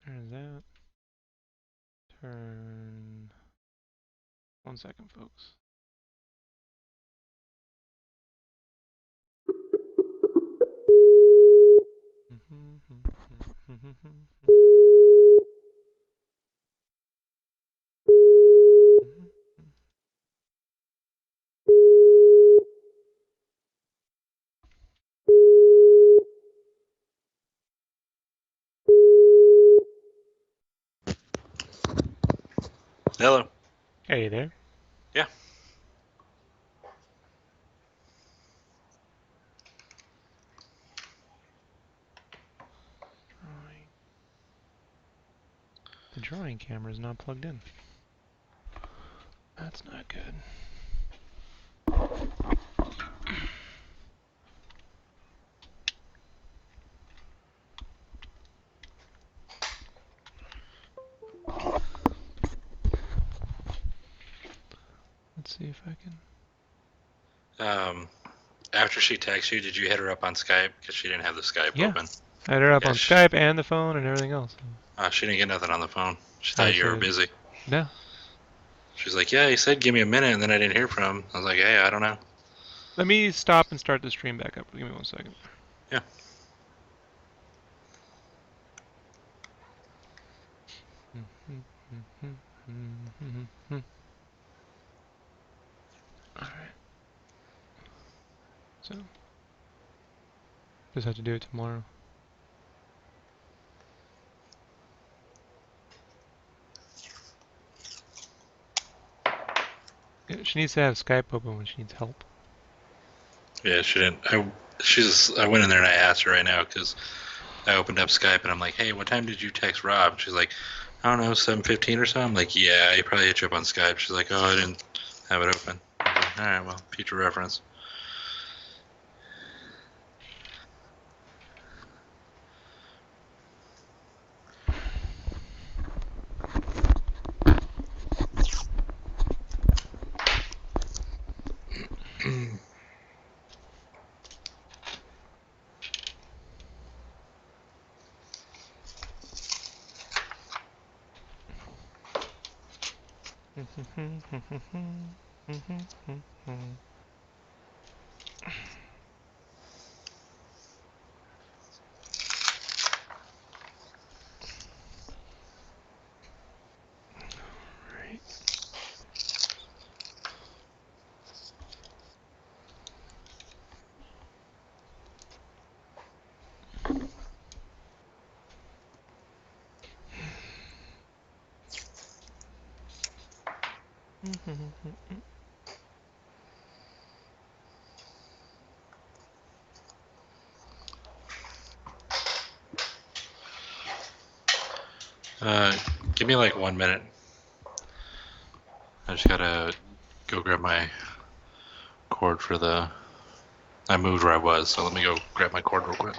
There's that. Turn. 1 second, folks. Hello. Hey there. Yeah. Drawing. The drawing camera is not plugged in. That's not good. Let's see if I can. After she texted you, did you hit her up on Skype? Because she didn't have the Skype open. I had her up Yeah, on Skype and the phone and everything else. She didn't get nothing on the phone. She I thought you were said, busy. no. She's like, yeah, he said give me a minute, and then I didn't hear from him. I was like, hey, I don't know. Let me stop and start the stream back up. Give me 1 second. Yeah. Alright. So, just have to do it tomorrow. Yeah, she needs to have Skype open when she needs help. Yeah, she didn't. I went in there and I asked her right now because I opened up Skype and I'm like, hey, what time did you text Rob? She's like, I don't know, 7:15 or so. I'm like, yeah, he probably hit you up on Skype. She's like, oh, I didn't have it open. I was like, all right, well, future reference. Give me like 1 minute. I just gotta go grab my cord for the. I moved where I was, so let me go grab my cord real quick.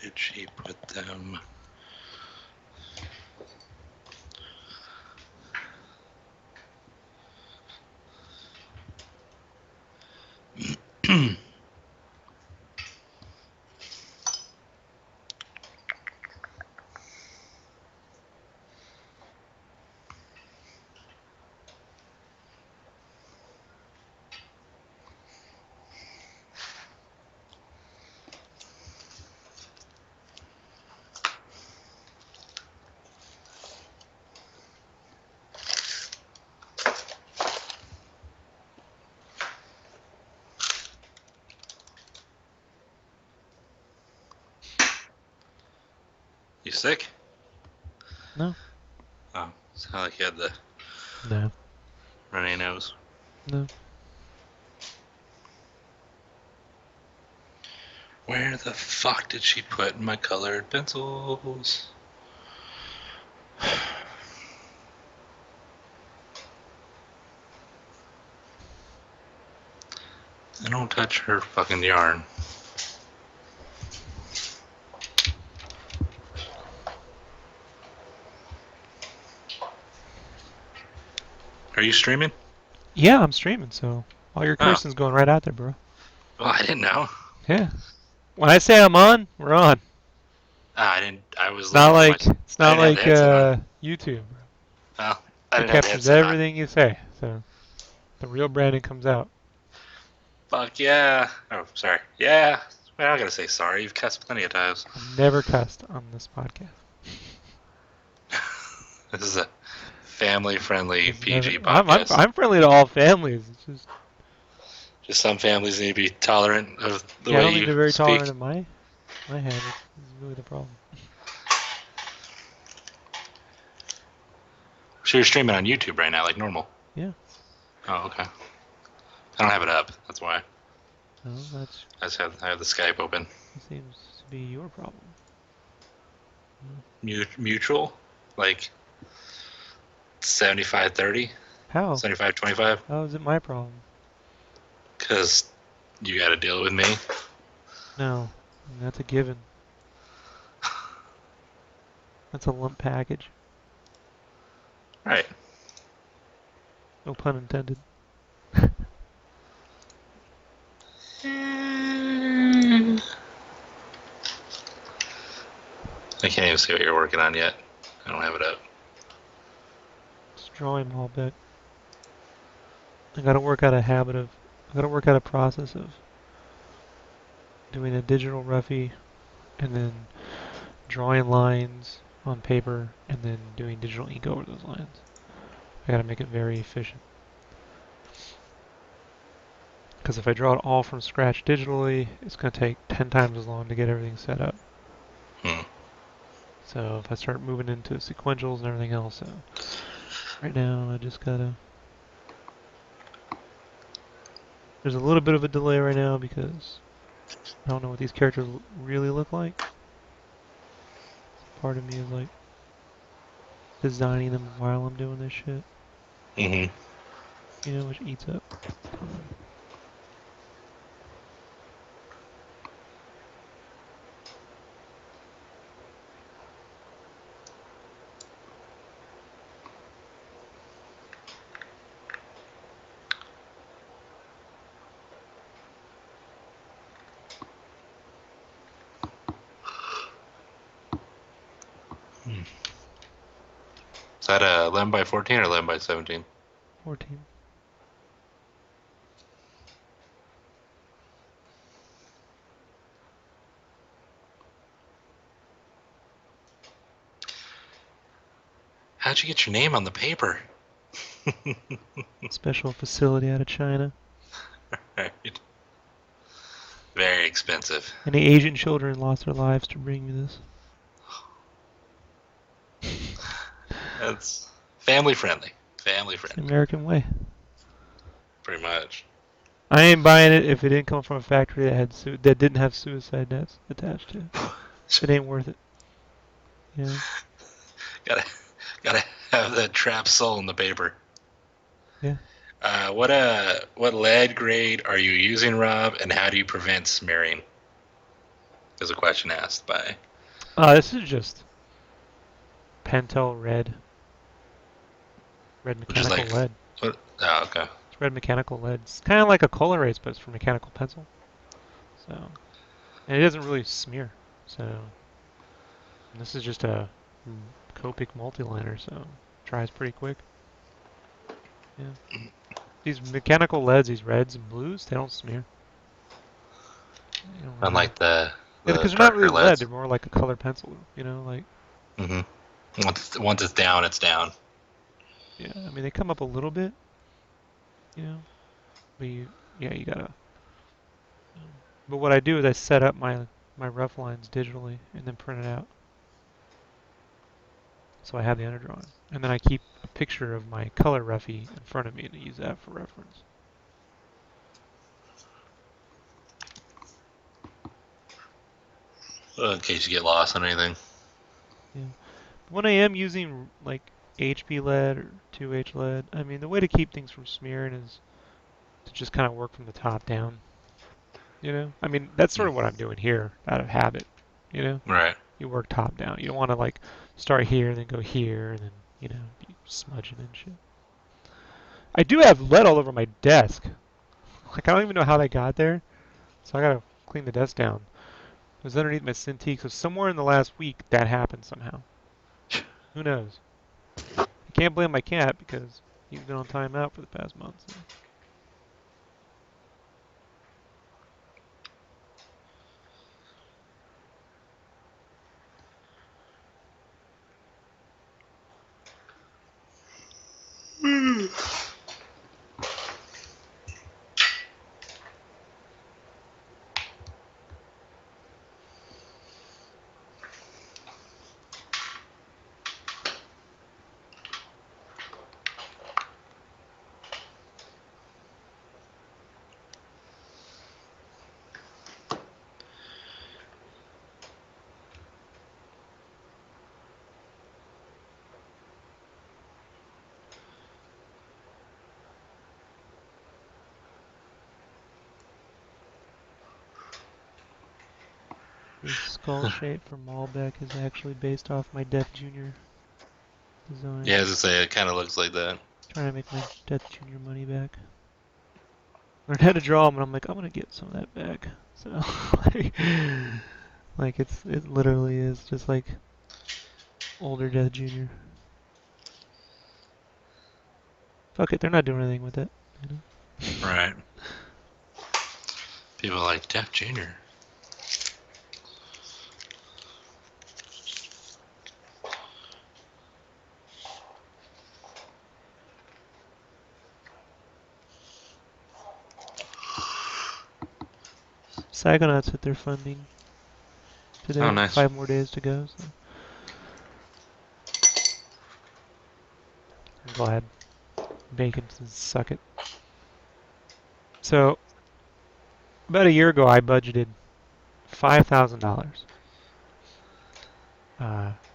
did she put them? You sick? No. Oh, sounded like you had the No. runny nose. No. Where the fuck did she put my colored pencils? I don't touch her fucking yarn. Are you streaming? Yeah, I'm streaming, so all your Oh, cursing's going right out there, bro. well, I didn't know. Yeah. When I say I'm on, we're on. I didn't. I was It's not looking for my. like it's I not didn't have the like headset on. YouTube. Well, I It didn't have the captures headset on. everything you say, so the real Brandon comes out. Fuck yeah. Oh, sorry. Yeah. Well, I'm not gonna say sorry. You've cussed plenty of times. I've never cussed on this podcast. This is a family-friendly It's never. PG I'm podcast. I'm friendly to all families. It's just Just some families need to be tolerant of the yeah, I way don't think you they're very tolerant speak. of my habits. Is really the problem. So you're streaming on YouTube right now, like normal. Yeah. Oh, okay. I don't have it up. That's why. No, I have the Skype open. that seems to be your problem. Mutual, like 75-30, How? 75-25, How is it my problem? because you got to deal with me. No, that's a given. That's a lump package. Right. No pun intended. I can't even see what you're working on yet. I don't have it up. Just drawing Malbeq. I gotta work out a process of doing a digital roughie and then drawing lines on paper and then doing digital ink over those lines. I gotta make it very efficient. Because if I draw it all from scratch digitally, it's gonna take 10 times as long to get everything set up. Hmm. So if I start moving into sequentials and everything else, so right now I just gotta. There's a little bit of a delay right now because I don't know what these characters really look like. Part of me is like designing them while I'm doing this shit, Mm-hmm. which eats up time. Is that a 11 by 14 or 11 by 17? 14. How'd you get your name on the paper? Special facility out of China. Right. Very expensive. Any Asian children lost their lives to bring me this. That's family friendly. Family It's the friendly. American way. Pretty much. I ain't buying it if it didn't come from a factory that didn't have suicide nets attached to it. It ain't worth it. Yeah. gotta gotta have that trap soul in the paper. Yeah. What lead grade are you using, Rob, and how do you prevent smearing? There's a question asked by. This is just Pentel red Which is mechanical like. lead. What? Oh, okay. It's red mechanical lead. It's kind of like a Colorase, but it's for mechanical pencil. So, and it doesn't really smear. So, and this is just a Copic multiliner, so it dries pretty quick. Yeah. These mechanical leads, these reds and blues, they don't smear. You don't really. Unlike the Yeah, the because they're not really darker lead. leads. They're more like a color pencil. Like. Once it's down, it's down. Yeah. I mean, they come up a little bit. But you gotta. But what I do is I set up my rough lines digitally and then print it out. So I have the underdrawing. And then I keep a picture of my color roughy in front of me and use that for reference. In case you get lost on anything. Yeah. But when I am using like HB lead or 2H lead, I mean the way to keep things from smearing is to just kind of work from the top down. I mean that's sort of what I'm doing here out of habit. You know, Right. you work top down. You don't want to like start here and then go here and then be smudging and shit. I do have lead all over my desk. Like I don't even know how they got there, so I gotta clean the desk down. It was underneath my Cintiq, so somewhere in the last week that happened somehow. Who knows? I can't blame my cat because he's been on timeout for the past month. So. This skull shape from Malbeq is actually based off my Death Jr. design. Yeah, as I say, it kind of looks like that. Trying to make my Death Jr. money back. Learned how to draw them, and I'm like, I'm gonna get some of that back. So, it literally is just like older Death Jr. Fuck it, they're not doing anything with it. Right. People are like Def Jr. Psychonauts hit their funding today. Oh, nice. 5 more days to go. So. I'm glad. Bacon can suck it. So, about a year ago, I budgeted $5,000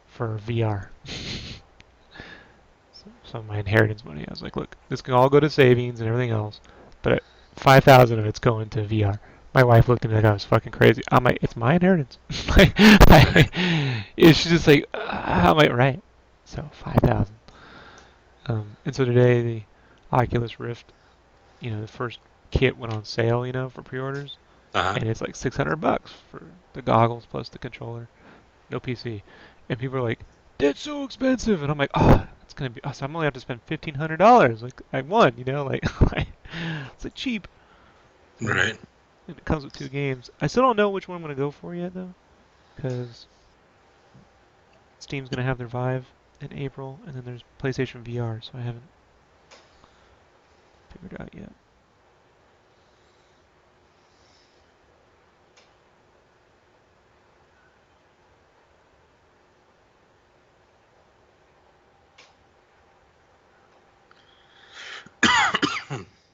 for VR. So my inheritance money, I was like, look, this can all go to savings and everything else, but 5,000 of it's going to VR. My wife looked at me like I was fucking crazy. I'm like, it's my inheritance. She's just like, I'm like, right. So 5,000. And so today the Oculus Rift, the first kit went on sale, for pre-orders, and it's like $600 for the goggles plus the controller, no PC. And people are like, that's so expensive, and I'm like, oh, it's gonna be. So I'm only have to spend $1,500. Like I won, it's like cheap. Right. And it comes with 2 games. I still don't know which one I'm gonna go for yet though, because Steam's gonna have their Vive in April, and then there's PlayStation VR, so I haven't figured it out yet.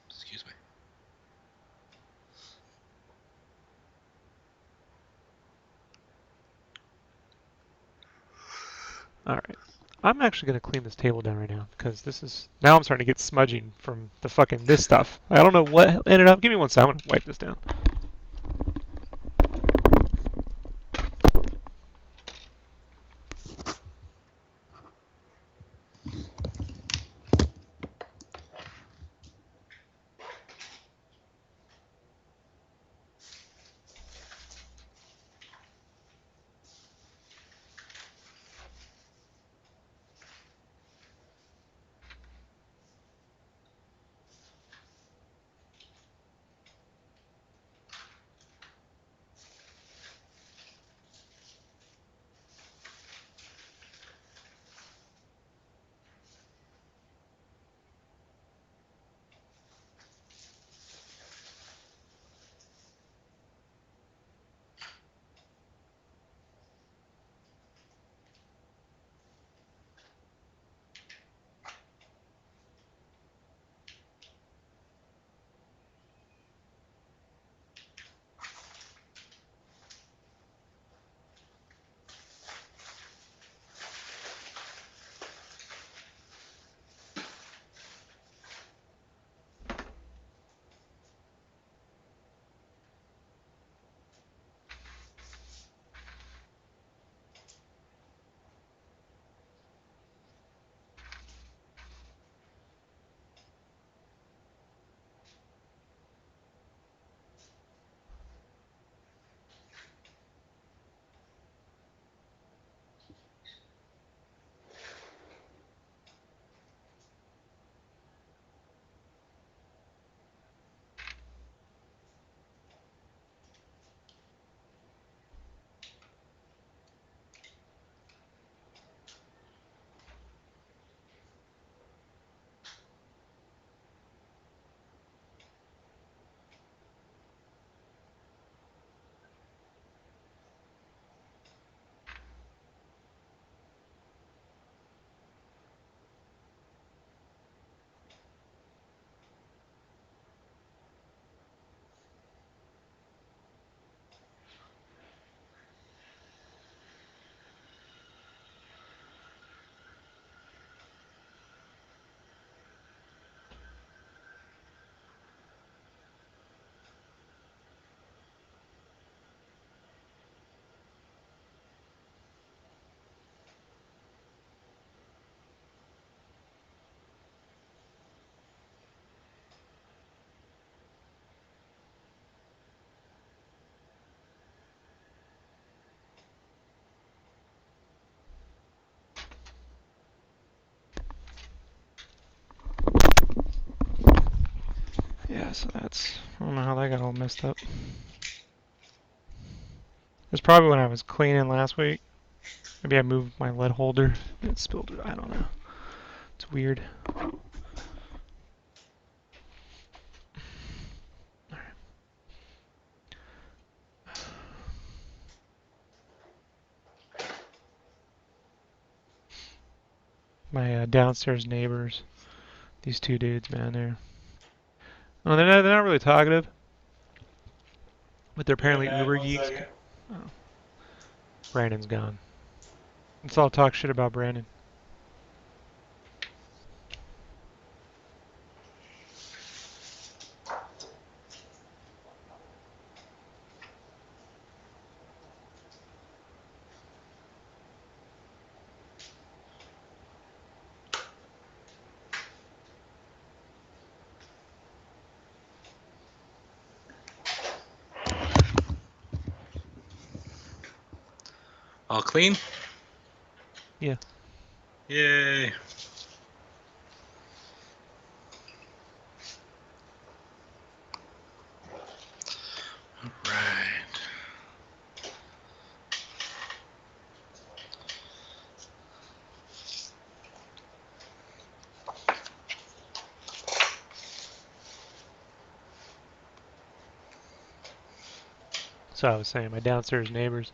Excuse me. All right. I'm actually going to clean this table down right now because now I'm starting to get smudging from the fucking this stuff. I don't know what ended up. Give me one second. I'm going to wipe this down. Yeah, so that's, I don't know how that got all messed up. It's probably when I was cleaning last week. Maybe I moved my lead holder. It spilled it. I don't know. It's weird. My downstairs neighbors, these two dudes, man, they're not really talkative, but they're Be right apparently back. uber One geeks. second. Oh, Brandon's gone. Let's all talk shit about Brandon. All clean? Yeah. Yay. Right. So I was saying, my downstairs neighbors,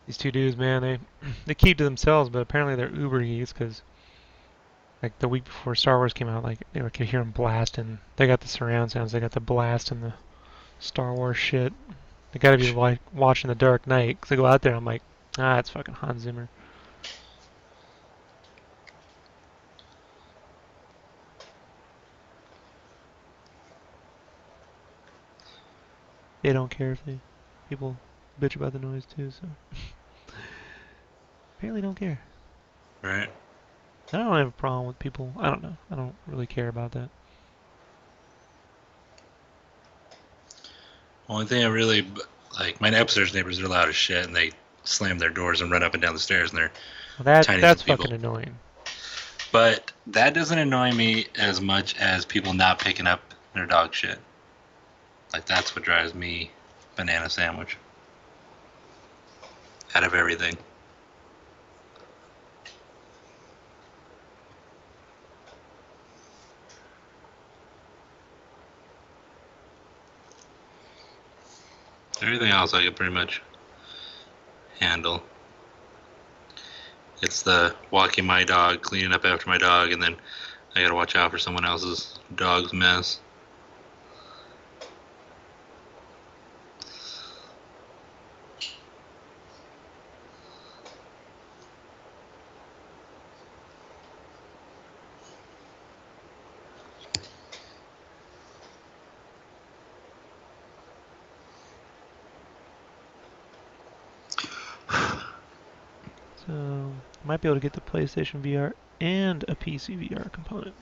these two dudes, man, they keep to themselves, but apparently they're uber geeks because like the week before Star Wars came out, like they could hear them blasting. They got the surround sounds. They got the blast and the Star Wars shit. They got to be like watching The Dark Knight. Cause I go out there, I'm like, it's fucking Hans Zimmer. They don't care if people bitch about the noise too. So apparently don't care. Right. I don't have a problem with people. I don't know. I don't really care about that. Only thing I really like, my upstairs neighbors are loud as shit, and they slam their doors and run up and down the stairs, and they're Well, tiny that's little fucking people. annoying. But that doesn't annoy me as much as people not picking up their dog shit. Like, that's what drives me banana sandwich out of everything. Everything else I can pretty much handle. It's the walking my dog, cleaning up after my dog, and then I gotta watch out for someone else's dog's mess. So I might be able to get the PlayStation VR and a PC VR component,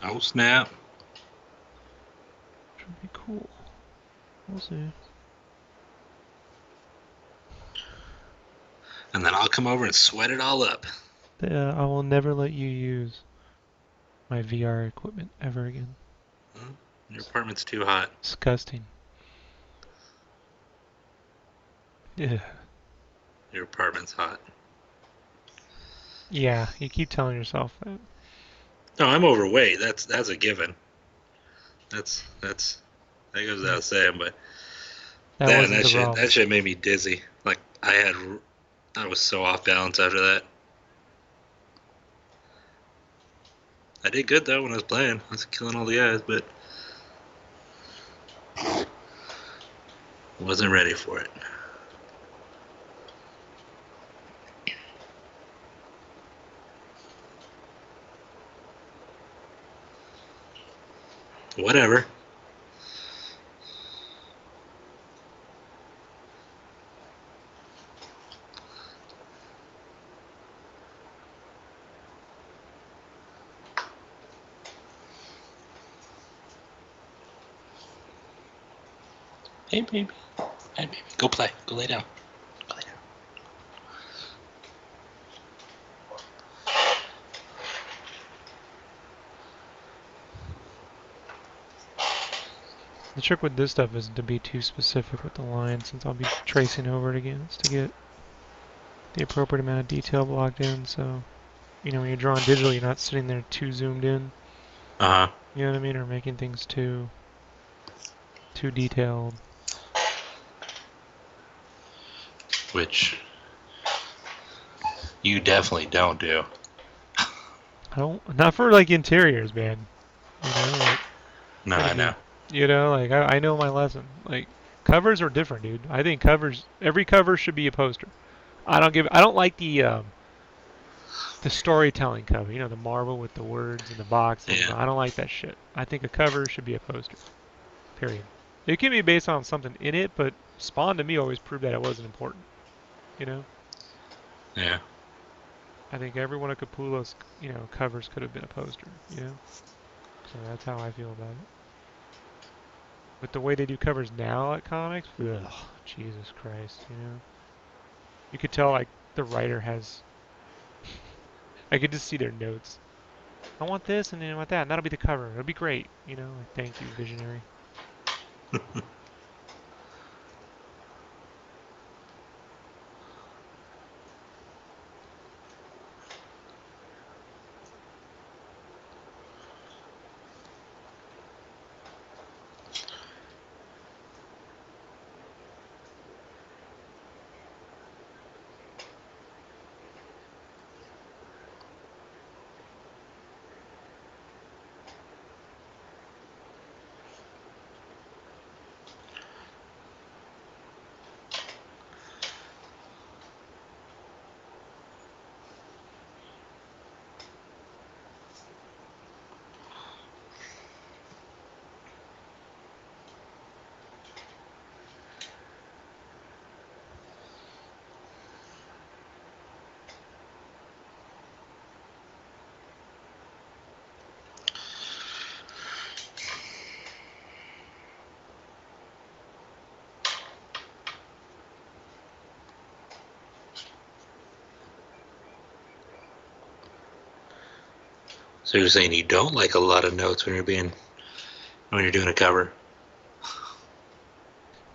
Oh snap! which would be cool. We'll see. And then I'll come over and sweat it all up. I will never let you use my VR equipment ever again. Your apartment's too hot. Disgusting. Yeah. Your apartment's hot. Yeah, you keep telling yourself that. No, I'm overweight. That's a given. That goes Yeah, without saying. But that that wasn't that the shit problem. that shit made me dizzy. Like I was so off balance after that. I did good though when I was playing. I was killing all the guys, but wasn't ready for it. Whatever. Hey baby. Hey baby. Go play. Go lay down. Go lay down. The trick with this stuff isn't to be too specific with the line, since I'll be tracing over it again. It's to get the appropriate amount of detail blocked in, so, you know, when you're drawing digitally, you're not sitting there too zoomed in. Uh-huh. You know what I mean? Or making things too detailed. Which you definitely don't do. I don't, not for like interiors, man. You know, like, No, gotta I know. be, you know, like, I know my lesson. Like, covers are different, dude. I think covers, every cover should be a poster. I don't like the storytelling cover, you know, the marble with the words and the boxes. Yeah. I don't like that shit. I think a cover should be a poster. Period. It can be based on something in it, but Spawn to me always proved that it wasn't important. You know, Yeah. I think every one of Capullo's, you know, covers could have been a poster. You know, so that's how I feel about it. With the way they do covers now at comics, ugh, Jesus Christ, you know, you could tell like the writer has. I could just see their notes. I want this and then I want that, and that'll be the cover. It'll be great. You know, like thank you, visionary. So you're saying you don't like a lot of notes when you're doing a cover?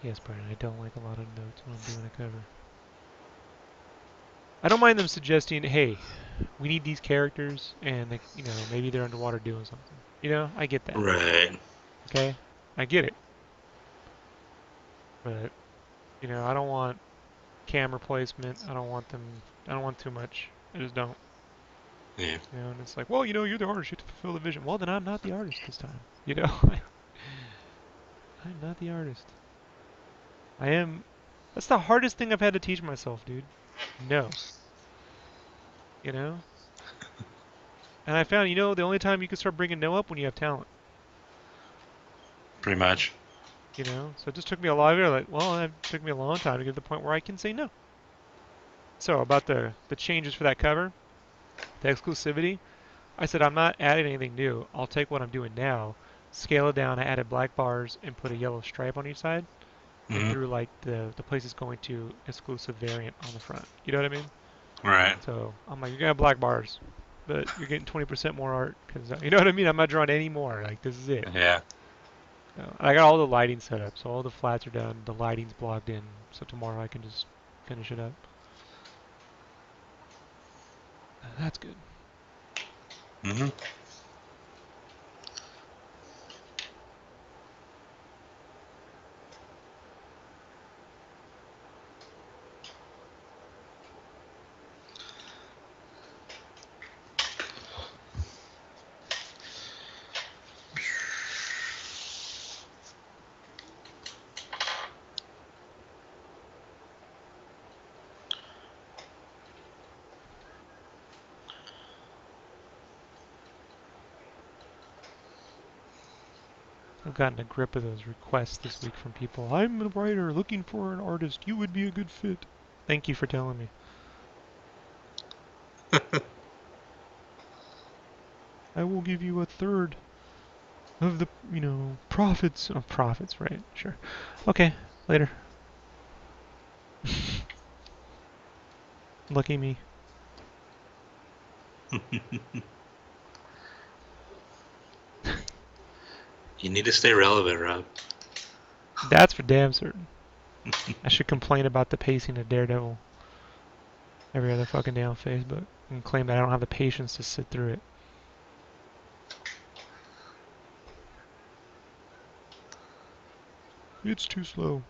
Yes, Brian, I don't like a lot of notes when I'm doing a cover. I don't mind them suggesting, hey, we need these characters, and they, you know, maybe they're underwater doing something. You know, I get that. Right. Okay, I get it. But you know, I don't want camera placement. I don't want them. I don't want too much. I just don't. Yeah. You know, and it's like, well, you know, you're the artist. You have to fulfill the vision. Well, then I'm not the artist this time. You know, I'm not the artist. I am. That's the hardest thing I've had to teach myself, dude. No. You know. And I found, you know, the only time you can start bringing no up when you have talent. Pretty much. You know, so it just took me a lot of it. Like, well, it took me a long time to get to the point where I can say no. So about the changes for that cover, the exclusivity, I said I'm not adding anything new. I'll take what I'm doing now, scale it down. I added black bars and put a yellow stripe on each side, and Hmm. threw like the place it's going to exclusive variant on the front. You know what I mean? Right. So I'm like, you're gonna have black bars, but you're getting 20% more art because you know what I mean. I'm not drawing any more. Like this is it. Yeah. I got all the lighting set up, so all the flats are done. The lighting's blocked in, so tomorrow I can just finish it up. That's good. Hmm. I've gotten a grip of those requests this week from people. I'm a writer looking for an artist. You would be a good fit. Thank you for telling me. I will give you a third of the, you know, profits. Oh, profits, right? Sure. Okay, later. Lucky me. You need to stay relevant, Rob. That's for damn certain. I should complain about the pacing of Daredevil every other fucking day on Facebook and claim that I don't have the patience to sit through it. It's too slow.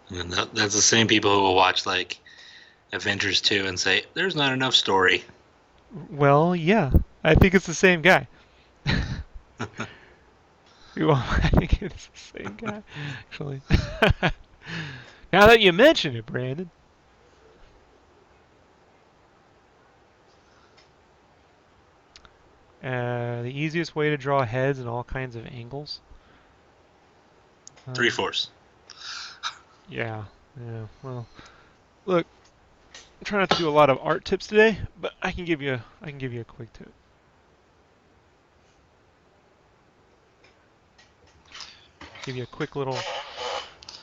And that's the same people who will watch like Avengers 2 and say, there's not enough story. Well, yeah. I think it's the same guy. Well, I think it's the same guy, actually. Now that you mention it, Brandon. The easiest way to draw heads in all kinds of angles. Um, 3/4. yeah, yeah. Well, look, I'm trying not to do a lot of art tips today, but I can give you a quick tip. Give you a quick little.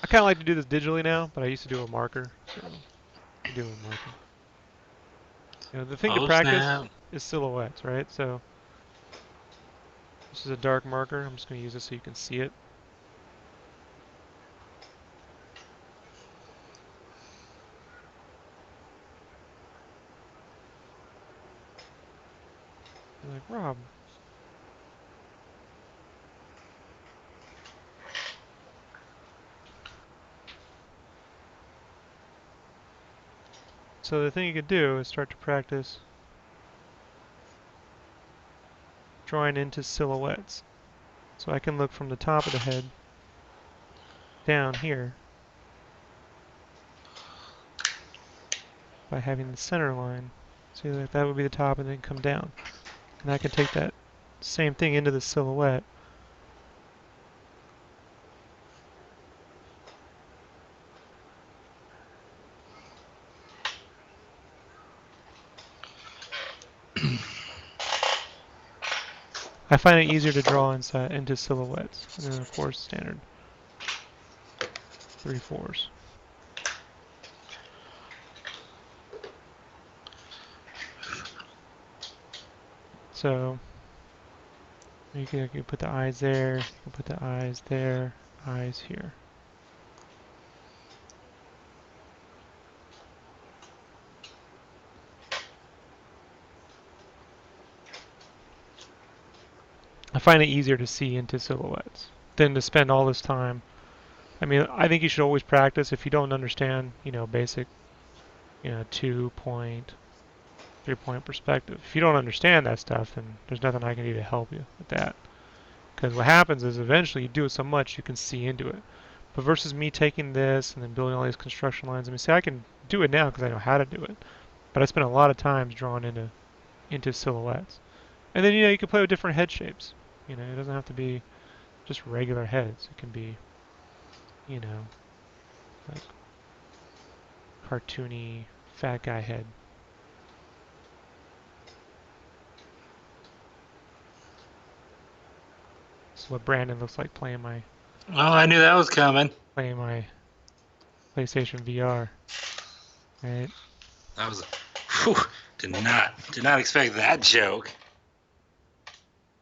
I kind of like to do this digitally now, but I used to do a marker, so I do a marker. The thing to Oh, practice snap. is silhouettes, right? So this is a dark marker. I'm just going to use this so you can see it. You're like, Rob. So the thing you could do is start to practice drawing into silhouettes. So I can look from the top of the head down here by having the center line. See, like that would be the top and then come down. And I can take that same thing into the silhouette. I find it easier to draw inside into silhouettes. And then of course standard 3/4. So you can put the eyes there, you can put the eyes there, eyes here. I find it easier to see into silhouettes than to spend all this time. I mean, I think you should always practice if you don't understand, basic, 2 point, 3 point perspective. If you don't understand that stuff, then there's nothing I can do to help you with that. Because what happens is eventually you do it so much you can see into it. But versus me taking this and then building all these construction lines, I mean, see, I can do it now because I know how to do it. But I spent a lot of times drawing into silhouettes. And then you can play with different head shapes. It doesn't have to be just regular heads. It can be, you know, like cartoony fat guy head. This is what Brandon looks like Oh, I knew that was coming. playing my PlayStation VR, right? That was. Whew, did not expect that joke.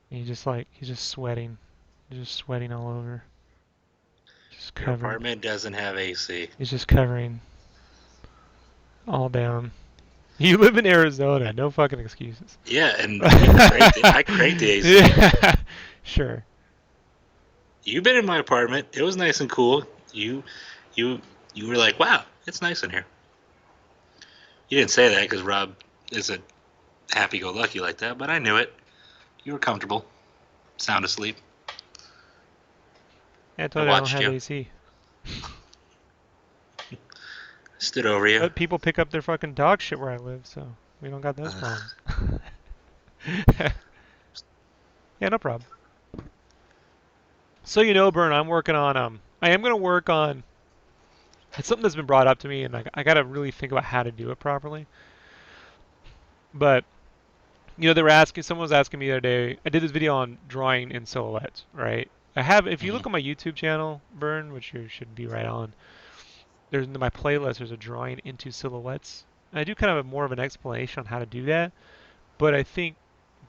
And he's just sweating. He's just sweating all over. Just Your covered. apartment doesn't have AC. He's just covering all down. You live in Arizona, no fucking excuses. Yeah, and I cranked the AC. Yeah, sure. You've been in my apartment. It was nice and cool. You you were like, wow, it's nice in here. You didn't say that because Rob isn't happy-go-lucky like that, but I knew it. You were comfortable, sound asleep. Yeah, I I told you I don't watched have you. AC. Stood over you. But people pick up their fucking dog shit where I live, so we don't got those problems. Yeah, no problem. So Bern, I'm working on I am gonna work on it's something that's been brought up to me and I gotta really think about how to do it properly. But they were asking someone was asking me the other day, I did this video on drawing in silhouettes, right? If you Mhm. look on my YouTube channel, Bern, which you should be right on, there's in my playlist there's a drawing into silhouettes. And I do kind of more of an explanation on how to do that. But I think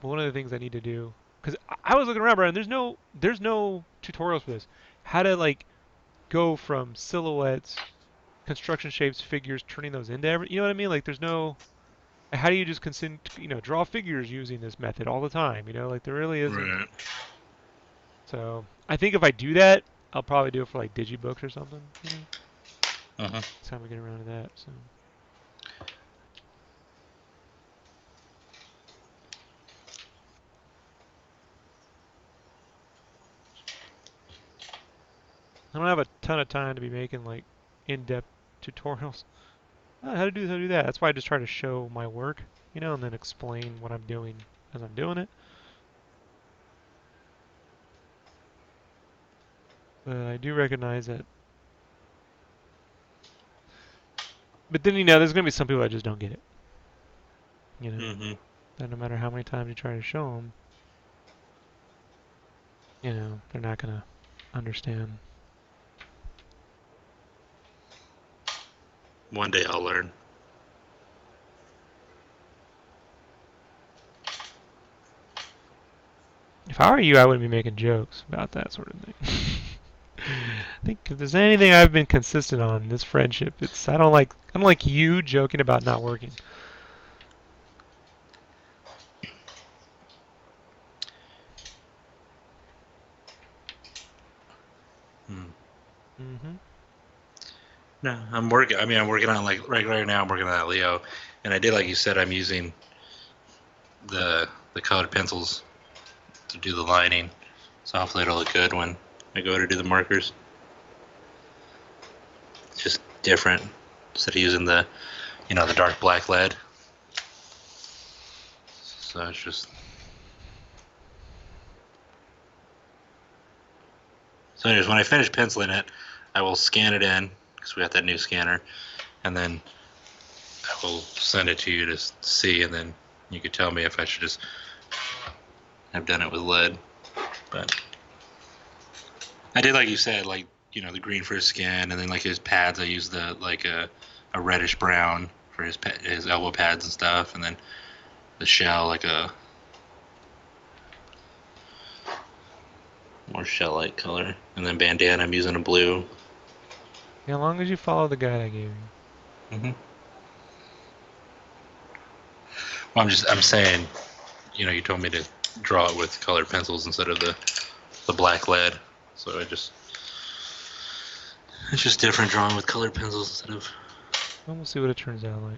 one of the things I need to do, because I was looking around, Brian. There's no tutorials for this. How to like go from silhouettes, construction shapes, figures, turning those into every. You know what I mean? Like there's no. How do you just draw figures using this method all the time? Like there really isn't. Right. So I think if I do that, I'll probably do it for like digibooks or something. Uh-huh. Next time we get around to that. So. I don't have a ton of time to be making like in-depth tutorials. How to do this, how to do that. That's why I just try to show my work, and then explain what I'm doing as I'm doing it. But I do recognize that. But then, there's going to be some people that just don't get it. Mm-hmm. That no matter how many times you try to show them, they're not going to understand. One day I'll learn. If I were you, I wouldn't be making jokes about that sort of thing. I think if there's anything I've been consistent on in this friendship, it's I don't like you joking about not working. Hmm. Mm-hmm. No, I'm working. I mean, I'm working on like right now. I'm working on that Leo, and I did like you said. I'm using the colored pencils to do the lining, so hopefully it'll look good when I go to do the markers. It's just different instead of using the dark black lead. So it's just. So, anyways, when I finish penciling it, I will scan it in because we got that new scanner, and then I will send it to you to see, and then you could tell me if I should just have done it with lead. But I did like you said, like the green for his skin, and then like his pads, I used a reddish brown for his elbow pads and stuff, and then the shell like a more shell-like color, and then bandana I'm using a blue. As long as you follow the guide I gave you. Mm-hmm. Well, I'm saying, you told me to draw it with colored pencils instead of the black lead, so it's just different drawing with colored pencils instead of. Well, we'll see what it turns out like.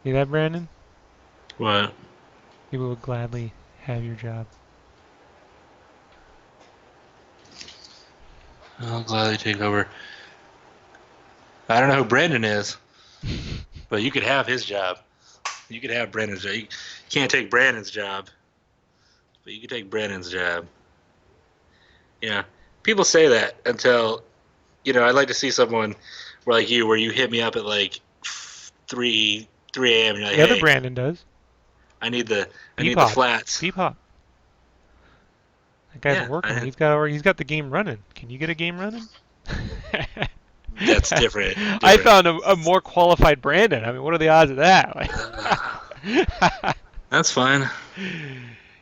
See that, Brandon? What? People would gladly have your job. I'll gladly take over. I don't know who Brandon is, but you could have his job. You could have Brandon's job. You can't take Brandon's job, but you could take Brandon's job. Yeah, people say that until I'd like to see someone like you, where you hit me up at like 3 a.m. and you're like, The other hey, Brandon does. I need the I Beep need the hops. flats. Beep hop. That guy's Yeah, working. He's got the game running. Can you get a game running? that's different. I Different. found a more qualified Brandon. I mean, what are the odds of that? That's fine.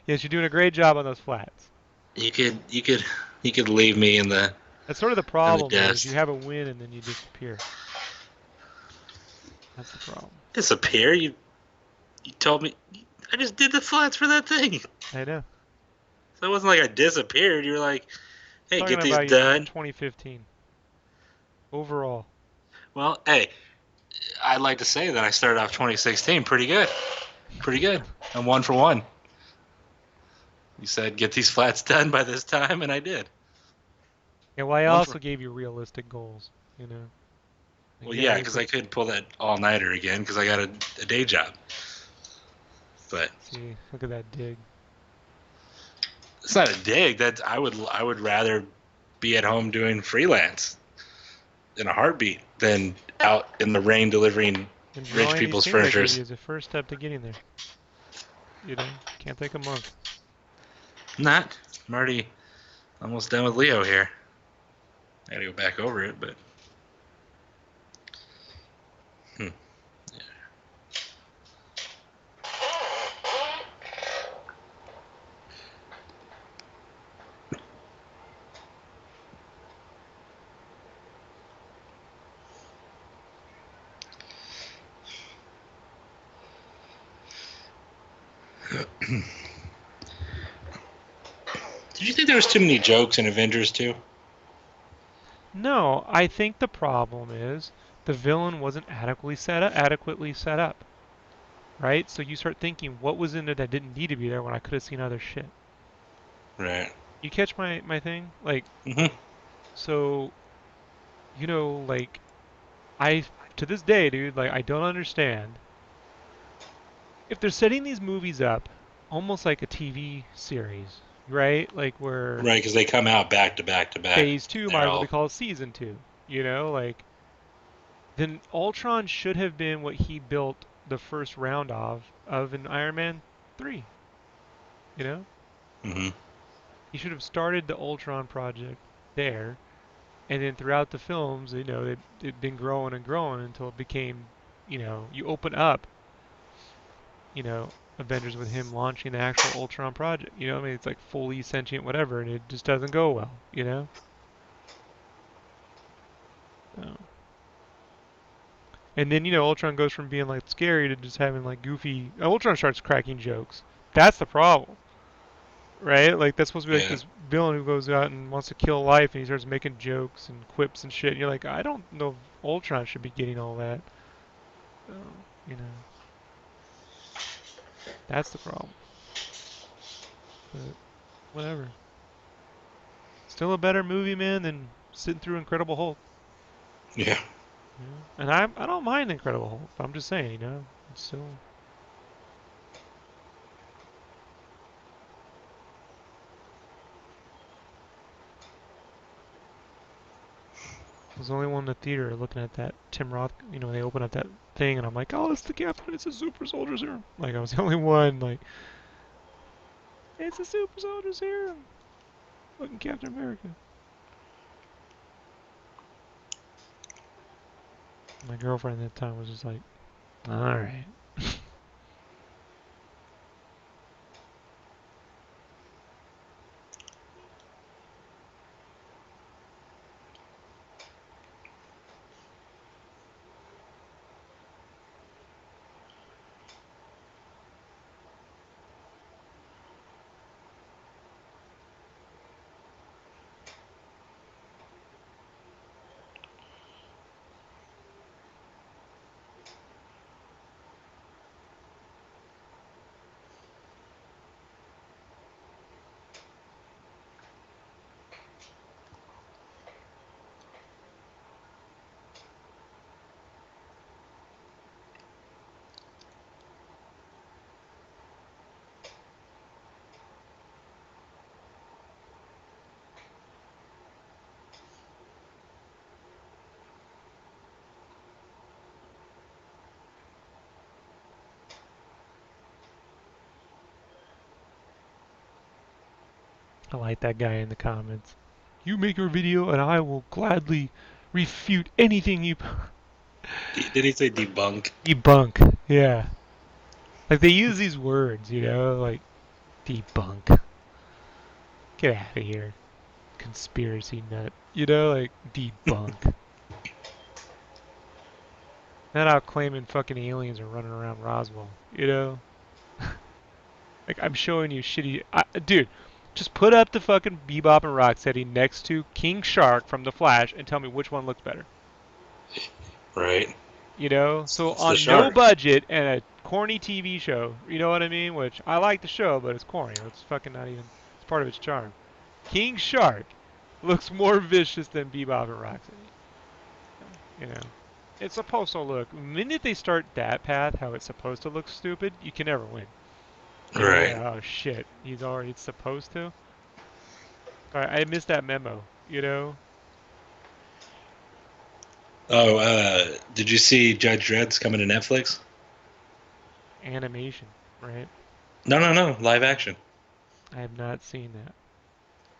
Yes, you're doing a great job on those flats. You could leave me in the That's sort of the in the problem, though, is you dust. have a win and then you disappear. That's the problem. Disappear? You told me I just did the flats for that thing. I know. So it wasn't like I disappeared. You were like, hey, Talking get these about your done. 2015 overall. Well, hey, I'd like to say that I started off 2016 pretty good. Pretty good. I'm 1 for 1. You said get these flats done by this time, and I did. Yeah, well, I One also for gave you realistic goals. Like Well, you gotta yeah, aim because for. I couldn't pull that all nighter again because I got a day job. But See, look at that dig. it's not a dig. That I would rather be at home doing freelance in a heartbeat than out in the rain delivering And rich drawing these people's things I gave you furnitures. is the first step to getting there. Can't take a month. Not. I'm already almost done with Leo here. I gotta go back over it, but. Hmm. Did you think there was too many jokes in Avengers 2? No, I think the problem is the villain wasn't adequately set up, right? So you start thinking, what was in there that didn't need to be there when I could have seen other shit? Right. You catch my thing? Like, Mm-hmm. so, like, I, to this day, dude, like, I don't understand. If they're setting these movies up almost like a TV series, right? Like, where Right, because they come out back to back to back. phase two might They're as well be all. called season two, like, then Ultron should have been what he built the first round of in Iron Man 3, you know? Mm-hmm. He should have started the Ultron project there, and then throughout the films, it'd been growing and growing until it became, you open up, Avengers with him launching the actual Ultron project. I mean, it's like fully sentient whatever, and it just doesn't go well. So. And then, Ultron goes from being like scary to just having like goofy. Ultron starts cracking jokes. That's the problem. Right? Like that's supposed to be like Yeah. this villain who goes out and wants to kill life, and he starts making jokes and quips and shit. And you're like, I don't know if Ultron should be getting all that. So, that's the problem. But whatever. Still a better movie, man, than sitting through Incredible Hulk. Yeah. And I don't mind Incredible Hulk. But I'm just saying, it's still. I was the only one in the theater looking at that Tim Roth. They open up that thing, and I'm like, oh, it's the Captain. It's a super soldier serum. Like I was the only one. Like it's a super soldier serum. Fucking Captain America. My girlfriend at the time was just like, all right. I like that guy in the comments. You make your video, and I will gladly refute anything you Did he say debunk? debunk. Yeah, like they use these words, like debunk. Get out of here, conspiracy nut. Like debunk. Not out claiming fucking aliens are running around Roswell. Like I'm showing you shitty, dude. Just put up the fucking Bebop and Rocksteady next to King Shark from The Flash and tell me which one looks better. Right. So It's the on no shark. budget and a corny TV show, you know what I mean? Which I like the show, but it's corny. It's fucking not even. It's part of its charm. King Shark looks more vicious than Bebop and Rocksteady. You know, it's supposed to look. The minute they start that path, how it's supposed to look stupid, you can never win. You're like, Right. oh shit, it's supposed to. I missed that memo. You know, Oh, did you see Judge Dredd's coming to Netflix? animation, right? No, no, no, live action. I have not seen that.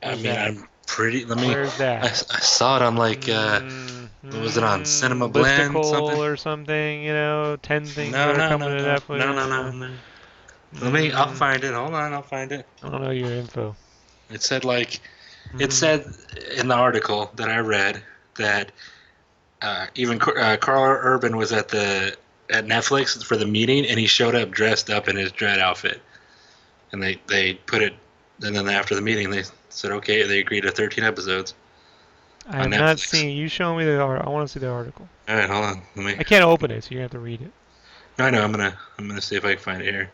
I Where's mean, that? I'm pretty. Let me. Where's I that? saw it on like what was it on Cinema Blend something? Listicle or something, 10 things that No, are no, coming no, to no, no, no, no, Netflix. no. Let me. I'll Mm, find it. Hold on, I'll find it. I don't know your info. It said like it Hmm. said in the article that I read that even Carl Urban was at Netflix for the meeting, and he showed up dressed up in his dread outfit, and they put it, and then after the meeting they said okay, they agreed to 13 episodes I on have not Netflix. seen. You show me the art. I want to see the article. All right, hold on, let me. I can't open it, so you have to read it. No, I know. I'm gonna see if I can find it here.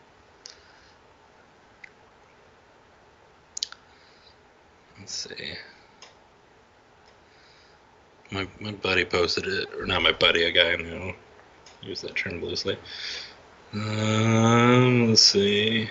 Let's see. My buddy posted it, or not my buddy, a guy I know. Use that term loosely. Let's see.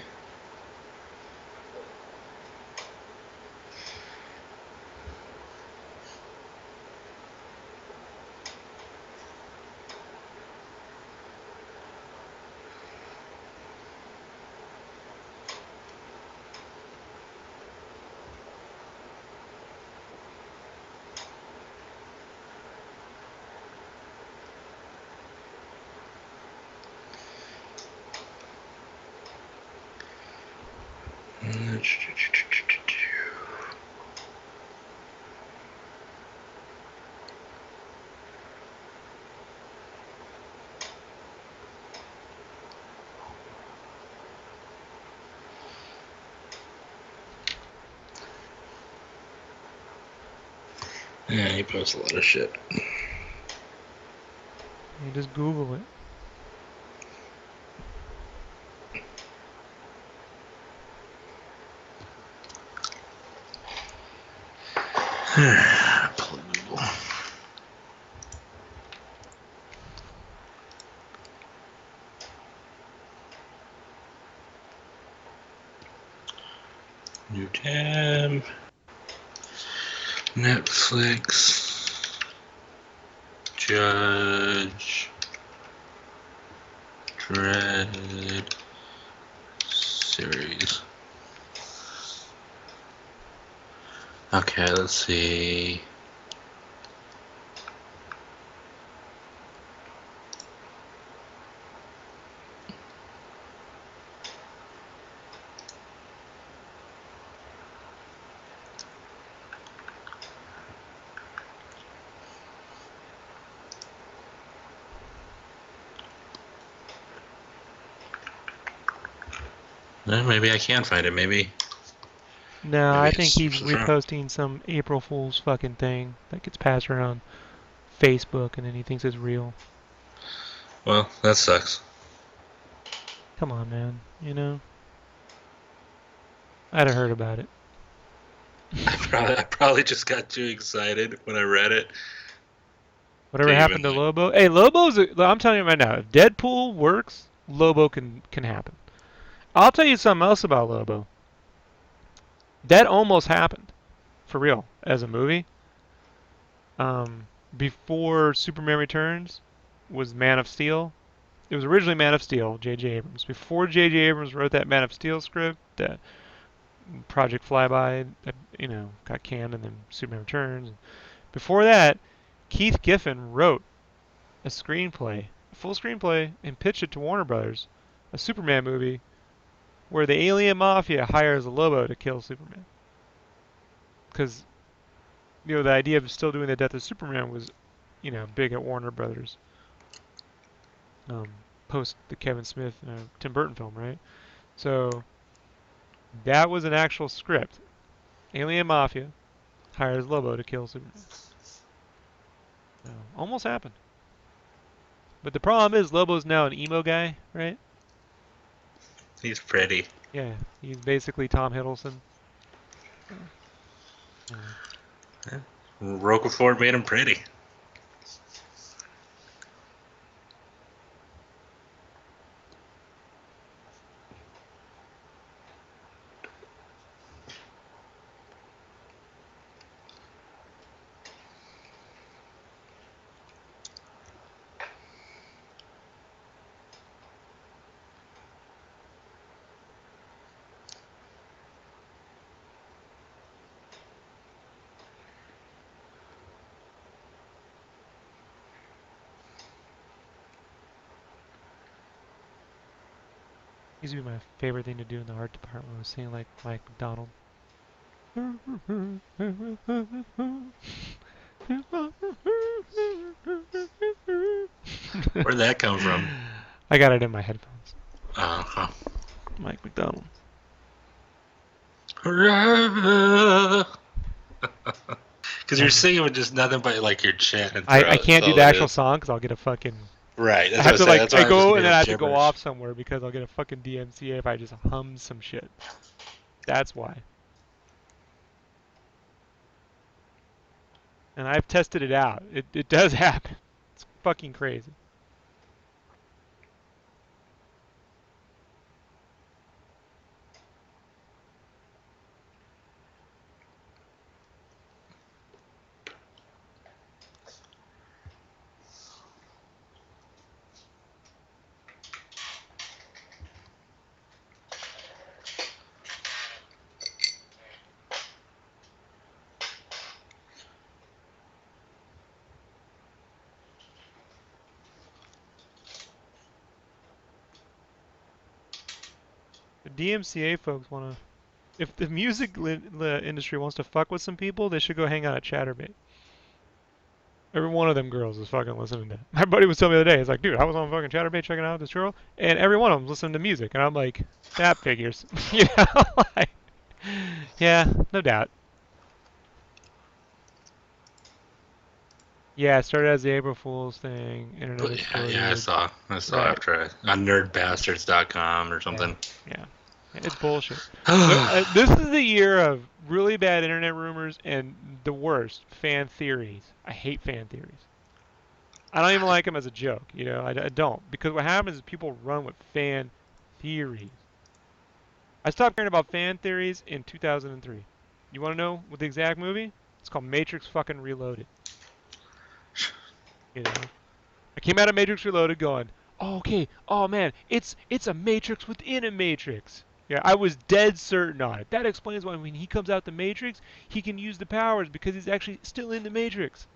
Yeah, he posts a lot of shit. You just Google it. Pull Google. New tab. Netflix. Judge. Dread. Series. Okay, let's see. Maybe I can find it. No, Maybe I it think he's searches wrong. reposting some April Fool's fucking thing that gets passed around Facebook, and then he thinks it's real. Well, that sucks. Come on, man. I'd have heard about it. I probably just got too excited when I read it to Whatever even happened to Lobo? Hey, I'm telling you right now, if Deadpool works, Lobo can happen. I'll tell you something else about Lobo. That almost happened, for real, as a movie. Before Superman Returns was Man of Steel. It was originally Man of Steel, J.J. Abrams. Before J.J. Abrams wrote that Man of Steel script, that Project Flyby, that got canned, and then Superman Returns. Before that, Keith Giffen wrote a full screenplay, and pitched it to Warner Brothers, a Superman movie where the alien mafia hires a Lobo to kill Superman. Because the idea of still doing the Death of Superman was, big at Warner Brothers. Post the Kevin Smith, Tim Burton film, right? So that was an actual script. Alien mafia hires Lobo to kill Superman. Almost happened. But the problem is Lobo's now an emo guy, right? he's pretty. Yeah, he's basically Tom Hiddleston. So, yeah. Yeah. Roquefort made him pretty. Used to be my favorite thing to do in the art department was singing like Mike McDonald. Where'd that come from? I got it in my headphones. Uh-huh. Mike McDonald. Because you're singing with just nothing but like your chin and I throat. That's can't do all the it actual is. song because I'll get a fucking. Right. I That's what have I to said. like That's I why I'm just go and then being I have to go gibberish. off somewhere because I'll get a fucking DMCA if I just hum some shit. That's why. And I've tested it out. It does happen. It's fucking crazy. The DMCA folks want to. If the music industry wants to fuck with some people, they should go hang out at Chatterbait. Every one of them girls is fucking listening to. My buddy was telling me the other day. He's like, dude, I was on fucking Chatterbait checking out this girl, and every one of them was listening to music, and I'm like, that figures, you know? Like, yeah, no doubt. Yeah, it started as the April Fool's thing. Internet But yeah, I exploded. saw. I saw Right. after on nerdbastards.com or Yeah. something. Yeah. It's bullshit. This is the year of really bad internet rumors and the worst fan theories. I hate fan theories. I don't even like them as a joke. You know, I don't because what happens is people run with fan theories. I stopped caring about fan theories in 2003. You want to know what the exact movie? It's called Matrix fucking Reloaded. You know, I came out of Matrix Reloaded going, oh, okay, oh man, it's a Matrix within a Matrix. Yeah, I was dead certain on it. That explains why when he comes out the Matrix, he can use the powers because he's actually still in the Matrix.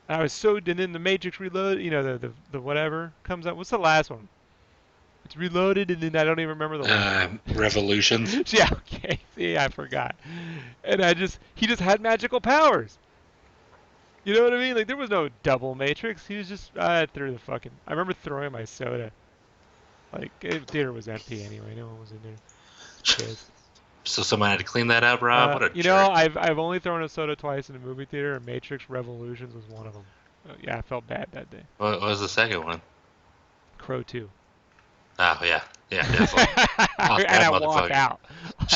And I was so, and then the Matrix Reload, you know, the whatever comes out. What's the last one? It's Reloaded, and then I don't even remember the last one. Revolutions. Yeah, okay. See, I forgot. And he just had magical powers. You know what I mean? Like there was no double Matrix. He was just I threw the fucking. I remember throwing my soda. Like theater was empty anyway. No one was in there. I was pissed. So someone had to clean that up, Rob. What a You know, jerk. I've only thrown a soda twice in a movie theater, and Matrix Revolutions was one of them. Yeah, I felt bad that day. What was the second one? Crow 2. Oh yeah, yeah, definitely. Fuck And that I walk motherfucker. out.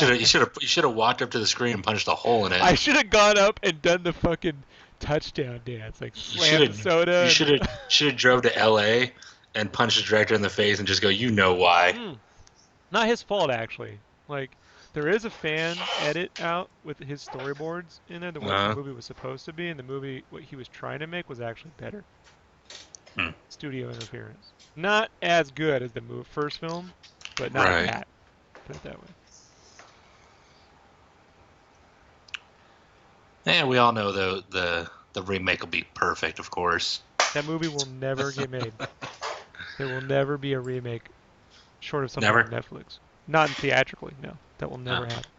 You should have walked up to the screen and punched a hole in it. I should have gone up and done the fucking touchdown dance, like You slam should the have soda. you should have drove to L.A. and punched the director in the face and just go, you know why? Not his fault actually. Like there is a fan edit out with his storyboards in there, the what the Uh, movie was supposed to be, and the movie what he was trying to make was actually better. hmm, Studio interference. Not as good as the first film, but not right. bad. Put it that way. And we all know the remake will be perfect, of course. That movie will never get made. There will never be a remake, short of something on Never. Netflix. Not theatrically, no. That will never Uh, happen.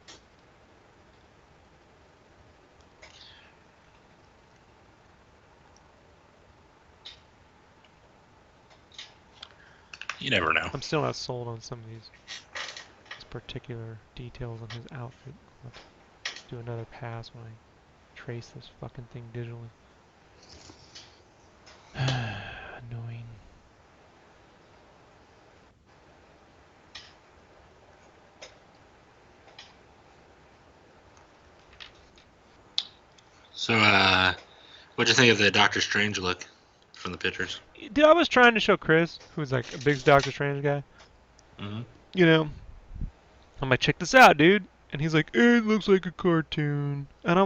you never know. I'm still not sold on some of these particular details on his outfit. I'll have to do another pass when I trace this fucking thing digitally. Annoying. So, what'd you think of the Doctor Strange look from the pictures? Dude, I was trying to show Chris, who's like a big Doctor Strange guy, Mm-hmm. you know, I'm like, check this out, dude. And he's like, it looks like a cartoon. And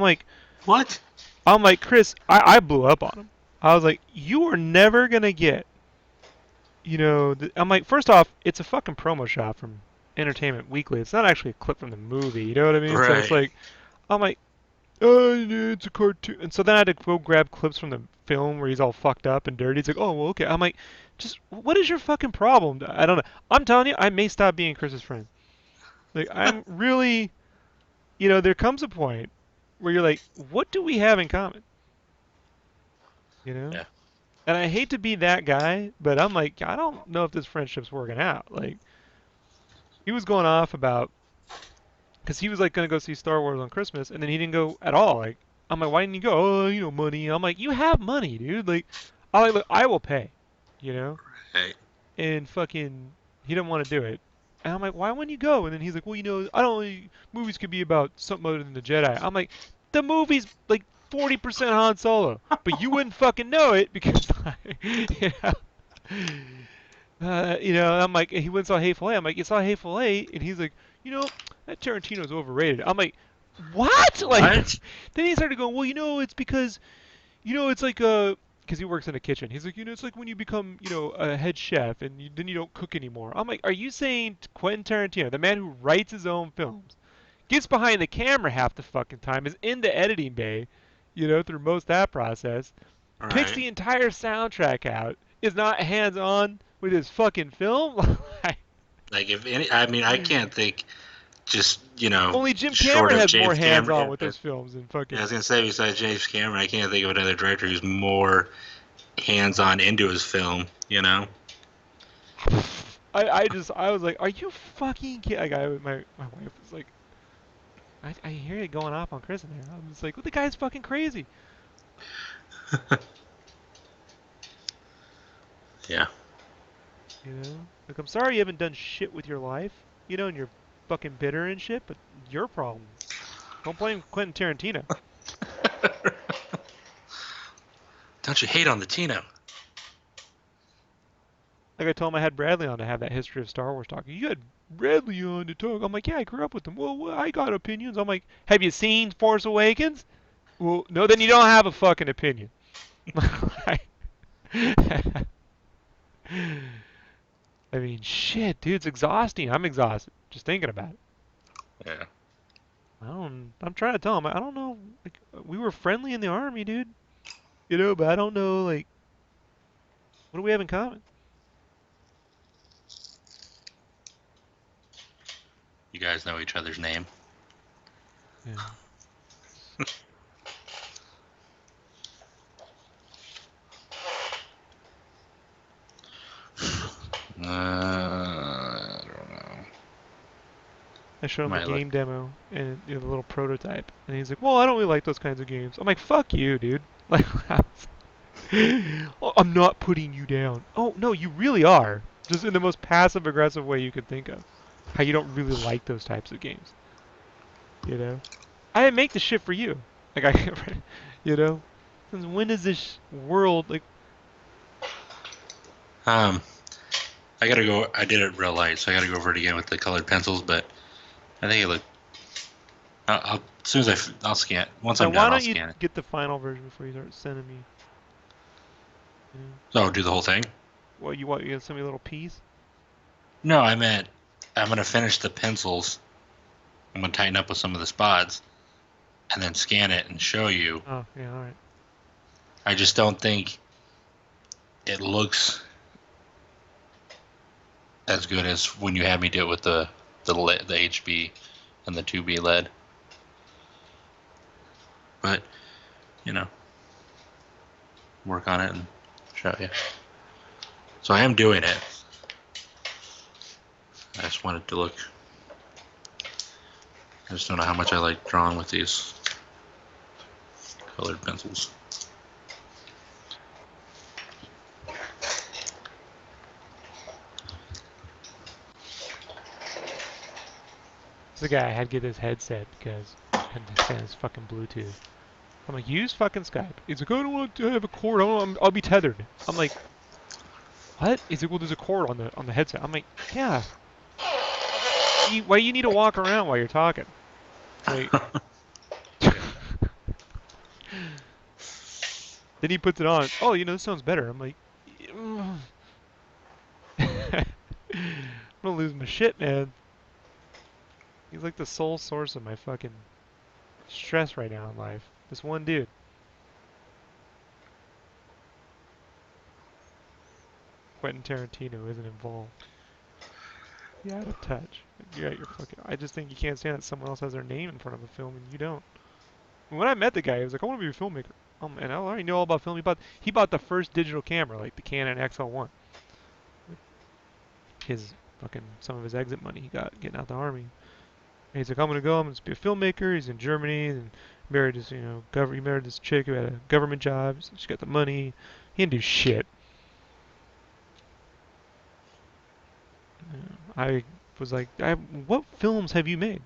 What? I'm like, Chris, I blew up on him. I was like, you are never gonna get, you know, I'm like, first off, it's a fucking promo shot from Entertainment Weekly. It's not actually a clip from the movie. You know what I mean? So it's Right. like, I'm like, oh, it's a cartoon. And so then I had to go grab clips from the film where he's all fucked up and dirty. He's like, oh, well, okay. I'm like, just what is your fucking problem? I don't know. I'm telling you, I may stop being Chris's friend. Like, I'm really, there comes a point where you're like, what do we have in common? You know? Yeah. And I hate to be that guy, but I'm like, I don't know if this friendship's working out. Like, he was going off about because he was like gonna go see Star Wars on Christmas, and then he didn't go at all. Like, I'm like, why didn't you go? Oh, money. I'm like, you have money, dude. Like, look, I will pay, you know. Hey. And fucking, he didn't want to do it. And I'm like, why wouldn't you go? And then he's like, well, I don't. Movies could be about something other than the Jedi. I'm like, the movie's like 40% Han Solo, but you wouldn't fucking know it because, you know. I'm like, he went and saw Hateful Eight. I'm like, you saw Hateful Eight, and he's like, that Tarantino's overrated. I'm like, what? Like, What? then he started going, well, it's because, it's like because he works in a kitchen. He's like, it's like when you become, a head chef and then you don't cook anymore. I'm like, are you saying Quentin Tarantino, the man who writes his own films, gets behind the camera half the fucking time, is in the editing bay, through most of that process, All picks right. the entire soundtrack out, is not hands on with his fucking film? Like if any, I mean, I can't think. Just Only Jim short Cameron of has more James hands on Cameron. with those films than I fucking. was gonna say besides James Cameron, I can't think of another director who's more hands-on into his film. I was like, are you fucking kidding? Like, my wife was like, I hear you going off on Chris in there. I'm just like, well, the guy's fucking crazy. Yeah. Like, I'm sorry you haven't done shit with your life, and you're fucking bitter and shit, but your problem. Don't blame Quentin Tarantino. Don't you hate on the Tino? Like I told him I had Bradley on to have that history of Star Wars talk. You had Bradley on to talk. I'm like, yeah, I grew up with him. Well, I got opinions. I'm like, have you seen Force Awakens? Well, no, then you don't have a fucking opinion. I mean, shit, dude, it's exhausting. I'm exhausted just thinking about it. Yeah. I'm trying to tell him. I don't know. Like, we were friendly in the army, dude. But I don't know. Like, what do we have in common? You guys know each other's name. Yeah. I don't know. I showed him the Might look. game demo and the little prototype, and he's like, "Well, I don't really like those kinds of games." I'm like, "Fuck you, dude!" Like, oh, I'm not putting you down. Oh no, you really are. Just in the most passive aggressive way you could think of. How you don't really like those types of games. You know? I didn't make the shit for you. Like I, you know? Since when is this world like? Um, I gotta go. I did it real light, so I gotta go over it again with the colored pencils. But I think it looked. As soon as I'll scan it. Once Now, I'm why done, I'll don't you scan it. get the final version before you start sending me? You know? So do the whole thing. What you want? You gonna send me a little piece? No, I meant I'm gonna finish the pencils. I'm gonna tighten up with some of the spots, and then scan it and show you. Oh, yeah, all right. I just don't think it looks as good as when you had me do it with the HB and the 2B lead. But you know, work on it and show you. So I am doing it. I just want it to look. I just don't know how much I like drawing with these colored pencils. This is the guy I had to get his headset because I had to understand his fucking Bluetooth. I'm like, use fucking Skype. He's like, I don't want to have a cord. I'll be tethered. I'm like, what? He's like, well, there's a cord on the headset. I'm like, yeah. Why you need to walk around while you're talking? Like, then he puts it on. Oh, this sounds better. I'm like, I'm gonna lose my shit, man. He's like the sole source of my fucking stress right now in life. This one dude. Quentin Tarantino isn't involved. Yeah, out of touch. You're at your fucking. I just think you can't stand that someone else has their name in front of a film and you don't. When I met the guy, he was like, "I want to be a filmmaker." And I already know all about film. He bought the first digital camera, like the Canon XL1, with his fucking some of his exit money he got getting out the army. And he's like, "I'm gonna go. I'm gonna be a filmmaker." He's in Germany and married this, he married this chick who had a government job. She got the money. He didn't do shit. I was like, "What films have you made?"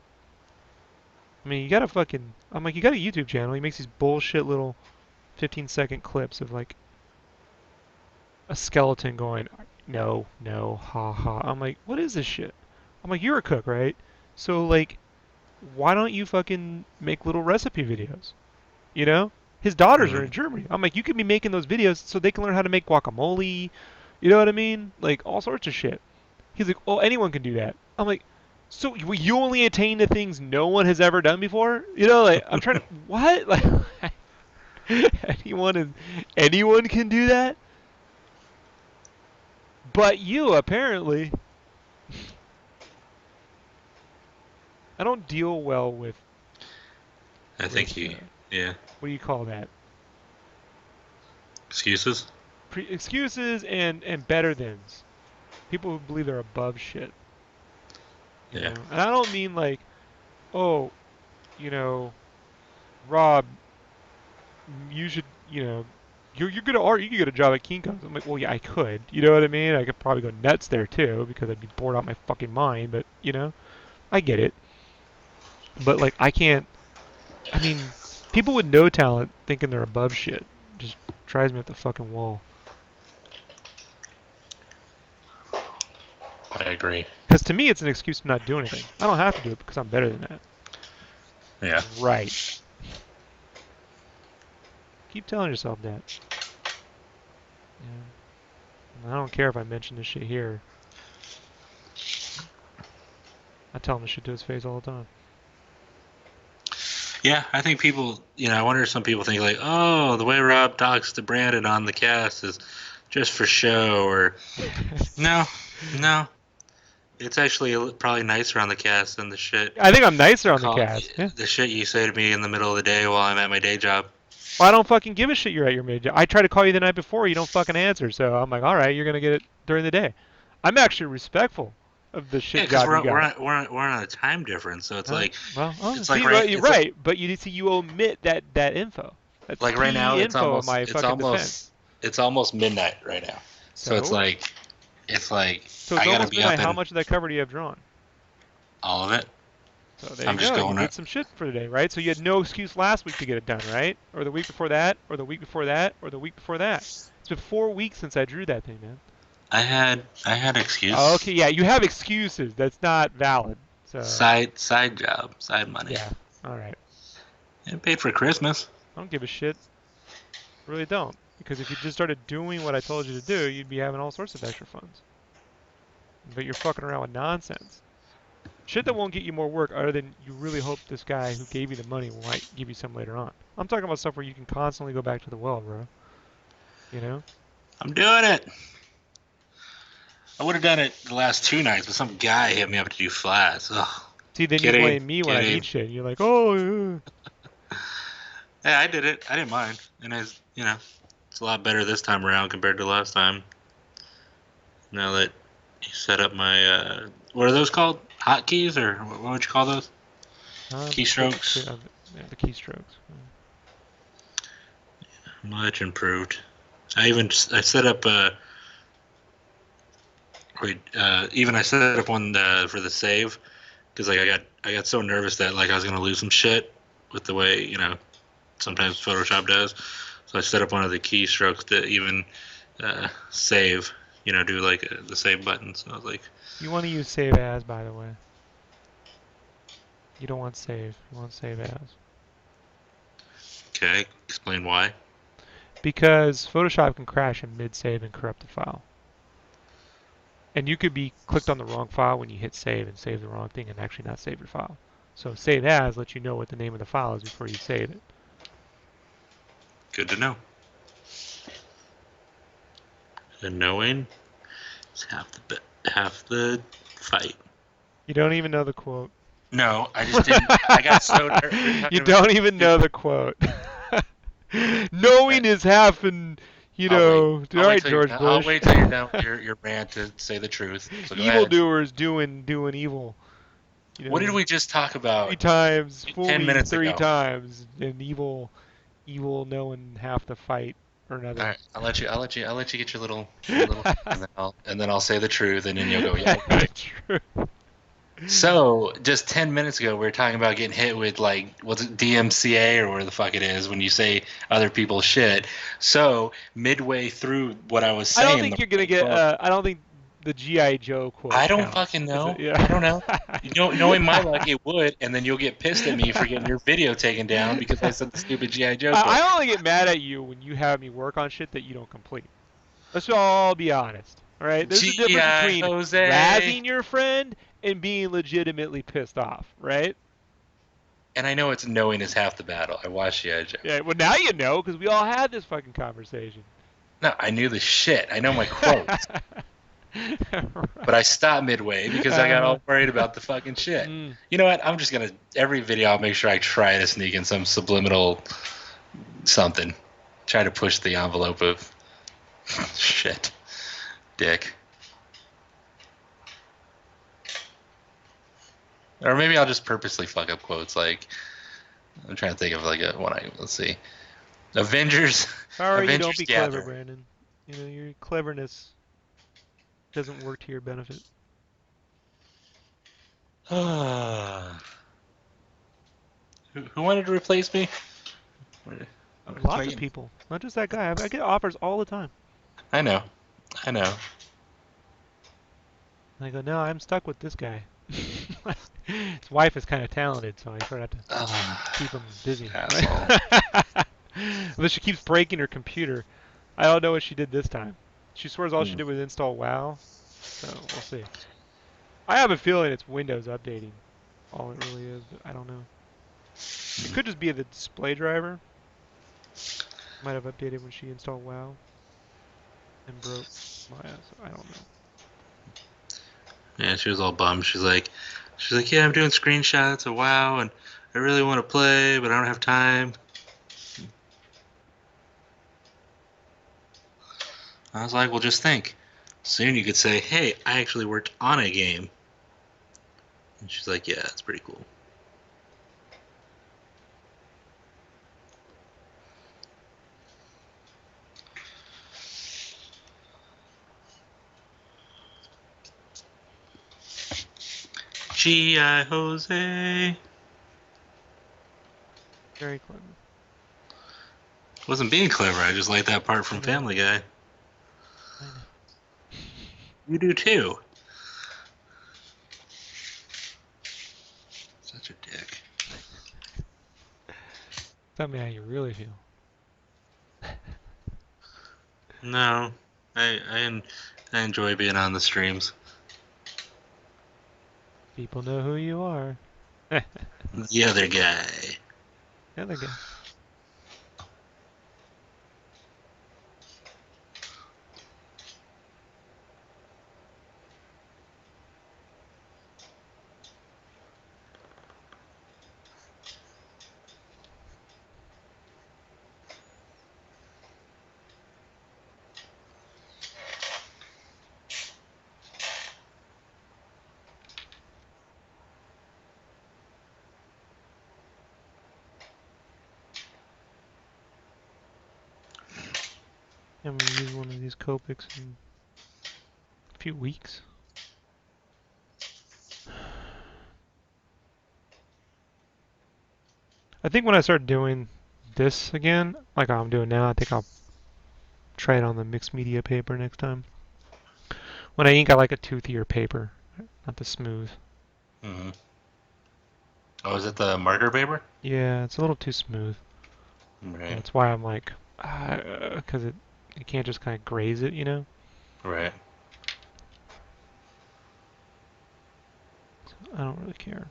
I mean, you got a fucking. I'm like, you got a YouTube channel. He makes these bullshit little 15-second clips of like a skeleton going, no, no, ha ha. I'm like, what is this shit? I'm like, you're a cook, right? So like, why don't you fucking make little recipe videos? You know? His daughters are in Mm. Germany. I'm like, you could be making those videos so they can learn how to make guacamole. You know what I mean? Like all sorts of shit. He's like, oh, anyone can do that. I'm like, so you only attain to things no one has ever done before? You know, like I'm trying to what? Like anyone is anyone can do that? But you apparently. I don't deal well with I think with he, yeah. what do you call that? Excuses? Excuses and better thans. People who believe they're above shit, Yeah. And I don't mean like, oh, you know, Rob, you should, you're good at art. You could get a job at King Kong's. I'm like, well, yeah, I could. You know what I mean? I could probably go nuts there too because I'd be bored out my fucking mind. But I get it. But like, I can't. I mean, people with no talent thinking they're above shit just drives me up the fucking wall. I agree. Because to me, it's an excuse to not do anything. I don't have to do it because I'm better than that. Yeah. Right. Keep telling yourself that. Yeah. And I don't care if I mention this shit here. I tell him this shit to his face all the time. Yeah, I think people, I wonder if some people think like, oh, the way Rob talks to Brandon on the cast is just for show, or no, no, it's actually probably nicer on the cast than the shit. I think I'm nicer on the cast. Yeah. The shit you say to me in the middle of the day while I'm at my day job. Well, I don't fucking give a shit you're at your mid. I try to call you the night before. You don't fucking answer. So I'm like, all right, you're gonna get it during the day. I'm actually respectful of the Yeah, shit because job you got. we're on a time difference, so it's Huh? like Well, oh, it's like see, right you're it's right. But you see, you omit that info. That's like right now key info of my it's fucking defense. almost midnight right now. So So, it's like so it's I gotta almost be up midnight. How in much of that cover do you have drawn? all of it. So there I'm you just go. You going did up. some shit for today, right? So you had no excuse last week to get it done, right? Or the week before that, or the week before that, or the week before that. It's been 4 weeks since I drew that thing, man. I had Oh, excuse. okay, yeah, you have excuses. That's not valid. So, Side job, side money. yeah, all right. And paid for Christmas. I don't give a shit. Really don't. Because if you just started doing what I told you to do, you'd be having all sorts of extra funds. But you're fucking around with nonsense. Shit that won't get you more work other than you really hope this guy who gave you the money might give you some later on. I'm talking about stuff where you can constantly go back to the well, bro. You know? I'm doing it. I would have done it the last 2 nights, but some guy hit me up to do flats. Ugh. See, then you Kidding, blame me when I kidding. need shit. And you're like, oh, yeah. Yeah, I did it. I didn't mind, and it's a lot better this time around compared to last time. Now that you set up my, what are those called? Hotkeys, or what would you call those? Keystrokes. Yeah, the keystrokes. Much improved. I set up even I set up one for the save because like I got so nervous that like I was gonna lose some shit with the way sometimes Photoshop does. So I set up one of the keystrokes to even save. Do like the save button. So I was like, You want to use save as, by the way. You don't want save. You want save as. okay, explain why. Because Photoshop can crash in mid-save and corrupt the file. And you could be clicked on the wrong file when you hit save and save the wrong thing and actually not save your file. So save as lets you know what the name of the file is before you save it. Good to know. And knowing is half the fight. You don't even know the quote. No, I just didn't. I got so nervous. We were You talking about don't even know the quote. Knowing is half and, I'll wait. all right, George I'll Bush. wait till you're done with your rant to say the truth. So go ahead. Evildoers doing evil. What did we just talk Three about times. Fool 10 me minutes three ago? times, and evil knowing half the fight or All another. right, I'll let you get your little, and then I'll say the truth, and then you'll go, yeah, right. True. So just 10 minutes ago, we were talking about getting hit with like what's it, DMCA or where the fuck it is when you say other people's shit. So midway through what I was I don't saying, think you're gonna get. I don't think the GI Joe quote I don't counts. fucking Is it? know. Yeah. I don't know. Knowing my luck, it would, and then you'll get pissed at me for getting your video taken down because I said the stupid GI Joe quote. I only get mad at you when you have me work on shit that you don't complete. Let's all be honest. All right. There's a difference GI between Jose. razzing your friend and being legitimately pissed off, right? And I know it's knowing is half the battle. I watched GI Joe. Yeah. Well, now you know because we all had this fucking conversation. No, I knew the shit. I know my quotes. But I stopped midway because I got all worried about the fucking shit. Mm. You know what? I'm just gonna every video I'll make sure I try to sneak in some subliminal something. Try to push the envelope of shit. Dick. Or maybe I'll just purposely fuck up quotes like I'm trying to think of like a one let's see. Avengers Sorry, you don't Avengers be clever, Gather. Brandon. Your cleverness doesn't work to your benefit. Who wanted to replace me? Lots of people, not just that guy. I get offers all the time. I know. I know. And I go, no, I'm stuck with this guy. His wife is kind of talented, so I try not to keep him busy. Asshole. But she keeps breaking her computer. I don't know what she did this time. She swears all she Hmm. did was install WoW, so we'll see. I have a feeling it's Windows updating. All it really is, but I don't know. It could just be the display driver. Might have updated when she installed WoW and broke Maya, so I don't know. Yeah, she was all bummed. She's like, yeah, I'm doing screenshots of WoW, and I really want to play, but I don't have time. I was like, well, just think. Soon you could say, hey, I actually worked on a game. And she's like, yeah, it's pretty cool. G.I. Jose. Very clever. Wasn't being clever. I just like that part from I know. Family Guy. I know. You do too. Such a dick. Tell me how you really feel. No, I enjoy being on the streams. People know who you are. The other guy. The other guy. I'm gonna use one of these Copics in a few weeks. I think when I start doing this again, like I'm doing now, I think I'll try it on the mixed media paper next time. When I ink, I like a toothier paper, not the smooth. Mm-hmm. Oh, is it the marker paper? Yeah, it's a little too smooth. Right. That's why I'm like, because you can't just kind of graze it, you know? Right. I don't really care.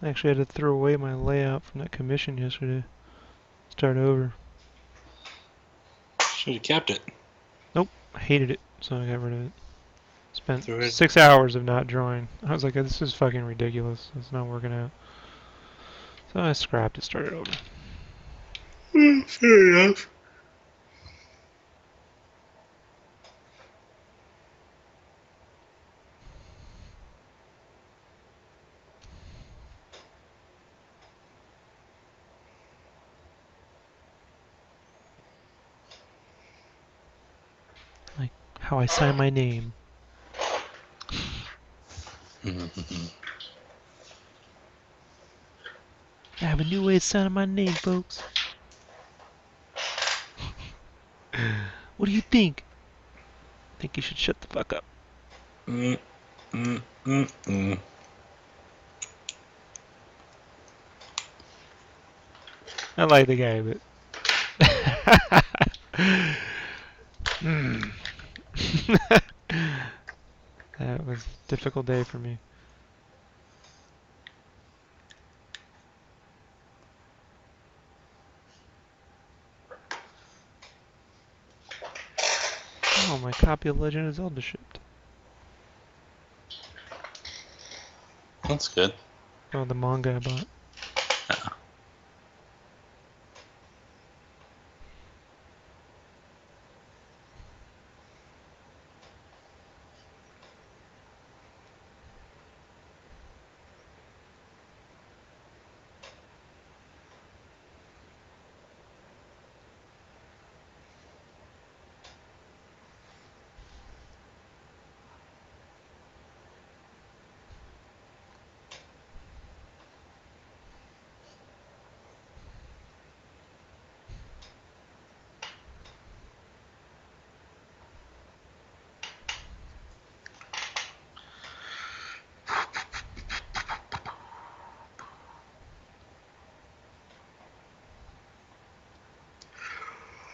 I actually had to throw away my layout from that commission yesterday. Start over. Should have kept it. Nope, I hated it, so I got rid of it. Spent Throw it. 6 hours of not drawing. I was like, this is fucking ridiculous. It's not working out. So I scrapped it, started over. Fair enough. Like how I sign my name. I have a new way of signing my name, folks. What do you think? I think you should shut the fuck up. Mm, mm, mm, mm. I like the guy, but Hmm. That was a difficult day for me. Oh, my copy of Legend of Zelda shipped. That's good. Oh, the manga I bought.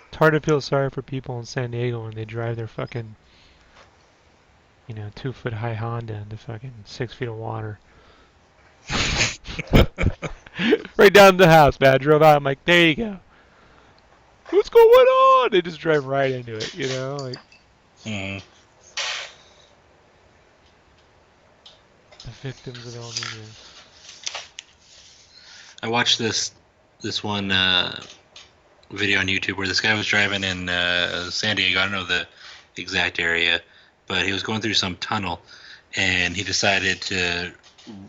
It's hard to feel sorry for people in San Diego when they drive their fucking, 2 foot high Honda into fucking 6 feet of water. Right down the house, man. I drove out. I'm like, there you go. What's going on? They just drive right into it, like Mm. the victims of El Nino. I watched this one video on YouTube where this guy was driving in San Diego. I don't know the exact area, but he was going through some tunnel, and he decided to.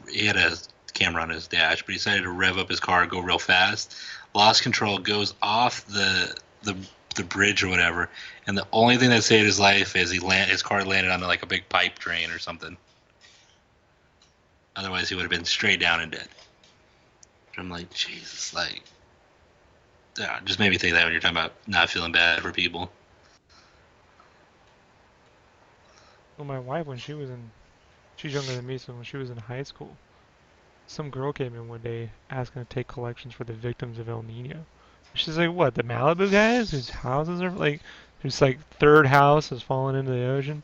He had a camera on his dash, but he decided to rev up his car, go real fast, lost control, goes off the bridge or whatever, and the only thing that saved his life is his car landed on like a big pipe drain or something. Otherwise, he would have been straight down and dead. I'm like, Jesus, like, yeah, just made me think that when you're talking about not feeling bad for people. Well, my wife, she's younger than me, so when she was in high school, some girl came in one day asking to take collections for the victims of El Nino. She's like, what, the Malibu guys whose houses are like, whose like third house has fallen into the ocean?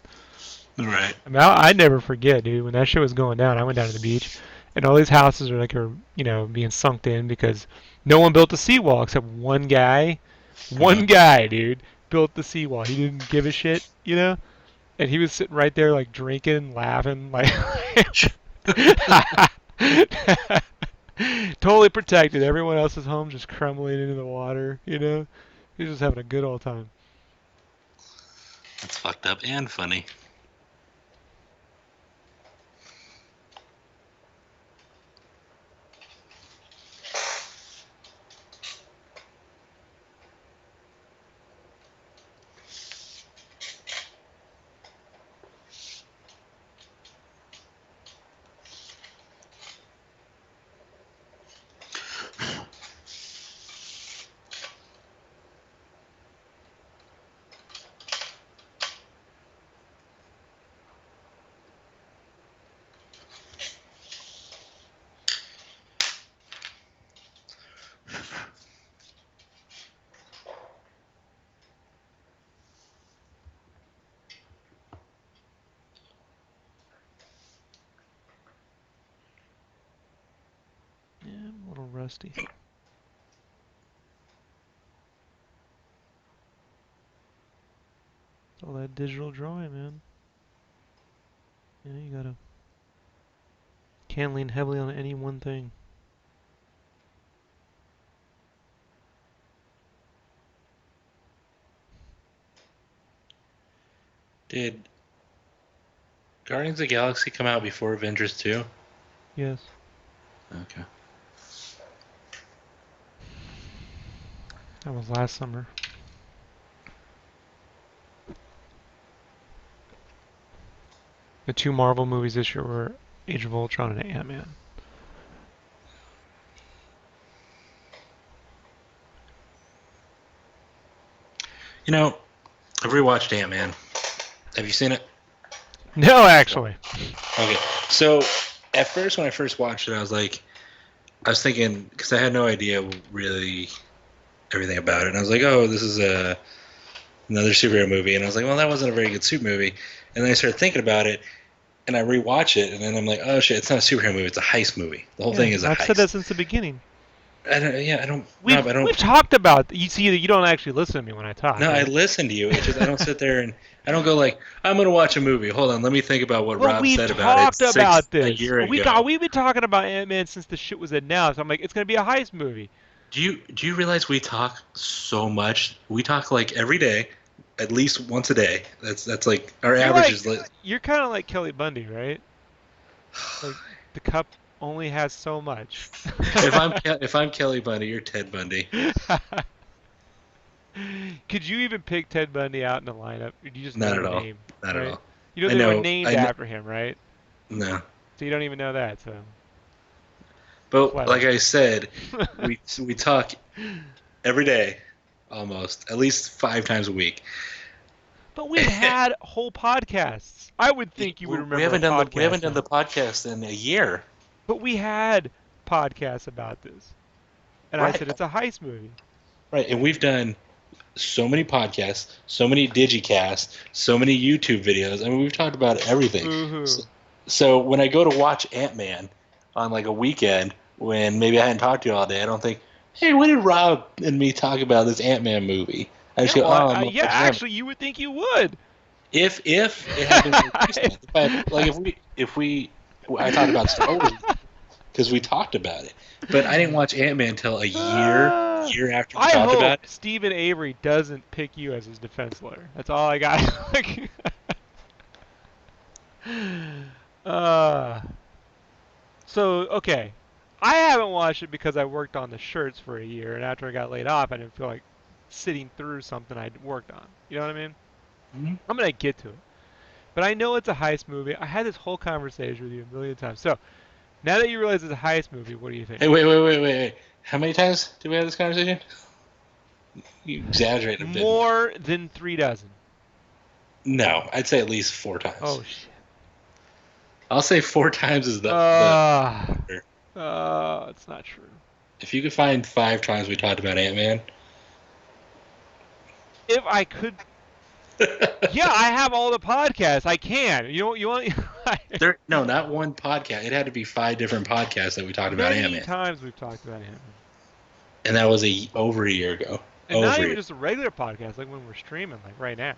Right. I mean, I never forget, dude. When that shit was going down, I went down to the beach, and all these houses are being sunk in because no one built a seawall except one guy. Uh-huh. One guy, dude, built the seawall. He didn't give a shit. And he was sitting right there, like drinking, laughing, like totally protected. Everyone else's home just crumbling into the water. He's just having a good old time. That's fucked up and funny. rusty. All that digital drawing, man. Yeah, you gotta can't lean heavily on any one thing. Did Guardians of the Galaxy come out before Avengers 2? Yes. Okay. That was last summer. The two Marvel movies this year were Age of Ultron and Ant-Man. You know, I've rewatched Ant-Man. Have you seen it? No, actually. Okay. So, at first, when I first watched it, I was thinking, because I had no idea really everything about it. And I was like, oh, this is another superhero movie. And I was like, well, that wasn't a very good super movie. And then I started thinking about it, and I rewatch it, and then I'm like, oh shit, it's not a superhero movie, it's a heist movie. The whole thing is a I've heist. said that since the beginning. Rob, We've talked about. You see, you don't actually listen to me when I talk. No, right? I listen to you. It's just I don't sit there and I don't go like, I'm gonna watch a movie. Hold on, let me think about what Well, Rob we've said about it talked about a this. year ago. We've been talking about Ant-Man since the shit was announced. I'm like, it's gonna be a heist movie. Do you realize we talk so much? We talk like every day, at least once a day. That's like our average is. You're kind of like Kelly Bundy, right? Like the cup only has so much. If I'm Kelly Bundy, you're Ted Bundy. Could you even pick Ted Bundy out in the lineup? Or do you just know Not the at all. name, Not at right? all. You know I they were know. named after him, right? No. So you don't even know that. So But clever. like I said, we talk every day, almost at least 5 times a week. But we've had whole podcasts. I would think you would remember a podcast. We haven't done the podcast in a year. But we had podcasts about this, and I Right. said it's a heist movie. Right, and we've done so many podcasts, so many digicasts, so many YouTube videos. I mean, we've talked about everything. Boo-hoo. So when I go to watch Ant-Man on like a weekend when maybe I hadn't talked to you all day, I don't think, hey, what did Rob and me talk about this Ant-Man movie? I just go, oh, I'm yeah, actually, you would think you would. If it had been released, I talked about Star Wars because we talked about it, but I didn't watch Ant-Man until a year after we talked about it. Stephen Avery doesn't pick you as his defense lawyer. That's all I got. So okay, I haven't watched it because I worked on the shirts for a year, and after I got laid off, I didn't feel like sitting through something I'd worked on. You know what I mean? Mm-hmm. I'm gonna get to it. But I know it's a heist movie. I had this whole conversation with you a million times. So now that you realize it's a heist movie, what do you think? Hey, wait. How many times did we have this conversation? You exaggerated a bit. More than 3 dozen. No, I'd say at least 4 times. Oh shit. I'll say 4 times is the. It's not true. If you could find 5 times we talked about Ant-Man. If I could. Yeah, I have all the podcasts. I can. You want? No, not one podcast. It had to be 5 different podcasts that we talked about Ant-Man. Many times we've talked about Ant-Man. And that was over a year ago. And not even just a regular podcast, like when we're streaming, like right now.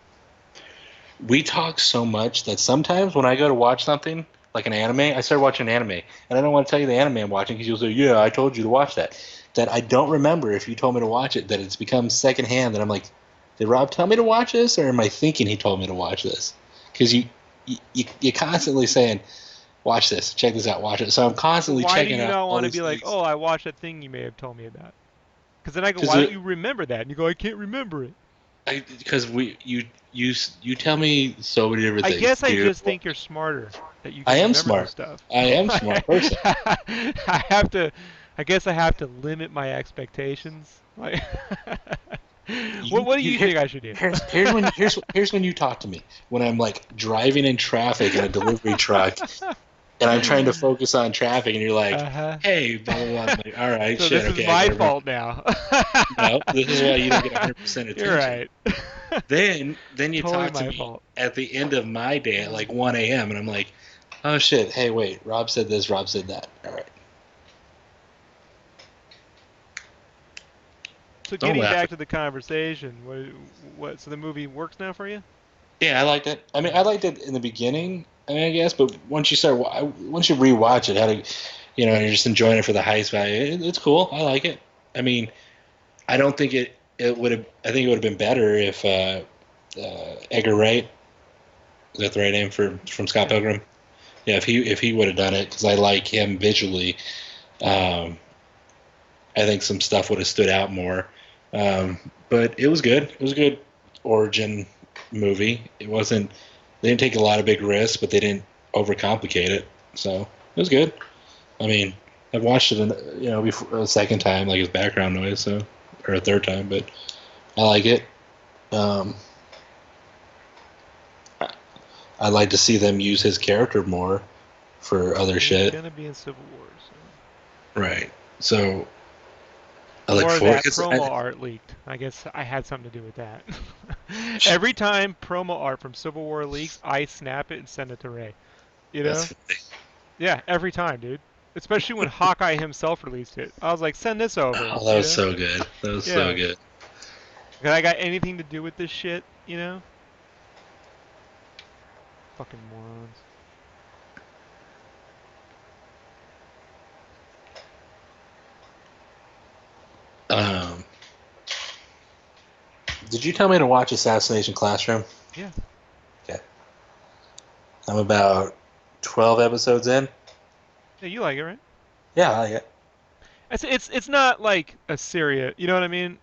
We talk so much that sometimes when I go to watch something, like an anime, I start watching an anime, and I don't want to tell you the anime I'm watching because you'll say, yeah, I told you to watch that. That I don't remember if you told me to watch it, that it's become secondhand, that I'm like, did Rob tell me to watch this, or am I thinking he told me to watch this? Because you're constantly saying, watch this, check this out, watch it. So I'm constantly checking out. Why do you not want to be things. like, oh, I watched that thing you may have told me about? Because then I go, why don't you remember that? And you go, I can't remember it. Because you tell me so many different things. I guess I just think you're smarter. That you can I am remember smart. This stuff. I am a smart person. I guess I have to limit my expectations. Like, what do you think I should do? Here's when you talk to me. When I'm like driving in traffic in a delivery truck, and I'm trying to focus on traffic, and you're like, hey, blah, blah, blah. I'm like, all right, so shit, this is my fault now. No, this is why you don't get 100% attention. You're right. Then you totally talk to me fault. at the end of my day at like 1 a.m., and I'm like, oh, shit, hey, wait, Rob said this, Rob said that. All right. So Don't getting laugh back at. to the conversation, what? So the movie works now for you? Yeah, I liked it. I mean, Yeah. I liked it in the beginning. I mean, I guess, but once you rewatch it, you're just enjoying it for the heist value. It's cool. I like it. I mean, I don't think it would have. I think it would have been better if Edgar Wright, is that the right name for from Scott Yeah. Pilgrim? Yeah, if he would have done it, because I like him visually. Um, I think some stuff would have stood out more. Um, but it was good. It was a good origin movie. It wasn't. They didn't take a lot of big risks, but they didn't overcomplicate it. So it was good. I mean, I've watched it, before, a second time, like as background noise, or a third time, but I like it. Um, I'd like to see them use his character more for other He's shit. gonna be in Civil War, so Right. So I look more of forward. that promo art leaked. I guess I had something to do with that. Every time promo art from Civil War leaks, I snap it and send it to Ray. You know? That's Yeah, every time, dude. Especially when Hawkeye himself released it. I was like, send this over, oh, that you was know? so good. That was so Yeah. good. Cause I got anything to do with this shit, you know? Fucking morons. Um, did you tell me to watch Assassination Classroom? Yeah. Okay. I'm about 12 episodes in. Yeah, you like it, right? Yeah, I like it. It's not like a serious, you know what I mean?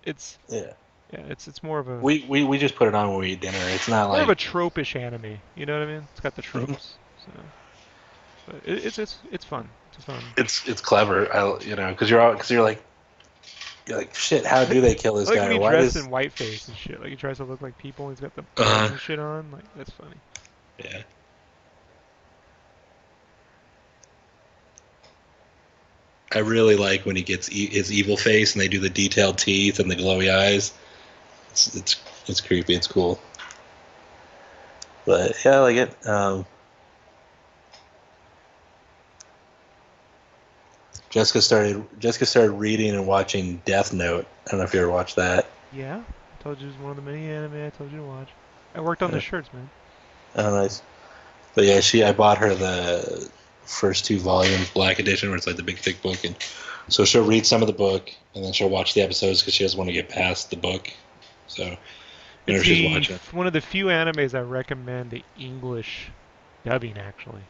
Yeah. It's more of a We just put it on when we eat dinner. It's not more of a like tropish anime. You know what I mean? It's got the mhm. tropes. So, but it's fun. It's fun. It's clever. Because you're like shit. How do they kill I this like guy? when Or he why dressed does? in whiteface and shit. Like he tries to look like people. And he's got the belt Uh and shit on. Like that's funny. yeah. I really like when he gets his evil face and they do the detailed teeth and the glowy eyes. It's creepy. It's cool. But yeah, I like it. Jessica started reading and watching Death Note. I don't know if you ever watched that. Yeah, I told you it was one of the many anime I told you to watch. I worked on the shirts, man. Oh, nice. But yeah, I bought her the first two volumes, Black Edition, where it's like the big thick book, and so she'll read some of the book and then she'll watch the episodes because she doesn't want to get past the book. So It's whenever she's watching it, one of the few animes I recommend the English dubbing actually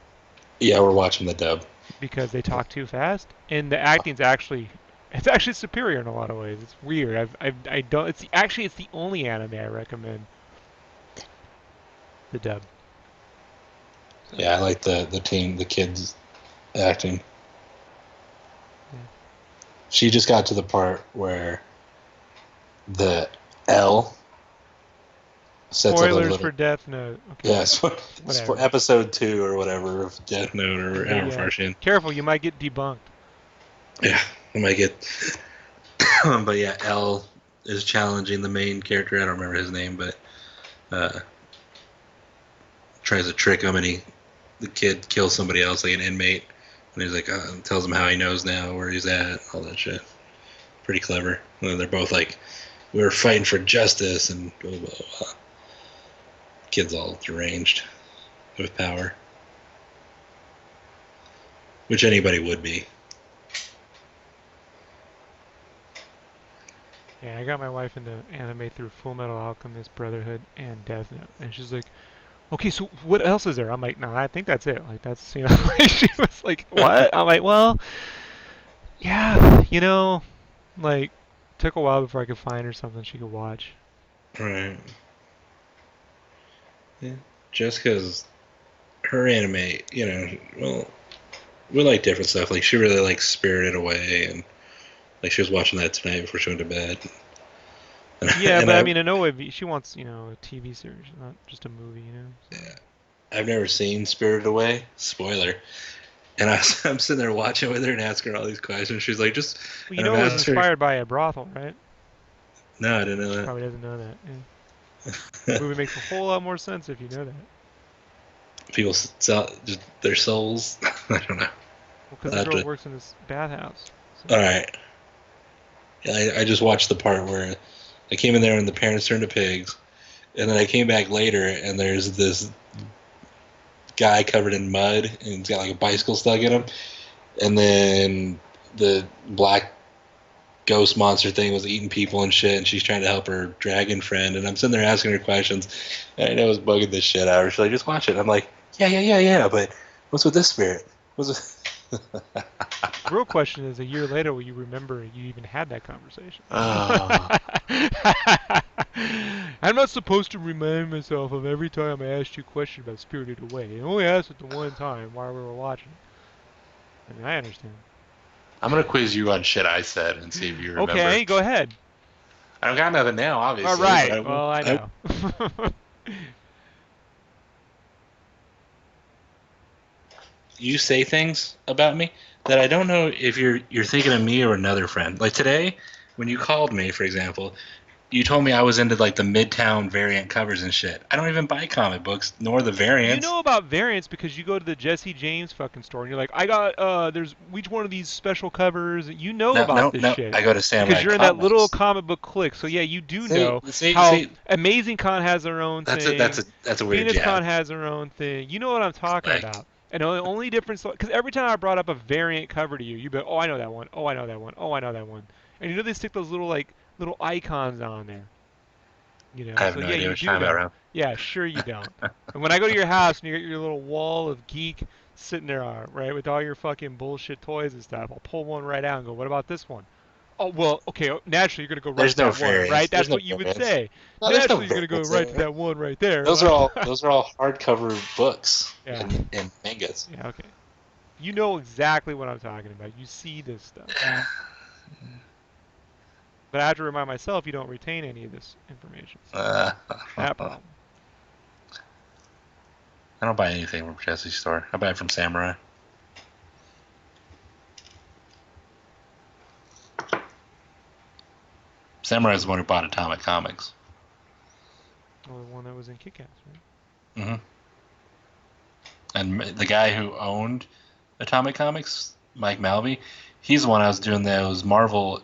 yeah, we're watching the dub. because they talk too fast and the acting's actually it's actually superior in a lot of ways. It's weird. I don't. It's the only anime I recommend the dub. So Yeah, I like the kids acting. yeah. She just got to the part where the L sets up a Spoilers for little. Death Note. Yeah, Okay, it's for whatever. episode 2 or whatever of Death Note or But however yeah, far she in. careful. You might get debunked. Yeah, I might get. But yeah, L is challenging the main character. I don't remember his name, but uh, tries to trick him, and the kid kills somebody else, like an inmate, and he's like, tells him how he knows now where he's at, all that shit. Pretty clever. And they're both like, we were fighting for justice, and blah, blah, blah. Kid's all deranged with power, which anybody would be. Yeah, I got my wife into anime through Full Metal Alchemist Brotherhood and Death Note, and she's like, "Okay, so what else is there?" I'm like, "No, I think that's it. Like that's like she was like, "What?" I'm like, "Well, yeah, like took a while before I could find her something she could watch." Right. Yeah. Jessica's her anime, well, we like different stuff. Like she really likes Spirited Away, and like she was watching that tonight before she went to bed. Yeah, And but I mean, I know she wants, a TV series, not just a movie. So. I've never seen Spirited Away. Spoiler. And I'm sitting there watching with her and asking her all these questions. She's like, just, Well, and I'm it was asking her, inspired by a brothal, right? no, I didn't know She that. probably doesn't know that. Yeah. The movie makes a whole lot more sense if you know that. People sell just their souls. I don't know. Well, because I the have girl to, works in this bathhouse. all So right. I just watched the part where I came in there and the parents turned to pigs, and then I came back later and there's this guy covered in mud and he's got like a bicycle stuck in him, and then the black ghost monster thing was eating people and shit, and she's trying to help her dragon friend, and I'm sitting there asking her questions, and I know it's bugging the shit out of her. She's like, just watch it. I'm like, yeah, but what's with this spirit? What's with... The real question is, a year later, will you remember you even had that conversation? Oh. I'm not supposed to remind myself of every time I asked you a question about Spirited Away. I only asked it the one time while we were watching it. I mean, I understand. I'm gonna quiz you on shit I said and see if you remember. Okay, go ahead. I don't got nothing now, All obviously, but right. I will. Well, I know. You say things about me that I don't know if you're thinking of me or another friend. Like today, when you called me, for example, you told me I was into like the Midtown variant covers and shit. I don't even buy comic books nor the You variants. know about variants because you go to the Jesse James fucking store and you're like, I got there's each one of these special covers. You know No, about no, this no. shit I go to because Samurai you're in that little Comics. comic book clique. So yeah, you do See, know see, how see. Amazing Con has their own That's a thing, that's a weird Phoenix jab. Con has their own thing. You know what I'm talking Like about. And the only difference, because every time I brought up a variant cover to you, you'd be like, oh, I know that one. Oh, I know that one. Oh, I know that one. And you know they stick those little like little icons on there. You I know, have so no yeah, idea you what you're do talking about, know. Ram. Yeah, sure you don't. And when I go to your house and you got your little wall of geek sitting there, right, with all your fucking bullshit toys and stuff, I'll pull one right out and go, "What about this one?" Oh, well, okay. Naturally, you're gonna go right There's to no that one, right? variants. There's That's no what you would variants. say. No, there's no Naturally, you're gonna go variants right to there. that one right there, Those are right? all hardcover books Yeah, and mangas. yeah, okay. You know exactly what I'm talking about. You see this stuff, but I have to remind myself you don't retain any of this information. So Uh, that I problem. don't buy anything from Jesse's store. I buy it from Samurai. Samurai's the one who bought Atomic Comics. Well, the one that was in Kick-Ass, right? Hmm. And the guy who owned Atomic Comics, Mike Malbeq, he's the one I was doing those Marvel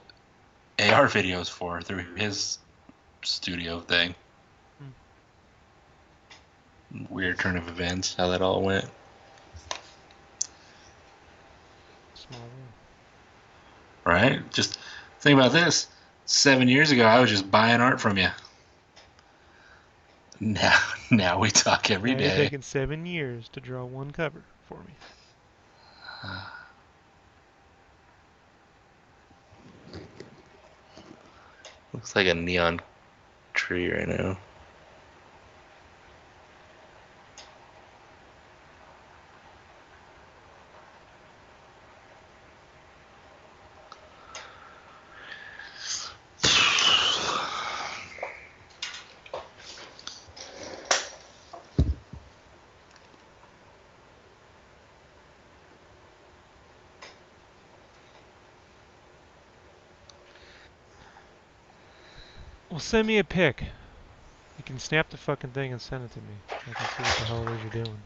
AR videos for through his studio thing. Hmm. Weird turn of events, how that all went. Small world. Right? Just think about this. 7 years ago, I was just buying art from you. Now, now we talk every Now you're day. taking 7 years to draw one cover for me. Looks like a neon tree right now. Well, send me a pic. You can snap the fucking thing and send it to me. So I can see what the hell it is you're doing.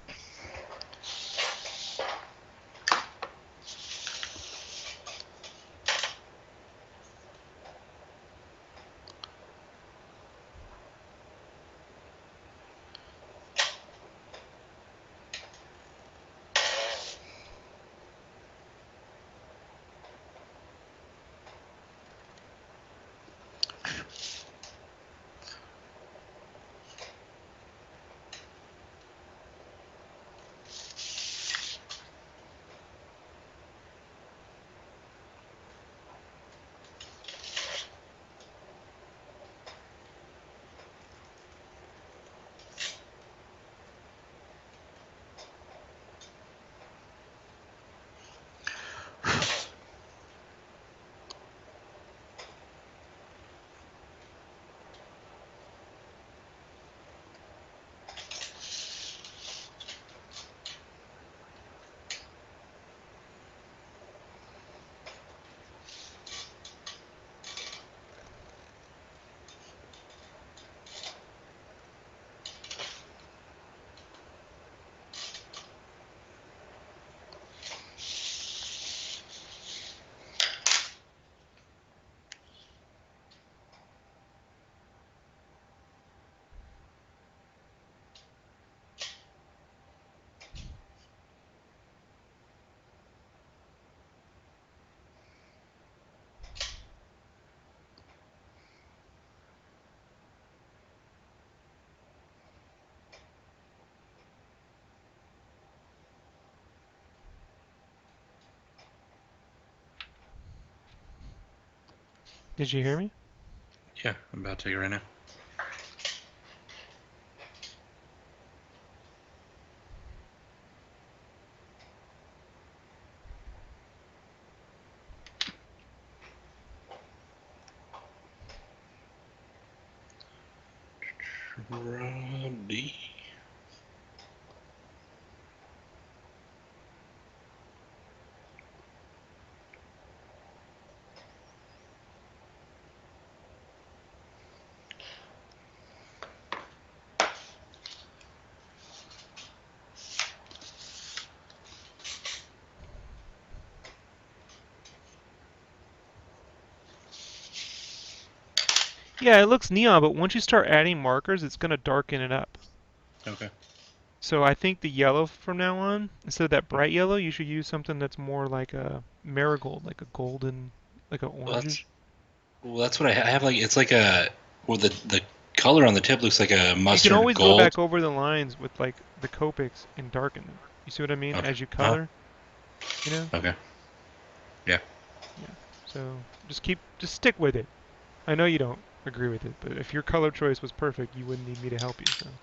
Did you hear me? Yeah, I'm about to take it right now. Roddy. Yeah, it looks neon, but once you start adding markers, it's gonna darken it up. Okay. So I think the yellow from now on, instead of that bright yellow, you should use something that's more like a marigold, like a golden, like a Well, that's orangish. well, that's what I have. Like it's like a well, the color on the tip looks like a You can mustard always go gold. back over the lines with like the Copics and darken them. You see what I mean? Okay. As you Huh? color, you know? Okay. Yeah. Yeah. So just stick with it. I know you don't agree with it, but if your color choice was perfect, you wouldn't need me to help you. So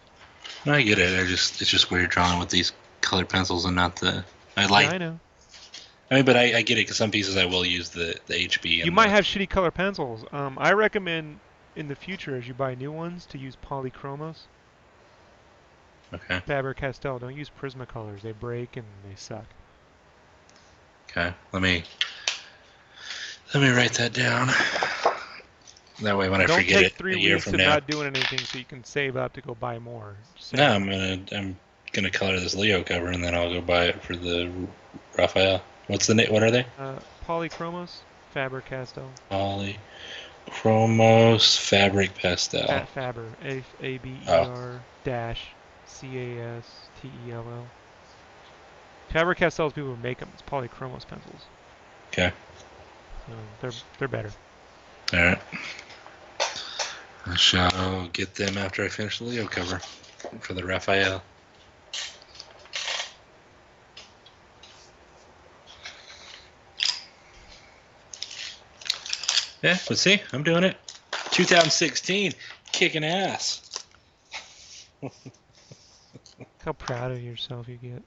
No, I get it. It's just weird drawing with these colored pencils and not the. I yeah, like. I know. I mean, but I get it because some pieces I will use the HB You and might the. have shitty color pencils. I recommend in the future as you buy new ones to use polychromos. Okay. Faber-Castell. Don't use Prismacolors. They break and they suck. Okay. Let me write that down. That way, when And I don't forget take it three a year weeks from of now. not doing anything so you can save up to go buy more. Just No, saying. I'm gonna color this Leo cover and then I'll go buy it for the Raphael. What's the name? What are they? Polychromos, Faber-Castell, Polychromos Fabric Pastel. at Faber, Oh, Faber dash Castell. Faber-Castell is people who make them. It's Polychromos pencils, okay. so they're better. All right. I shall get them after I finish the Leo cover for the Raphael. Yeah, let's see. I'm doing it. 2016, kicking ass. How proud of yourself you get.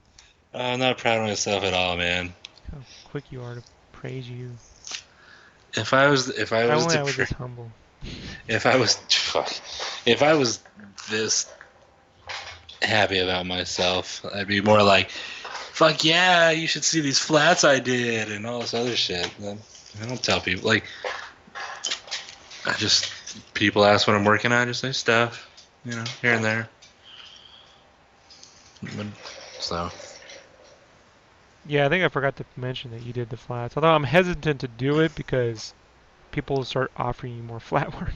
I'm not proud of myself at all, man. How quick you are to praise you. If I If was only to I was this humble. if I was fuck, if I was this happy about myself, I'd be more like, fuck yeah, you should see these flats I did and all this other shit. I don't tell people like I just people ask what I'm working on, I just say stuff, here and there. So Yeah, I think I forgot to mention that you did the flats. Although I'm hesitant to do it because people will start offering you more flat work.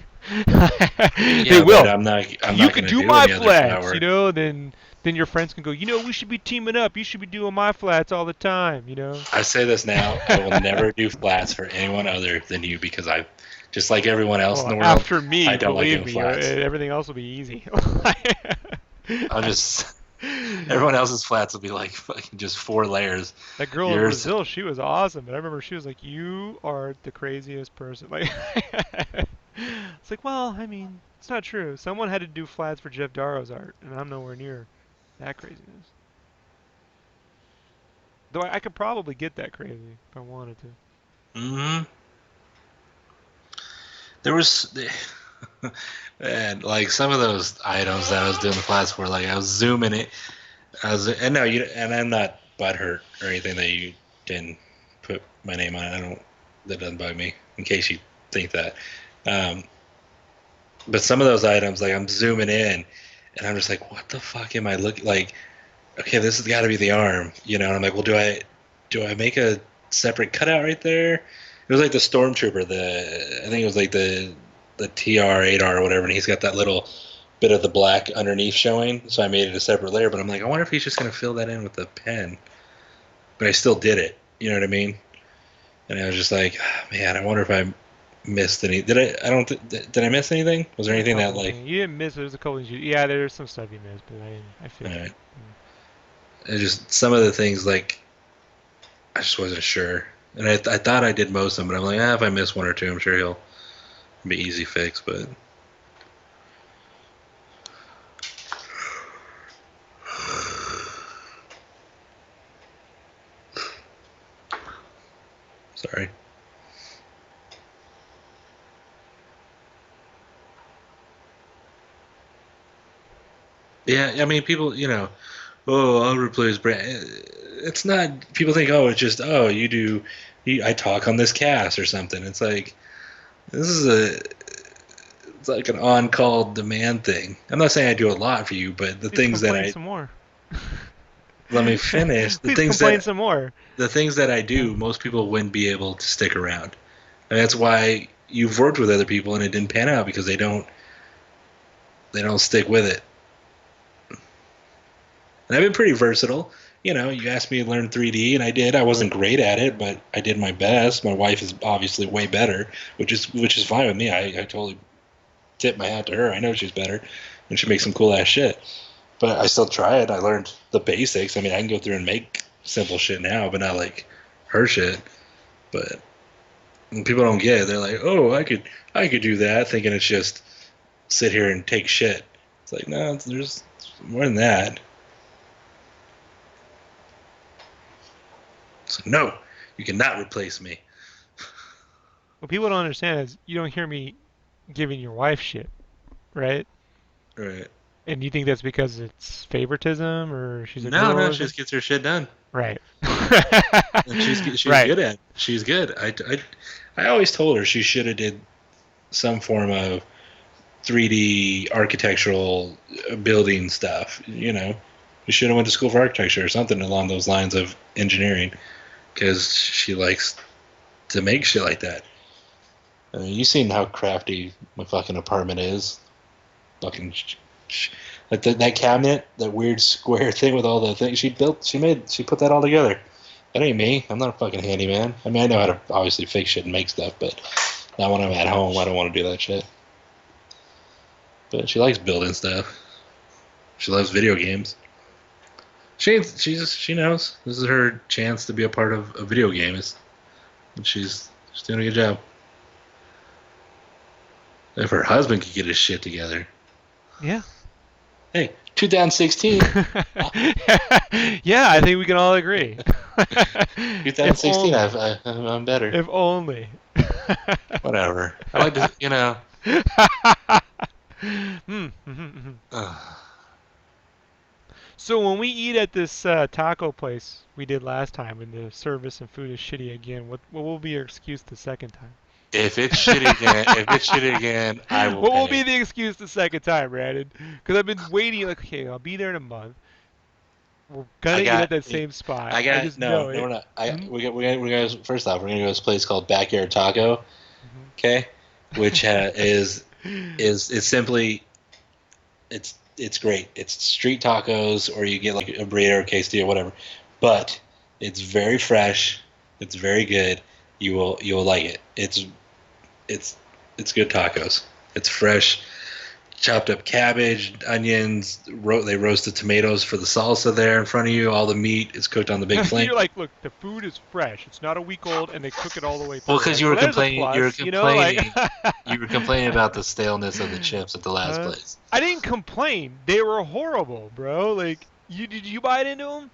They yeah, but will. I'm You not could gonna do do my any other flats, flower. then your friends can go, we should be teaming up. You should be doing my flats all the time. I say this now, I will never do flats for anyone other than you because I just like everyone else in Well, the world, after I me, don't like believe doing me, flats. everything else will be easy. I'll just everyone else's flats will be like fucking just 4 layers. That girl in Yours, Brazil, she was awesome, but I remember she was like, "You are the craziest person." Like, it's like, well, I mean, it's not true. Someone had to do flats for Jeff Darrow's art, and I'm nowhere near that craziness. Though I could probably get that crazy if I wanted to. hmm there was, and like some of those items that I was doing the flats for, like I was zooming it. And no, and I'm not butthurt or anything that you didn't put my name on it. I don't, that doesn't bug me. In case you think that. Um, but some of those items, like I'm zooming in, and I'm just like, what the fuck am I looking like? Okay, this has got to be the arm, And I'm like, well, do I make a separate cutout right there? It was like the stormtrooper, I think it was like the TR-8R or whatever, and he's got that little bit of the black underneath showing. So I made it a separate layer, but I'm like, I wonder if he's just gonna fill that in with a pen. But I still did it. You know what I mean? And I was just like, ah, man, I wonder if I missed any. Did I? I don't. Did I miss anything? Was there There's a anything that couple of like? things you didn't miss. There's a couple of things. Yeah, there's some stuff you missed, but I fixed Uh, it. Mm. it just some of the things like I just wasn't sure. And I thought I did most of them, but I'm like, if I miss one or two, I'm sure he'll. be easy fix, but sorry. Yeah, I mean, people, oh, I'll replace brand. It's not. People think, oh, it's just, oh, you do. I talk on this cast or something. It's like this is it's like an on-call demand thing. I'm not saying I do a lot for you, but the Please things that complain I some more. let me finish. Please complain some more. The things that I do, most people wouldn't be able to stick around, and that's why you've worked with other people and it didn't pan out because they don't stick with it. And I've been pretty versatile. You asked me to learn 3D, and I did. I wasn't great at it, but I did my best. My wife is obviously way better, which is fine with me. I totally tip my hat to her. I know she's better, and she makes some cool ass shit. But I still try it. I learned the basics. I mean, I can go through and make simple shit now, but not like her shit. But when people don't get it, they're like, "Oh, I could do that," thinking it's just sit here and take shit. It's like, no, there's more than that. So no, you cannot replace me. What people don't understand is you don't hear me giving your wife shit, right? Right. And you think that's because it's favoritism or she's a No, girl no, or she something? just gets her shit done. Right. And she's Right. good at it. She's good. I always told her she should have did some form of 3D architectural building stuff. You should have went to school for architecture or something along those lines of engineering because she likes to make shit like that. I mean, you seen how crafty my fucking apartment is. Fucking like that cabinet, that weird square thing with all the things she built. She put that all together. That ain't me. I'm not a fucking handyman. I mean, I know how to obviously fix shit and make stuff, but not when I'm at home. I don't want to do that shit. But she likes building stuff. She loves video games. She knows this is her chance to be a part of a video game. And she's doing a good job. If her husband could get his shit together, Yeah. hey, 2016. Yeah, I think we can all agree. If 2016, only. I'm better. If only. Whatever. I like to. Uh, So when we eat at this taco place we did last time and the service and food is shitty again, what will be your excuse the second time? if it's shitty again, I will What will be pay. the excuse the second time, Brandon? Because I've been waiting, like, okay, I'll be there in a month. We're I gonna eat at got. that same spot. I I got just no, know no, it. we're not. I Hmm? we're gonna first off, we're gonna go to this place called Backyard Taco. Okay, which is it's simply it's great. It's street tacos, or you get like a burrito or quesadilla, whatever. But it's very fresh. It's very good. You will like it. It's it's good tacos. It's fresh, chopped up cabbage, onions. They roasted tomatoes for the salsa there in front of you. All the meat is cooked on the big flame. You're like, look, the food is fresh. It's not a week old, and they cook it all the way Well, through. because Like, well, there's a you were plus, like. complaining, you were complaining about the staleness of the chips at the last uh, place. I didn't complain. They were horrible, bro. Like, did you bite into them?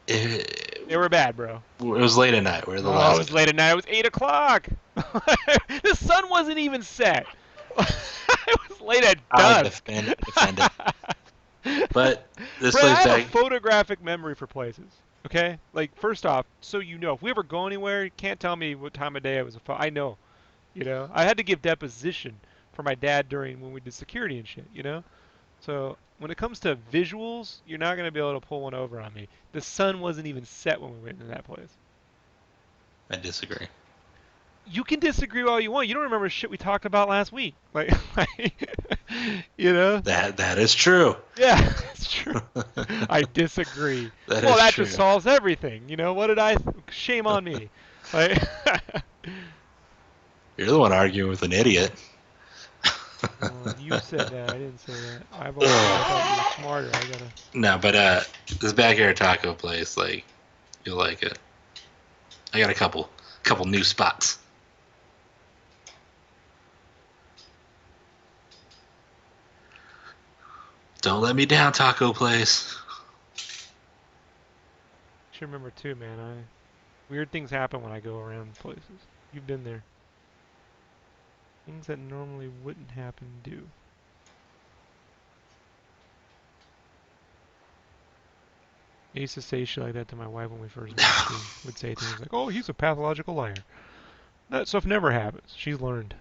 It, They were bad, bro. it was late at night. We were the Oh, it last was guy. late at night. It was 8 o'clock. The sun wasn't even set. It was late at I like to dusk. defend it, but this Brett, I place have a back. photographic memory for places. Okay, like first off, so you know, if we ever go anywhere, you can't tell me what time of day it was. I know, I had to give deposition for my dad during when we did security and shit. So when it comes to visuals, you're not gonna be able to pull one over on me. The sun wasn't even set when we went into that place. I disagree. You can disagree all you want. You don't remember shit we talked about last week. Like, That is true. Yeah, it's true. I disagree. That Well, is that just true. solves everything. What did Shame on me. Like, You're the one arguing with an idiot. well, you said that. I didn't say that. I've always said I thought you were smarter. I gotta. No, but this backyard taco place, like, you'll like it. I got a couple new spots. Don't let me down, taco place. Should remember too, man. Weird things happen when I go around places. You've been there. Things that normally wouldn't happen do. I used to say shit like that to my wife when we first met. She would say things like, "Oh, he's a pathological liar." That stuff never happens. She's learned.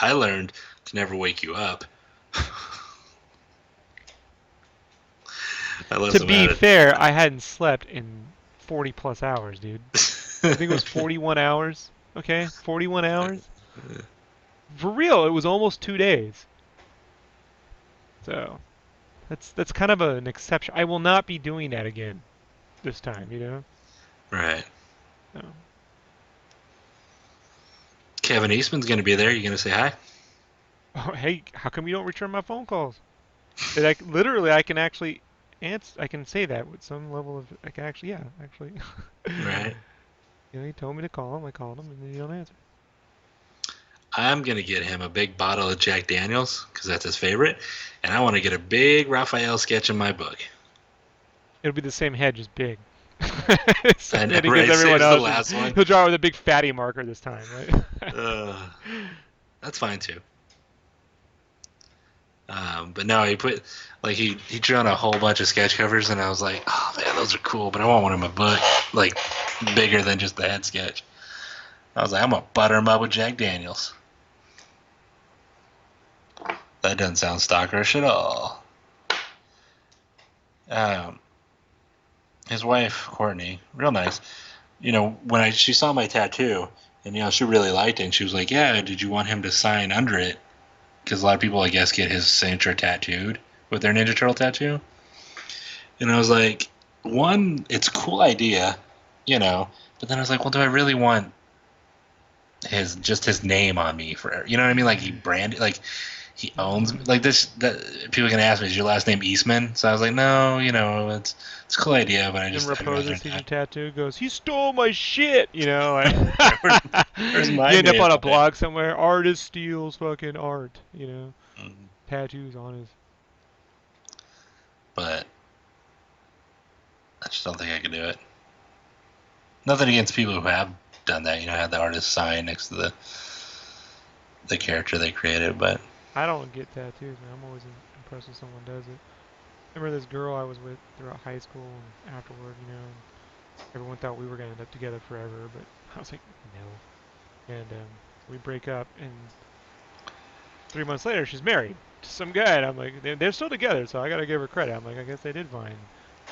I learned to never wake you up. I left To them be at it. fair, I hadn't slept in 40 plus hours, dude. I think it was 41 hours. Okay, 41 hours. For real, it was almost 2 days. So that's kind of an exception. I will not be doing that again this time. Right. So, Kevin Eastman's going to be there. You going to say hi? oh, hey, how come you don't return my phone calls? And literally, I can actually answer. I can say that with some level of. I can actually, yeah, actually. Right. He told me to call him. I called him, and then he don't answer. I'm going to get him a big bottle of Jack Daniels because that's his favorite. And I want to get a big Raphael sketch in my book. It'll be the same head, just big. And That he gives right, everyone saves the else. last one. He'll draw it with a big fatty marker this time, right? Uh, that's fine too. But no, he put like he drew on a whole bunch of sketch covers, and I was like, oh man, those are cool, but I want one in my book, like bigger than just the head sketch. I was like, I'm gonna butter him up with Jack Daniels. That doesn't sound stalkerish at all. Um, his wife Courtney, real nice. When she saw my tattoo, and she really liked it, and she was like, yeah, did you want him to sign under it? Because a lot of people, I guess, get his signature tattooed with their Ninja Turtle tattoo. And I was like, one, it's a cool idea, but then I was like, well, do I really want his name on me for, you know what I mean? Like he branded, like he owns, like this, that people can ask me, is your last name Eastman? So I was like, no, it's a cool idea, but And I'd rather Raposa sees your not. tattoo, goes, he stole my shit, Where's my You end up name on a on it? blog somewhere, artist steals fucking art. Mhm. Tattoos on his. But I just don't think I could do it. Nothing against people who have done that, had the artist sign next to the character they created, but I don't get tattoos, man. I'm always impressed when someone does it. Remember this girl I was with throughout high school and afterward, and everyone thought we were gonna end up together forever, but I was like, no. And we break up, and 3 months later, she's married to some guy, and I'm like, they're still together, so I gotta give her credit. I'm like, I guess they did fine.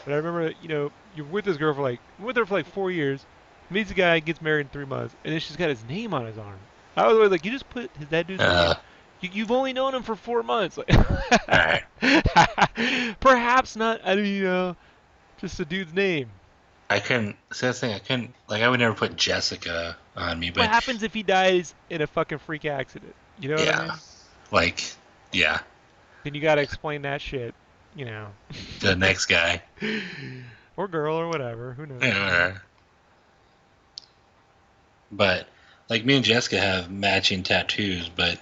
But I remember, you're with this girl with her for like 4 years, meets a guy, gets married in 3 months, and then she's got his name on his arm. I was always like, you just put that dude's name. uh, You've only known him for 4 months. Like, all right. perhaps not. I mean, just a dude's name. I couldn't. See, that's the thing. I couldn't. Like, I would never put Jessica on me, What but happens if he dies in a fucking freak accident? You know what I yeah, mean? like, yeah, Then you gotta explain that shit. You know. the next guy. Or girl or whatever. Who knows? Yeah. But like me and Jessica have matching tattoos, but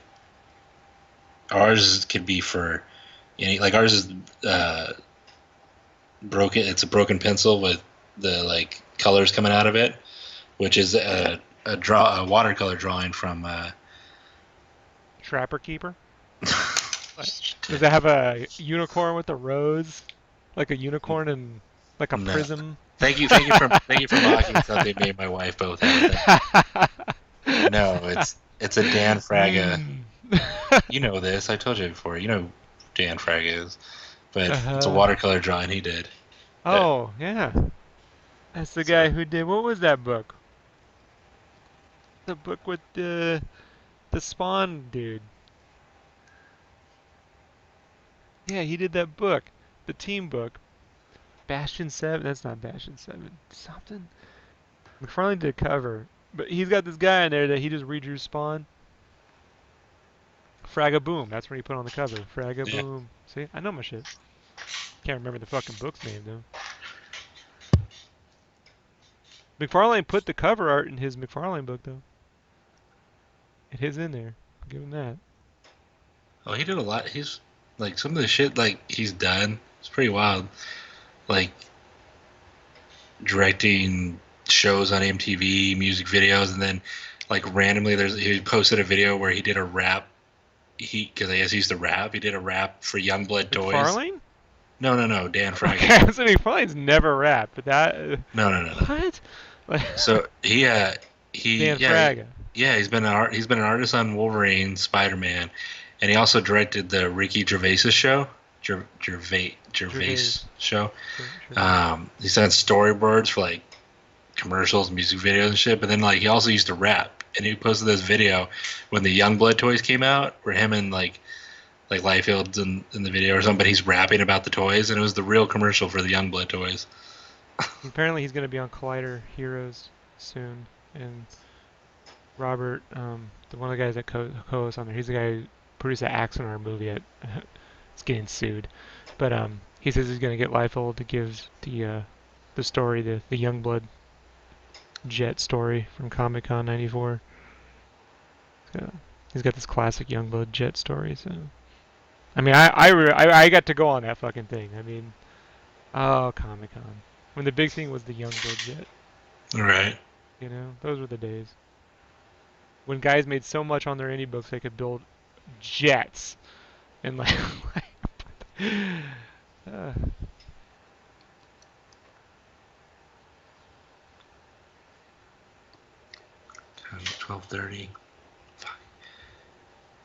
ours could be for like ours is broken. It's a broken pencil with the like colors coming out of it, which is a watercolor drawing from. Trapper keeper. Does it have a unicorn with a rose? Like a unicorn and like a No. prism? Thank you for mocking something me and my wife both have. No, it's a Dan Fraga. Mm. You know this. I told you before. You know who Dan Fraga is, but it's a Uh-huh. watercolor drawing he did. That, Oh, yeah. That's the guy so who did, what was that book? The book with the Spawn dude. Yeah, he did that book. The team book. Bastion 7? That's not Bastion 7. Something? McFarlane did a cover. But he's got this guy in there that he just redrew Spawn. Fragga Boom. That's what he put on the cover. Fragga yeah. Boom. See? I know my shit. Can't remember the fucking book's name, though. McFarlane put the cover art in his McFarlane book, though. It is in there. I'll give him that. Oh, he did a lot. He's like some of the shit like he's done. It's pretty wild. Like directing shows on MTV, music videos, and then like randomly, he posted a video where he did a rap. Because I guess he used to rap. He did a rap for Youngblood Toys. McFarlane? No, Dan Okay, Fraga. I was saying McFarlane's never rapped, but that No. what? Like, So he Dan Fraga. yeah, he's been an artist on Wolverine, Spider-Man, and he also directed the Ricky Gervais show, Gervais Gervais. show. Gervais. He's done storyboards for like commercials, music videos and shit. But then like he also used to rap, and he posted this video when the Youngblood toys came out, where him and like Liefeld's in the video or something, but he's rapping about the toys, and it was the real commercial for the Youngblood toys. Apparently, he's going to be on Collider Heroes soon, and Robert, the one of the guys that co-hosts on there, he's the guy who produced the Axonar movie. It's getting sued, but he says he's going to get Liefeld to give the story, the Youngblood Jet story from Comic Con '94. So he's got this classic Youngblood Jet story. So I mean, I got to go on that fucking thing. I mean, oh, Comic Con when the big thing was the Youngblood Jet. All right. You know, those were the days when guys made so much on their indie books they could build jets and like, uh, 12:30.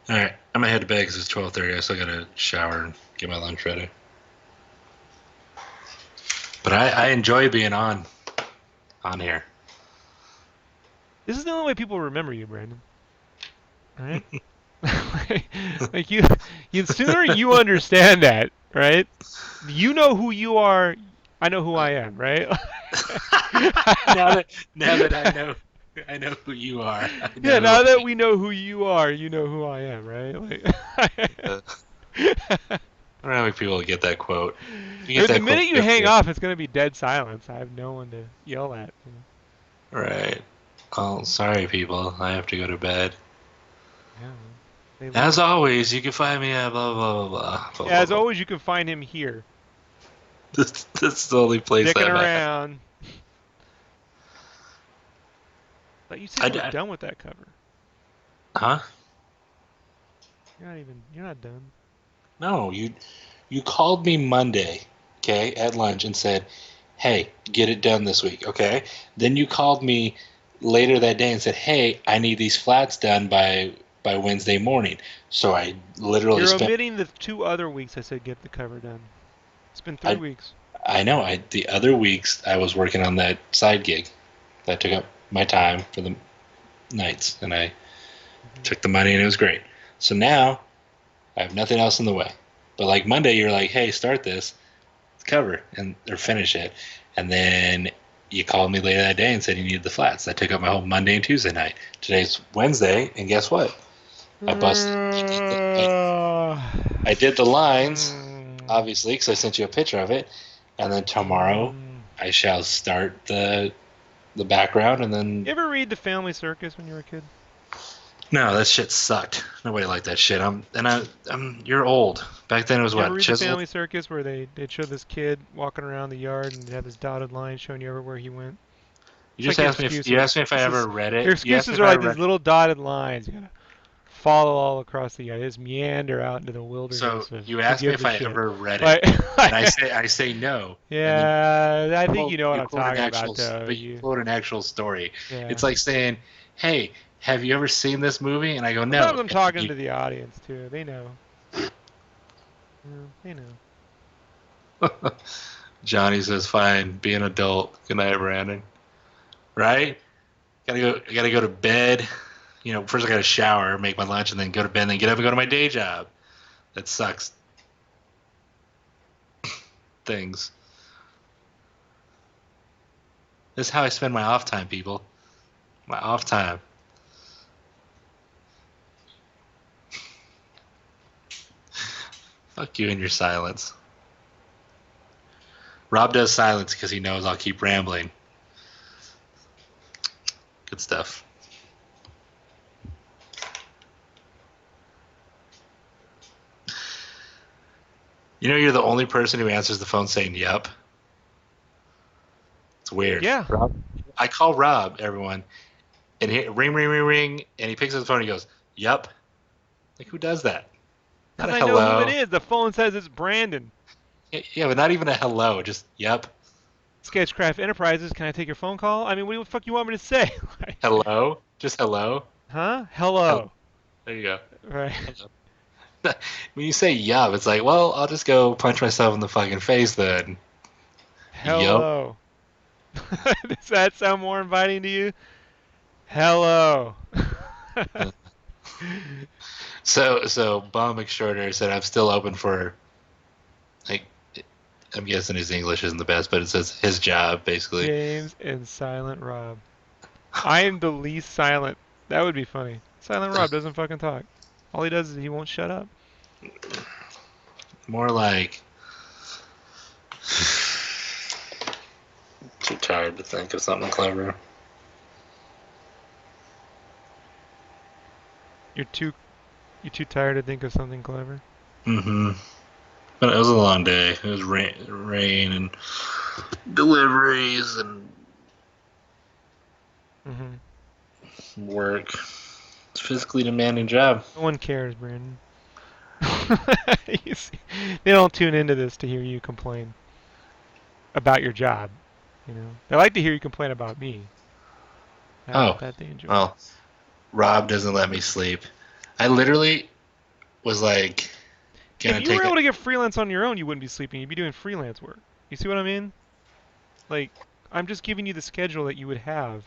All right, I'm gonna head to bed because it's 12:30. I still gotta shower and get my lunch ready. But I enjoy being on here. this is the only way people remember you, Brandon. Right? like you sooner you understand that, right? You know who you are. I know who I am, right? Now that I know who you are. I Yeah, know who now I that we know who you are, you know who I am, right? am. I don't know if people will get that quote. If you get The that quote, minute you hang off, it's gonna be dead silence. I have no one to yell at. right. Oh, sorry, people. I have to go to bed. Yeah, they As love it. always, you can find me at blah blah blah blah blah Yeah, blah. as blah. always, you can find him here, This is the only place dicking I'm at. around. But you said I, you were I, done with that cover. huh? You're not even. You're not done. No, you called me Monday, okay, at lunch and said, "Hey, get it done this week," okay? Then you called me later that day and said, "Hey, I need these flats done by Wednesday morning." So I literally You're spent omitting the 2 other weeks I said get the cover done. It's been three I weeks. I know I the other weeks I was working on that side gig that took up my time for the nights, and I Hmm. took the money and it was great. So now I have nothing else in the way. But like Monday, you're like, "Hey, start this cover and or finish it," and then you called me later that day and said you needed the flats. That took up my whole Monday and Tuesday night. Today's Wednesday, and guess what? I bust. I did the lines, obviously, because I sent you a picture of it, and then tomorrow I shall start the background, and then You ever read The Family Circus when you were a kid? no, that shit sucked. Nobody liked that shit. I'm you're old. Back then it was You ever what read The chiseled. Family Circus where they'd show this kid walking around the yard and they'd have this dotted line showing you everywhere he went? You It's just like your asked me if you asked excuses. me if I This is ever read your it. You asked me excuses if are I like these read. little dotted lines. You gotta follow all across the yard. Just meander out into the So wilderness of you who asked me gives if a I shit. ever read it, But and I say no, and then yeah, I think you know what you I'm quote an talking about, actual though. but you quote an actual story. Yeah. It's like saying, "Hey, have you ever seen this movie?" And I go, Sometimes "No." I'm And then talking to the audience too. They know. Yeah, they know. you, Johnny says, "Fine, be an adult." Good night, Brandon. Right? Gotta go. I gotta go to bed. You know, first I gotta shower, make my lunch, and then go to bed, and then get up and go to my day job. That sucks. Things. This is how I spend my off time, people. My off time. Fuck you and your silence. Rob does silence because he knows I'll keep rambling. Good stuff. You know, you're the only person who answers the phone saying "Yup." It's weird. Yeah. Rob, I call Rob, everyone, and he ring, ring, ring, ring, and he picks up the phone and he goes, "Yup." Like, who does that? Not Because a I know who it hello. is. The phone says it's Brandon. Yeah, but not even a hello. Just "Yup." SketchCraft Enterprises, can I take your phone call? I mean, what the fuck you want me to say? Hello. Just hello. Huh? Hello. Hello. There you go. Right. Hello. When you say "Yup," it's like, well, I'll just go punch myself in the fucking face then. Yup. Hello. Does that sound more inviting to you? Hello. So Bomb Extraordinary said, "I'm still open for like." I'm guessing his English isn't the best, but it says his job basically. James and Silent Rob. I am the least silent. That would be funny. Silent Rob doesn't fucking talk. All he does is he won't shut up. More like too tired to think of something clever. You're too you're too tired to think of something clever. Mm-hmm. But it was a long day. It was rain and deliveries and Hmm. work. It's a physically demanding job. No one cares, Brandon. You see, they don't tune into this to hear you complain about your job. You know, they like to hear you complain about me. Oh, That they enjoy. well, Rob doesn't let me sleep. I literally was like If gonna you were take able it. to get freelance on your own, you wouldn't be sleeping. You'd be doing freelance work. You see what I mean? Like, I'm just giving you the schedule that you would have.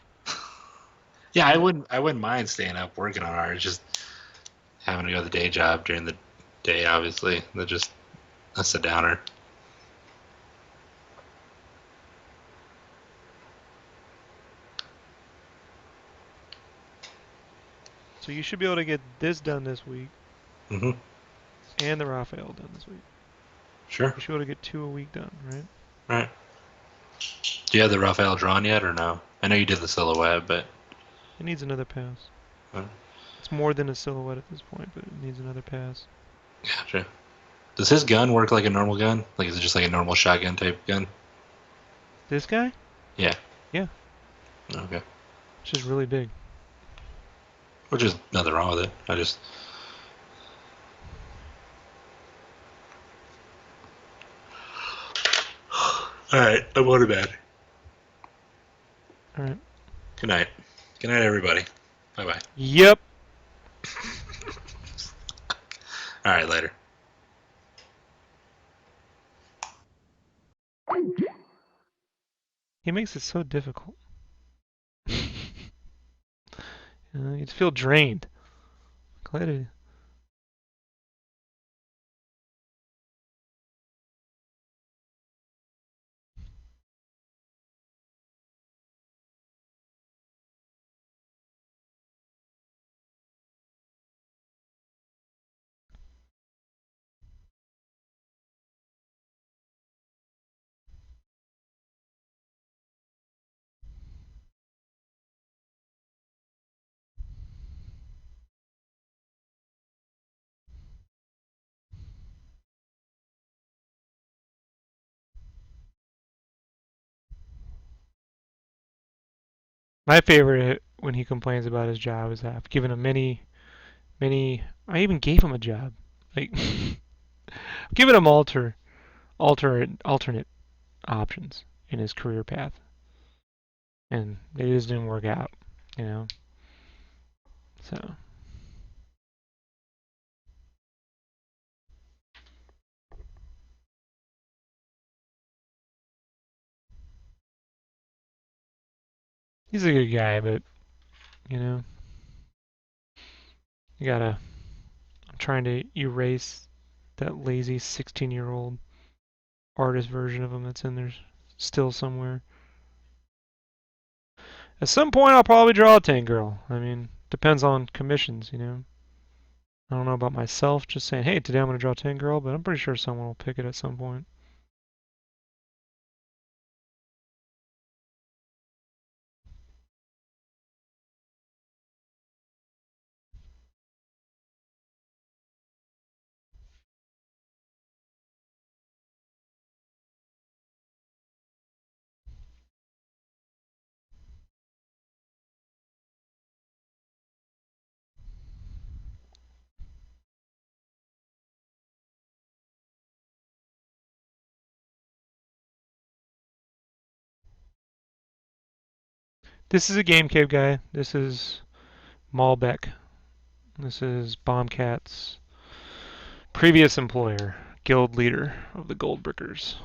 Yeah, I You, wouldn't. I wouldn't mind staying up working on art. Just having to go to the day job during the day, obviously. That's a downer. so you should be able to get this done this week Mm-hmm. and the Raphael done this week. Sure. You should be able to get two a week done, right? All right. Do you have the Raphael drawn yet, or no? I know you did the silhouette, but It needs another pass. uh, It's more than a silhouette at this point, but it needs another pass. gotcha. Does his gun work like a normal gun? Like, is it just like a normal shotgun type gun? This guy? Yeah. Yeah, Okay. which is really big. Which is nothing wrong with it. I just. All right. I'm going to bed. All right. Good night. Good night, everybody. Bye bye. Yep. All right. Later. He makes it so difficult. You feel drained. Glad it, My favorite when he complains about his job is that I've given him many. I even gave him a job. Like, I've given him alternate options in his career path, and they just didn't work out. You know, so he's a good guy, but you know, you gotta. I'm trying to erase that lazy 16-year-old artist version of him that's in there still somewhere. At some point, I'll probably draw a tank girl. I mean, depends on commissions, you know. I don't know about myself just saying, hey, today I'm going to draw tank girl, but I'm pretty sure someone will pick it at some point. This is a Game Cave guy. This is Malbeq. This is Bombcat's previous employer, guild leader of the Goldbrickers.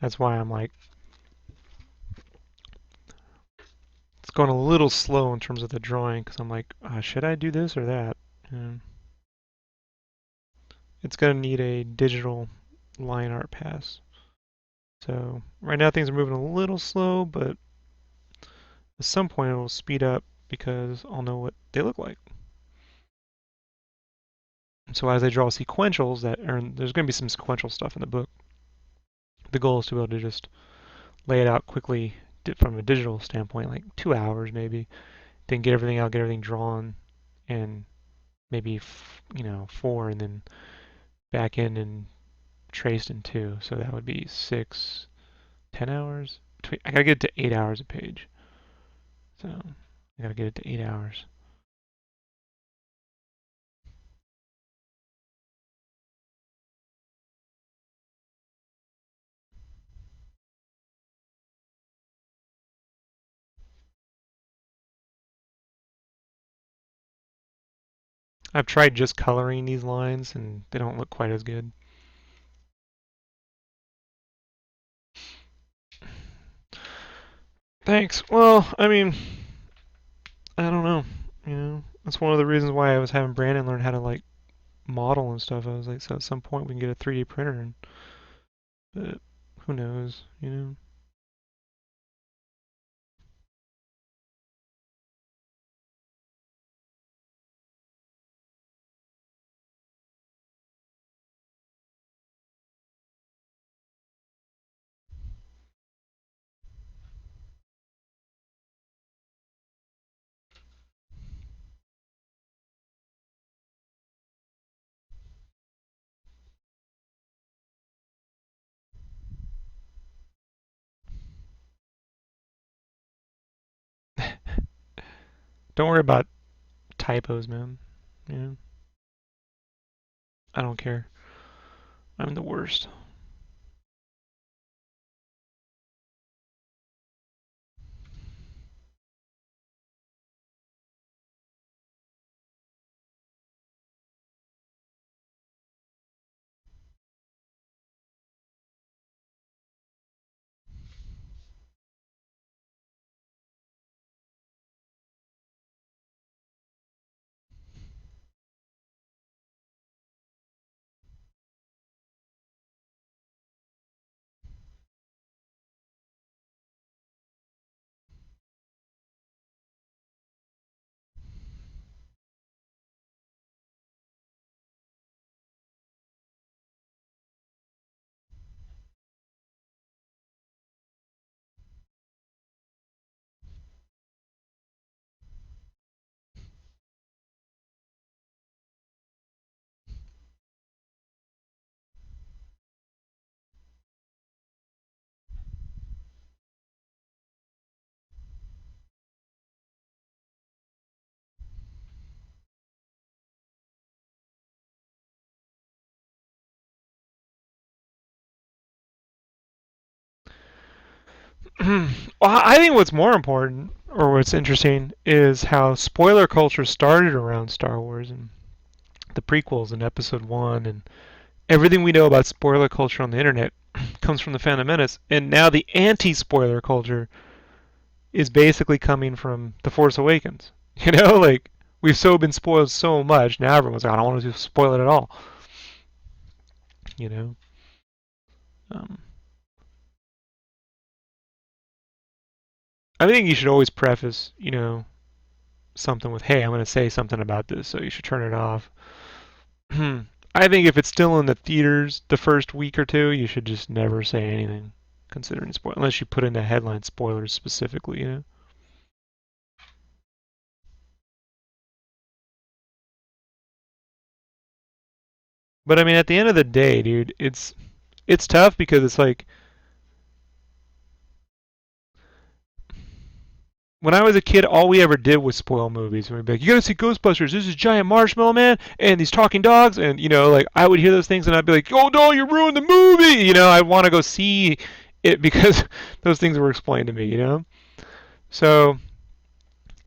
That's why I'm like, it's going a little slow in terms of the drawing because I'm like, should I do this or that? And it's going to need a digital line art pass. So right now things are moving a little slow, but at some point it will speed up because I'll know what they look like. So as I draw sequentials there's going to be some sequential stuff in the book. The goal is to be able to just lay it out quickly from a digital standpoint, like 2 hours maybe, then get everything out, get everything drawn, and maybe 4, and then back in and traced in 2. So that would be 6, 10 hours. I gotta get it to 8 hours a page. So I gotta get it to 8 hours. I've tried just coloring these lines and they don't look quite as good. Thanks. Well, I mean, I don't know. That's one of the reasons why I was having Brandon learn how to like model and stuff. I was like, so at some point we can get a 3D printer, but who knows? Don't worry about typos, man. You know, I don't care. I'm the worst. Well, I think what's more important, or what's interesting, is how spoiler culture started around Star Wars and the prequels and Episode 1, and everything we know about spoiler culture on the internet comes from the Phantom Menace, and now the anti-spoiler culture is basically coming from The Force Awakens. Like we've been spoiled so much, now everyone's like, I don't want to spoil it at all. You know, um, I think you should always preface something with, "Hey, I'm going to say something about this, so you should turn it off." I think if it's still in the theaters the first week or two, you should just never say anything considering spoil, unless you put in the headline spoilers specifically. But I mean, at the end of the day, dude, it's tough because it's like when I was a kid, all we ever did was spoil movies. We'd be like, "You gotta see Ghostbusters. This is Giant Marshmallow Man and these talking dogs." And like I would hear those things and I'd be like, "Oh no, you ruined the movie!" I want to go see it because those things were explained to me. So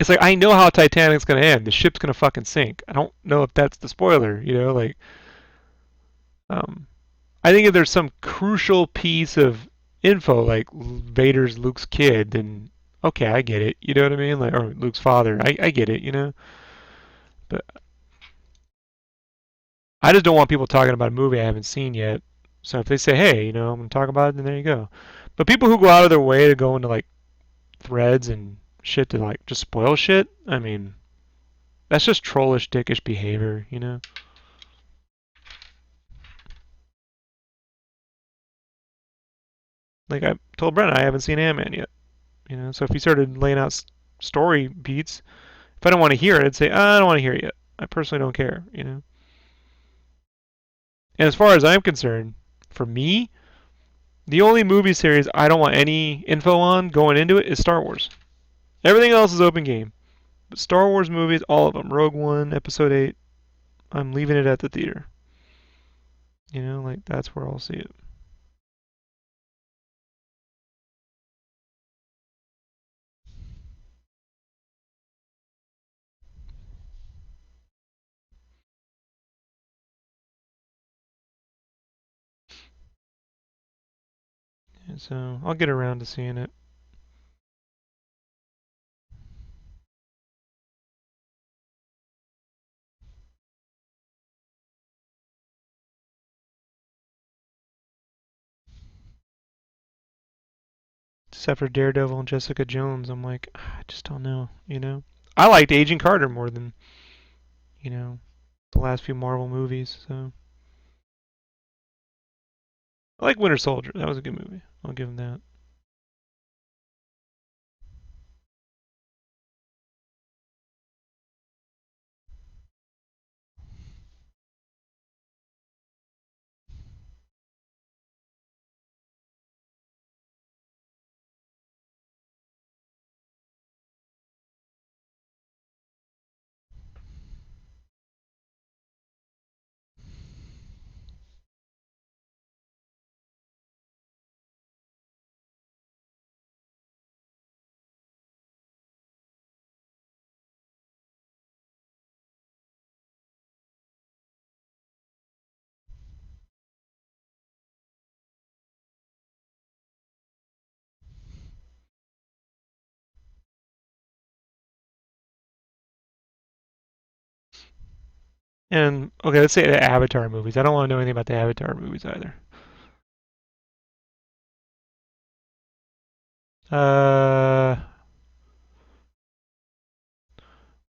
it's like I know how Titanic's gonna end. The ship's gonna fucking sink. I don't know if that's the spoiler. Um, I think if there's some crucial piece of info like Vader's Luke's kid, then okay, I get it. You know what I mean? Like, or Luke's father. I get it. But I just don't want people talking about a movie I haven't seen yet. So if they say, hey, I'm gonna talk about it, then there you go. But people who go out of their way to go into like threads and shit to like just spoil shit, I mean, that's just trollish, dickish behavior. Like I told Brent, I haven't seen Ant-Man yet. So if he started laying out story beats, if I don't want to hear it, I'd say, I don't want to hear it yet. I personally don't care. And as far as I'm concerned, for me, the only movie series I don't want any info on going into it is Star Wars. Everything else is open game. But Star Wars movies, all of them, Rogue One, Episode 8, I'm leaving it at the theater. Like that's where I'll see it. And so I'll get around to seeing it. Except for Daredevil and Jessica Jones, I'm like, I just don't know. I liked Agent Carter more than, you know, the last few Marvel movies. So I like Winter Soldier. That was a good movie. I'll give him that. And okay, let's say the Avatar movies. I don't want to know anything about the Avatar movies either. Uh,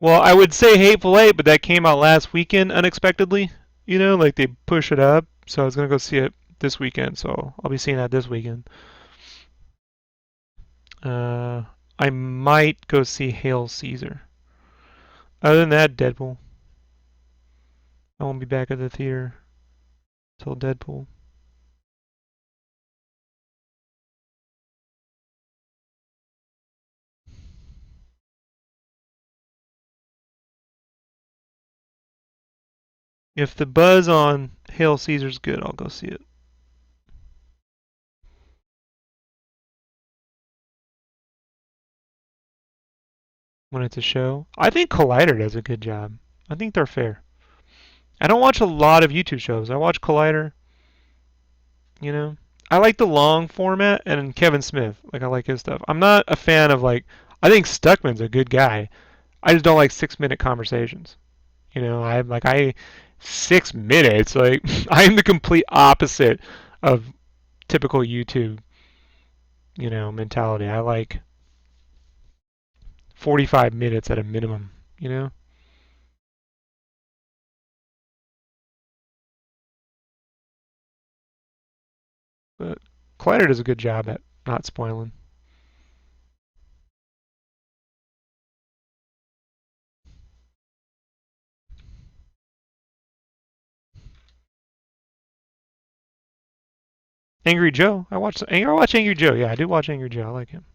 well, I would say Hateful Eight, but that came out last weekend unexpectedly. Like they push it up, so I was gonna go see it this weekend. So I'll be seeing that this weekend. Uh, I might go see Hail Caesar. Other than that, Deadpool. I won't be back at the theater till Deadpool. If the buzz on Hail Caesar's good, I'll go see it. When it's a show, I think Collider does a good job. I think they're fair. I don't watch a lot of YouTube shows. I watch Collider. You know, I like the long format and Kevin Smith. Like I like his stuff. I'm not a fan of like. I think Stuckman's a good guy. I just don't like 6 minute conversations. I'm like 6 minutes. Like I'm the complete opposite of typical YouTube mentality. I like 45 minutes at a minimum. You know, but Collider does a good job at not spoiling. Angry Joe. I watch Angry Joe. Yeah, I do watch Angry Joe. I like him.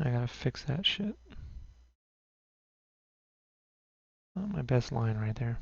I gotta fix that shit. Oh, my best line right there.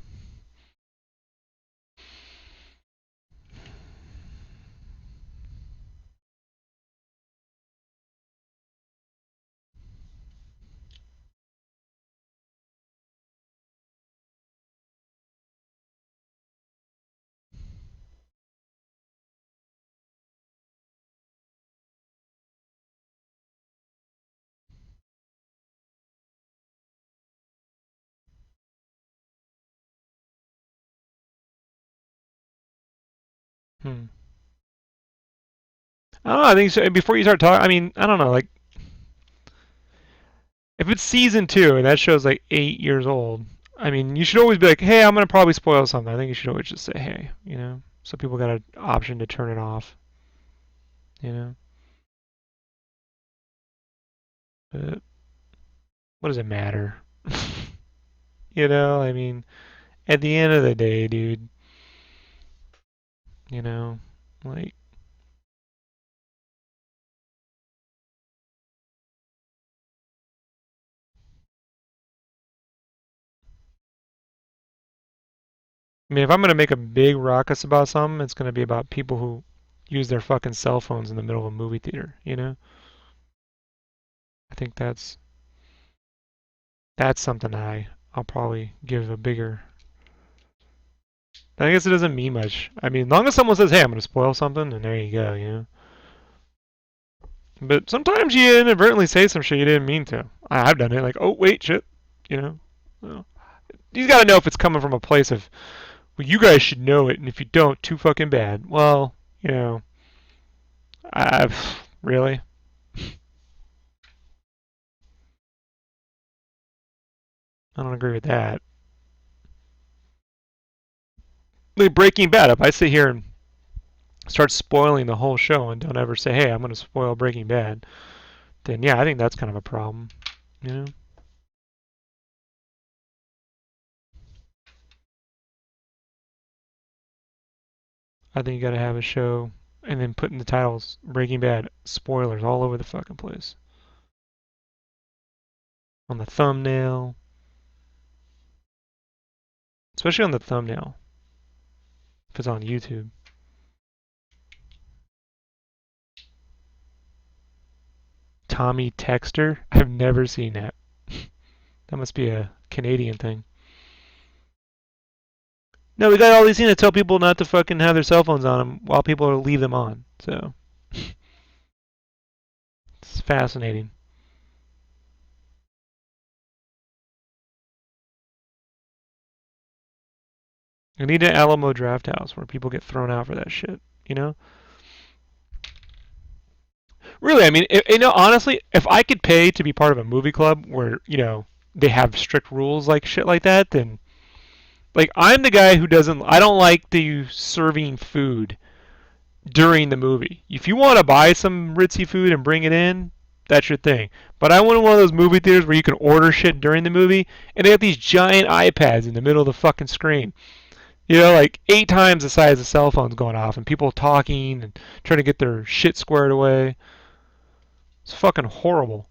Hmm. I don't know. I think so, before you start talking, I mean, I don't know. Like, if it's season 2 and that show's like 8 years old, I mean, you should always be like, hey, I'm gonna probably spoil something. I think you should always just say, hey, so people got an option to turn it off. You know. But what does it matter? I mean, at the end of the day, dude, you know, like, I mean, if I'm gonna make a big ruckus about something, it's gonna be about people who use their fucking cell phones in the middle of a movie theater. I think that's something I'll probably give a bigger. I guess it doesn't mean much. I mean, as long as someone says, "Hey, I'm gonna spoil something," and there you go. But sometimes you inadvertently say some shit you didn't mean to. I've done it. Like, oh wait, shit. You know. Well, you gotta know if it's coming from a place of, well, you guys should know it, and if you don't, too fucking bad. Well, you know, I've really. I don't agree with that. Like Breaking Bad. If I sit here and start spoiling the whole show and don't ever say, "Hey, I'm gonna spoil Breaking Bad," then yeah, I think that's kind of a problem. You know. I think you gotta have a show and then put in the titles Breaking Bad spoilers all over the fucking place. On the thumbnail, especially on the thumbnail if it's on YouTube. Tommy Texter? I've never seen that. That must be a Canadian thing. No, we got all these things to tell people not to fucking have their cell phones on them while people leave them on. So it's fascinating. We need an Alamo Draft House where people get thrown out for that shit. You know? Really, I mean, honestly, if I could pay to be part of a movie club where they have strict rules like shit like that, then like I'm the guy who doesn't. I don't like the serving food during the movie. If you want to buy some ritzy food and bring it in, that's your thing. But I want one of those movie theaters where you can order shit during the movie, and they have these giant iPads in the middle of the fucking screen. Like 8 times the size of cell phones going off, and people talking and trying to get their shit squared away. It's fucking horrible.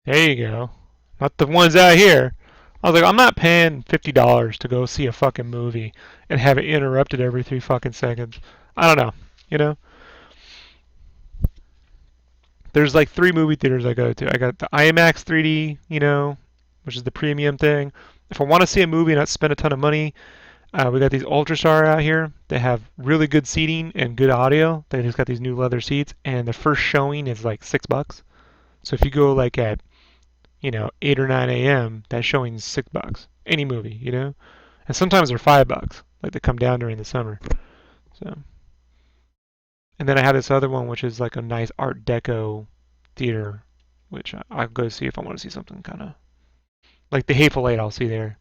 There you go. Not the ones out here. I was like, I'm not paying $50 to go see a fucking movie and have it interrupted every 3 fucking seconds. I don't know. You know, there's like 3 movie theaters I go to. I got the IMAX 3D, which is the premium thing. If I want to see a movie and not spend a ton of money, we got these Ultrastar out here. They have really good seating and good audio. They just got these new leather seats, and the first showing is like $6. So if you go like at 8 or 9 a.m., that showing's $6. Any movie. And sometimes they're $5. Like they come down during the summer. So, and then I have this other one, which is like a nice Art Deco theater, which I'll go see if I want to see something kind of like the Hateful Eight. I'll see there.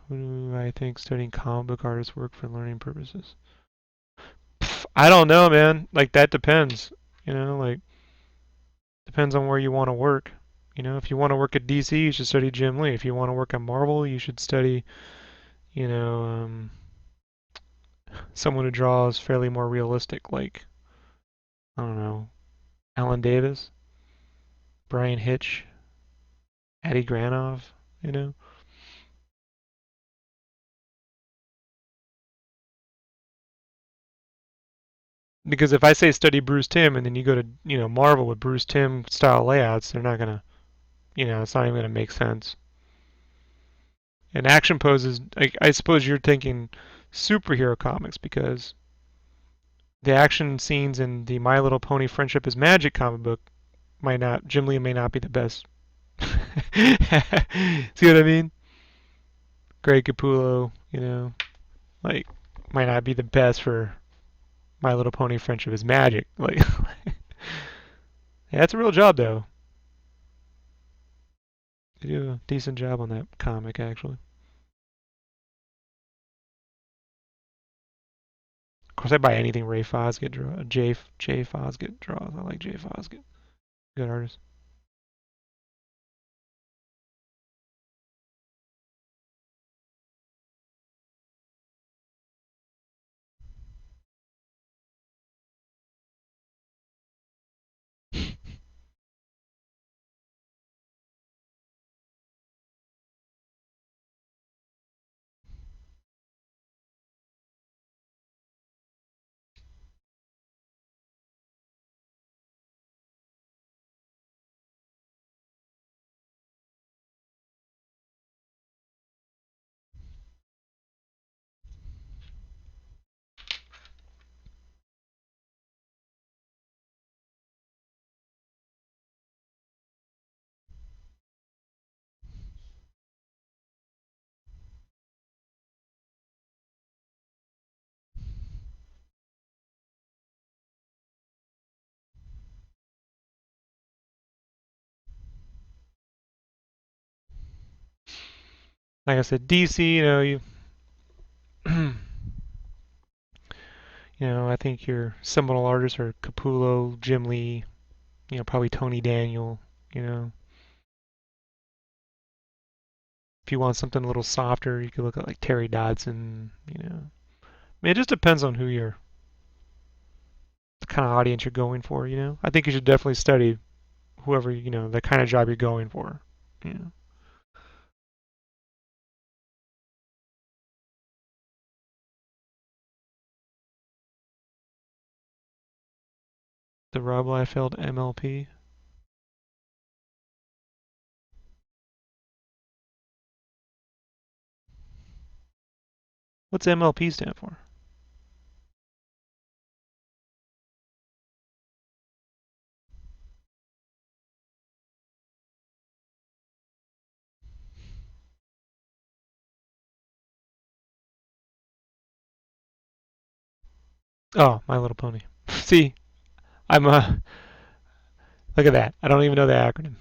Who do I think studying comic book artists work for learning purposes? I don't know, man. Like that depends. Like depends on where you want to work. If you want to work at DC, you should study Jim Lee. If you want to work at Marvel, you should study, you know, someone who draws fairly more realistic, like I don't know, Alan Davis, Brian Hitch, Eddie Granov. You know, because if I say study Bruce Timm and then you go to Marvel with Bruce Timm style layouts, they're not gonna, it's not even gonna make sense. And action poses, I suppose you're thinking superhero comics because the action scenes in the My Little Pony Friendship is Magic comic book might not, Jim Lee may not be the best. See what I mean? Greg Capullo, like might not be the best for My Little Pony Friendship is Magic. Like, yeah, that's a real job though. They do a decent job on that comic actually. Of course, I buy anything Ray Fosgate draw. Jay Fosgate draws. I like Jay Fosgate. Good artist. Like I said, DC. I think your seminal artists are Capullo, Jim Lee. Probably Tony Daniel. You know, if you want something a little softer, you could look at like Terry Dodson. I mean, it just depends on the kind of audience you're going for. I think you should definitely study whoever the kind of job you're going for. You know, the Rob Liefeld MLP. What's MLP stand for? Oh, My Little Pony. See, I'm look at that. I don't even know the acronym.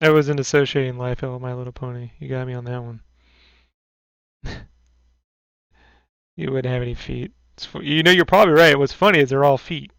I wasn't associating Liefeld with My Little Pony. You got me on that one. You wouldn't have any feet. You're probably right. What's funny is they're all feet.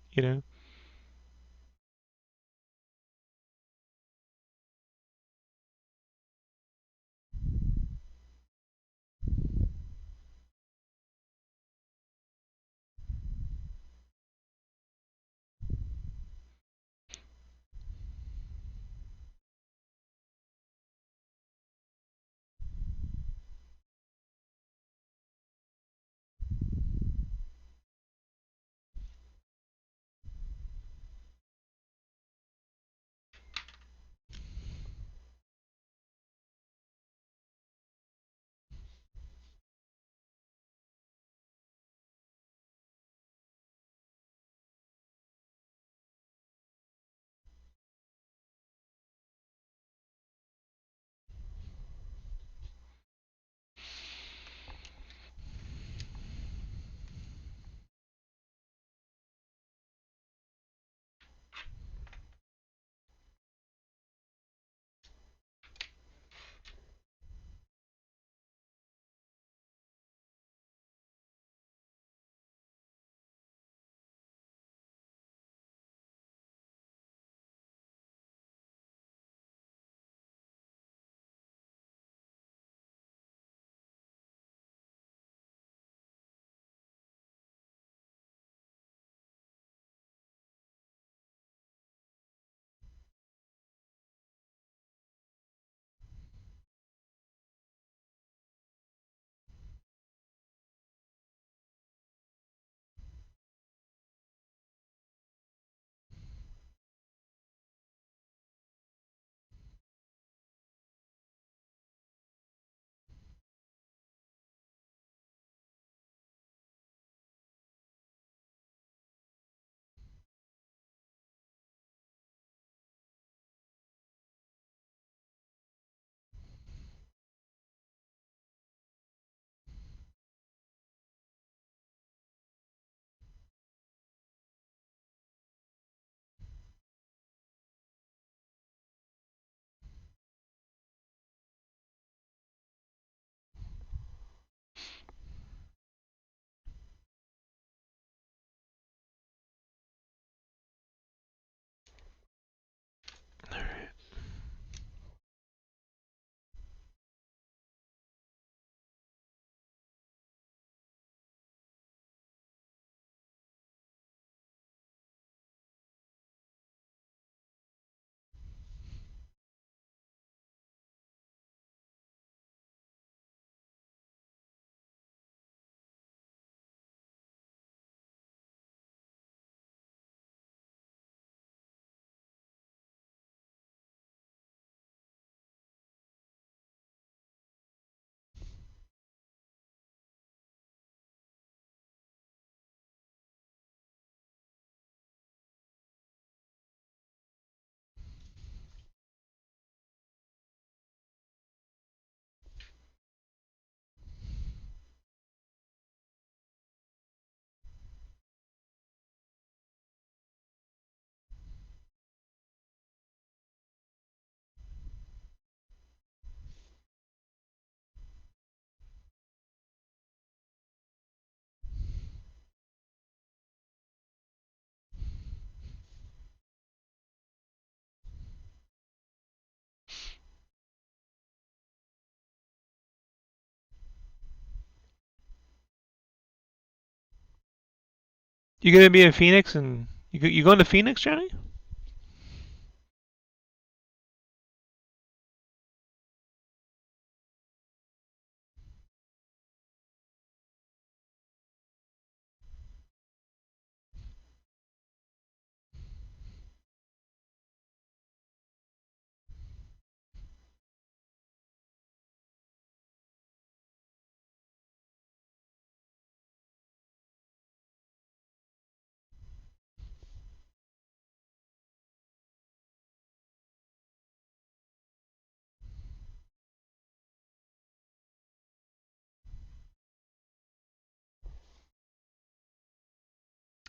You gonna be in Phoenix and you going to Phoenix, Johnny?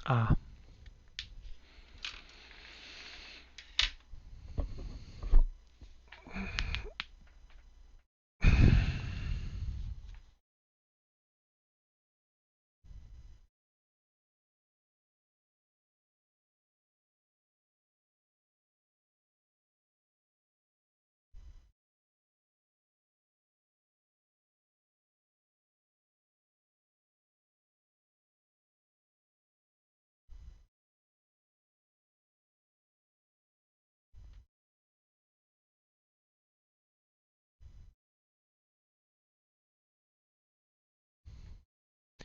Ah,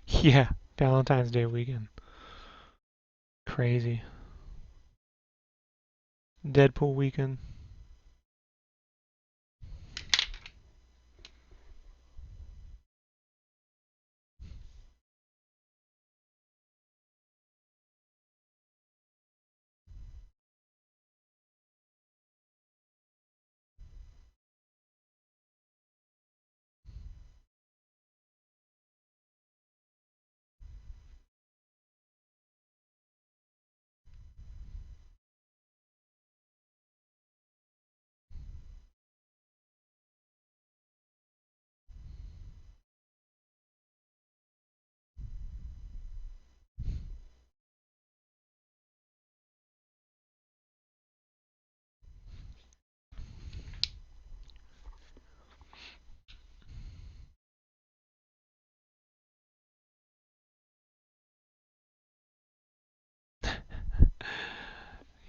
yeah, Valentine's Day weekend. Crazy. Deadpool weekend.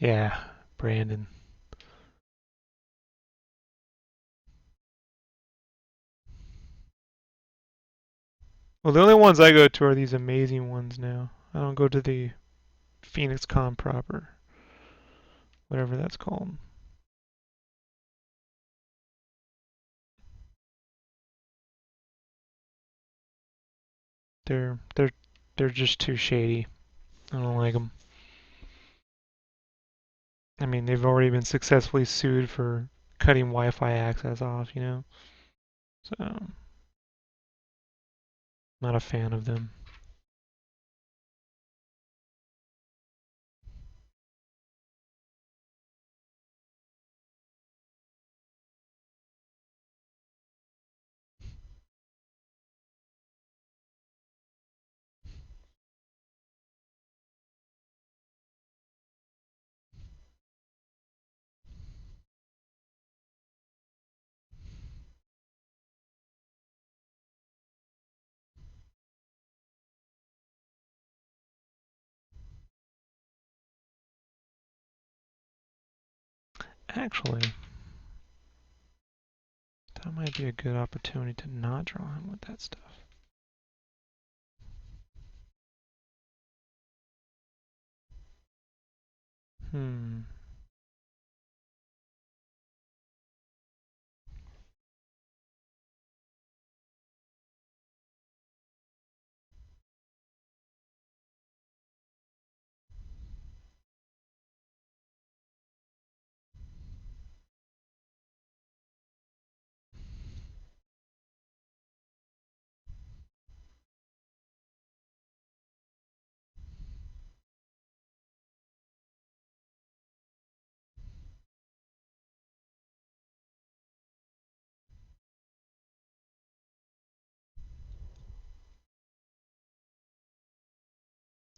Yeah, Brandon. Well, the only ones I go to are these amazing ones now. I don't go to the Phoenix Con proper, whatever that's called. They're they're they're just too shady. I don't like them. I mean, they've already been successfully sued for cutting Wi-Fi access off, you know. So, not a fan of them. Actually, that might be a good opportunity to not draw him with that stuff. Hmm.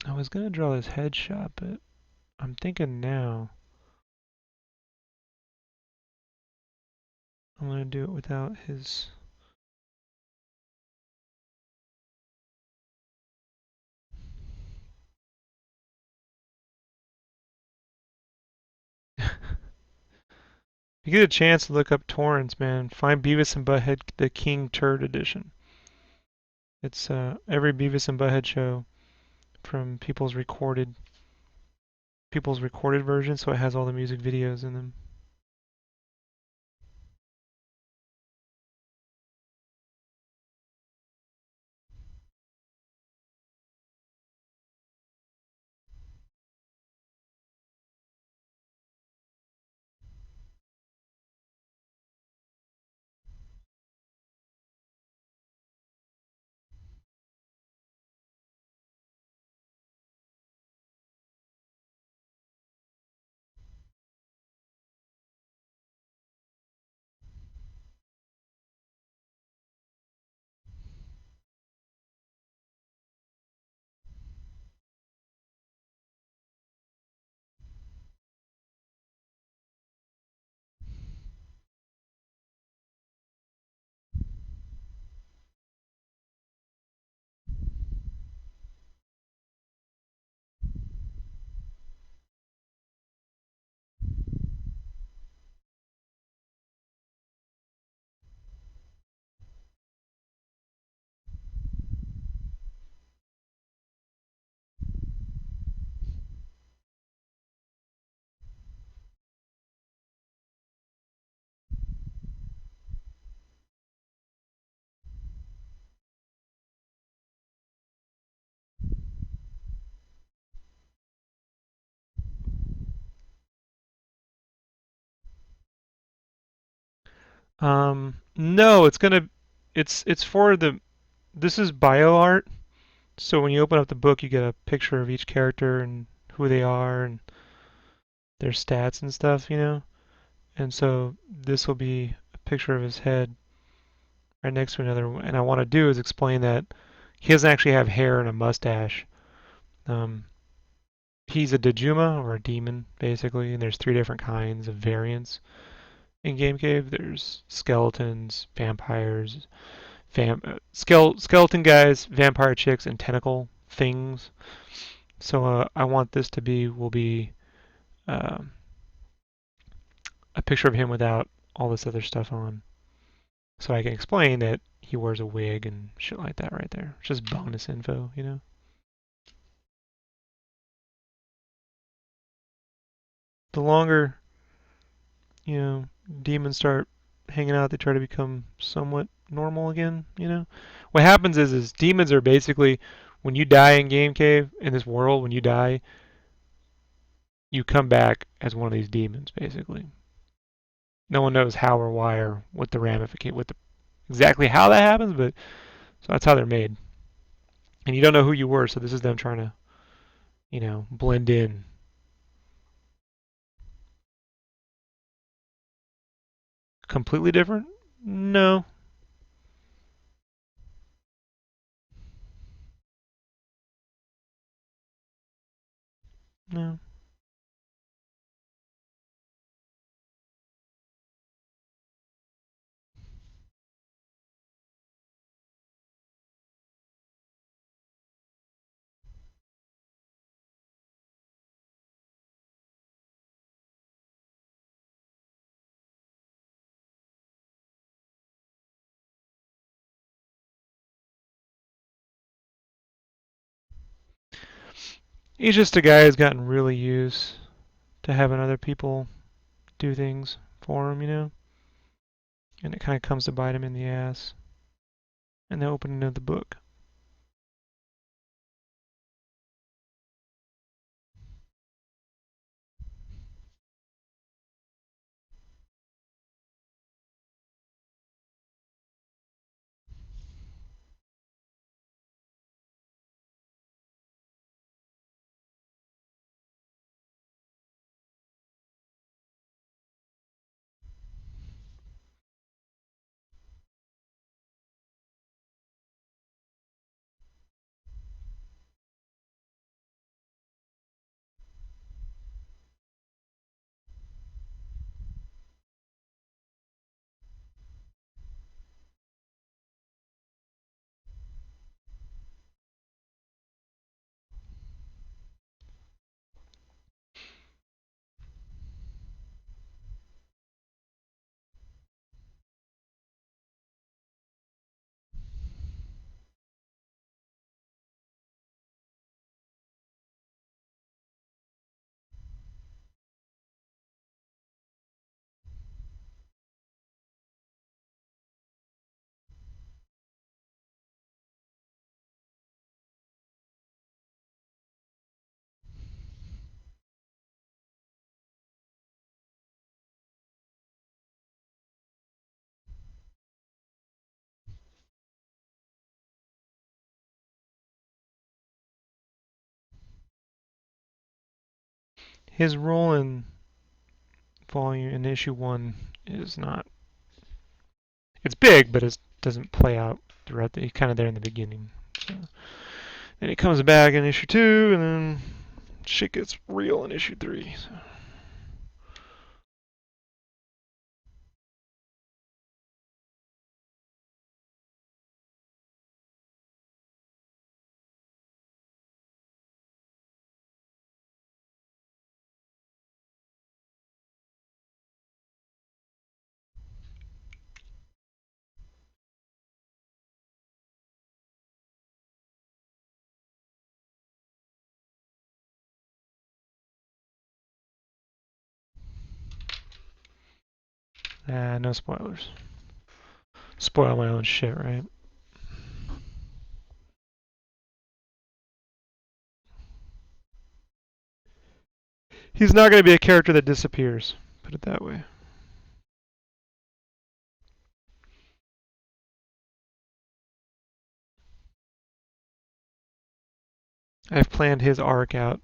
I was gonna draw his headshot, but I'm thinking now I'm gonna do it without his. you get a chance to look up torrents, man, find Beavis and Butthead the King Turd edition. It's every Beavis and Butthead show from people's recorded version, so it has all the music videos in them. No, it's for the. This is bio art. So when you open up the book, you get a picture of each character and who they are and their stats and stuff, you know. And so this will be a picture of his head right next to another. And I want to do is explain that he doesn't actually have hair and a mustache. Um, he's a Dejuma or a demon, basically, and there's three different kinds of variants in Game Cave. There's skeletons, vampires, skeleton guys, vampire chicks, and tentacle things. So I want this to be will be um, a picture of him without all this other stuff on, so I can explain that he wears a wig and shit like that right there. It's just bonus info, you know. The longer demons start hanging out, they try to become somewhat normal again. You know, what happens is demons are basically when you die in Game Cave in this world, when you die, you come back as one of these demons, basically. No one knows how or why or what the ramification, what the exactly how that happens, but so that's how they're made. And you don't know who you were, so this is them trying to, blend in. Completely different? No, no. He's just a guy who's gotten really used to having other people do things for him, and it kind of comes to bite him in the ass in the opening of the book. his role in volume in issue 1 is not. It's big, but it doesn't play out throughout. He's kind of there in the beginning. So then he comes back in issue 2, and then shit gets real in issue 3. So. No spoilers. Spoil my own shit, right? He's not going to be a character that disappears. Put it that way. I've planned his arc out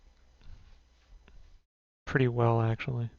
pretty well, actually.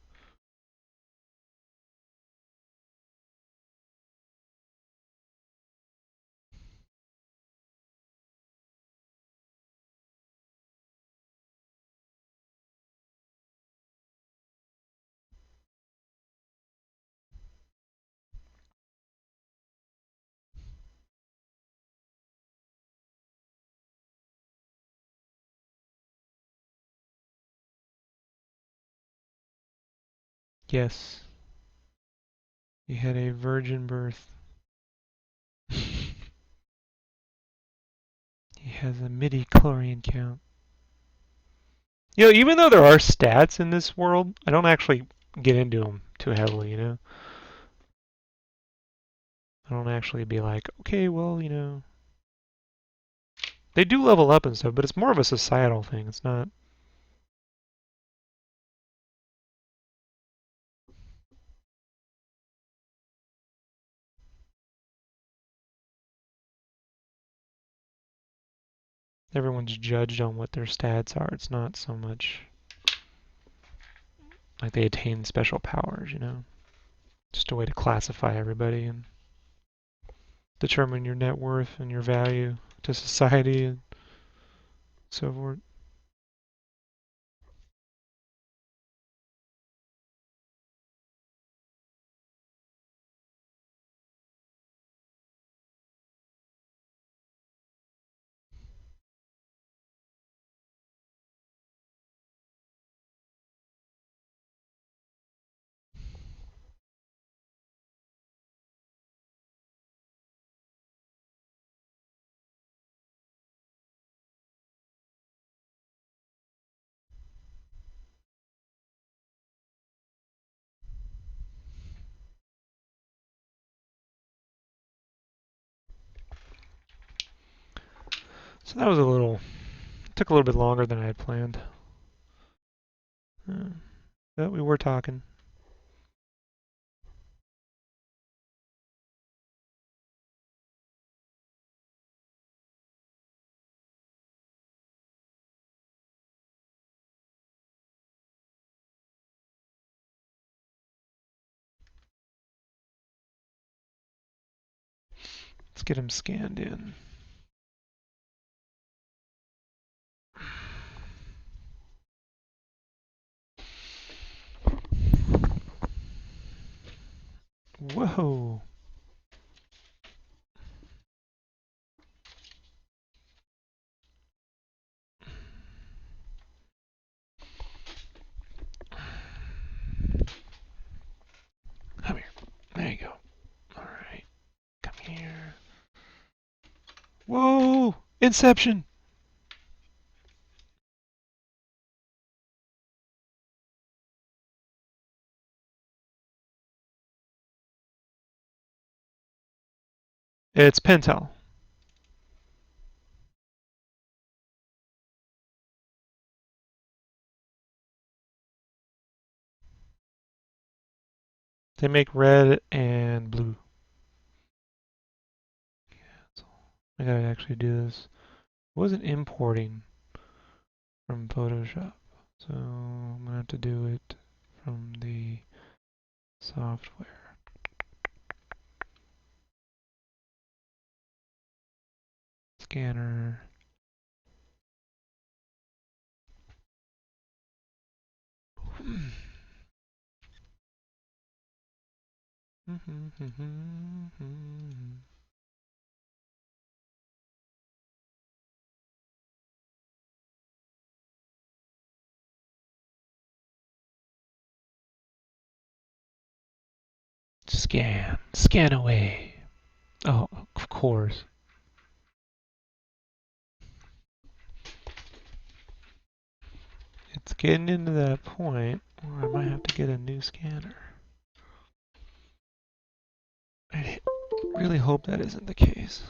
Yes. He had a virgin birth. He has a midi-chlorian count. You know, even though there are stats in this world, I don't actually get into them too heavily, you know? I don't actually be like, okay, well, you know. They do level up and stuff, but it's more of a societal thing. It's not. Everyone's judged on what their stats are. It's not so much like they attain special powers, you know? Just a way to classify everybody and determine your net worth and your value to society and so forth. So that was a little, took a little bit longer than I had planned. But we were talking. Let's get him scanned in. Whoa. Come here. There you go. All right. Come here. Whoa! Inception! It's Pentel. They make red and blue. I gotta actually do this. I wasn't importing from Photoshop. So I'm I have to do it from the software. Scanner. Scan. Scan away. Oh, of course. It's getting into that point where I might have to get a new scanner. I really hope that isn't the case.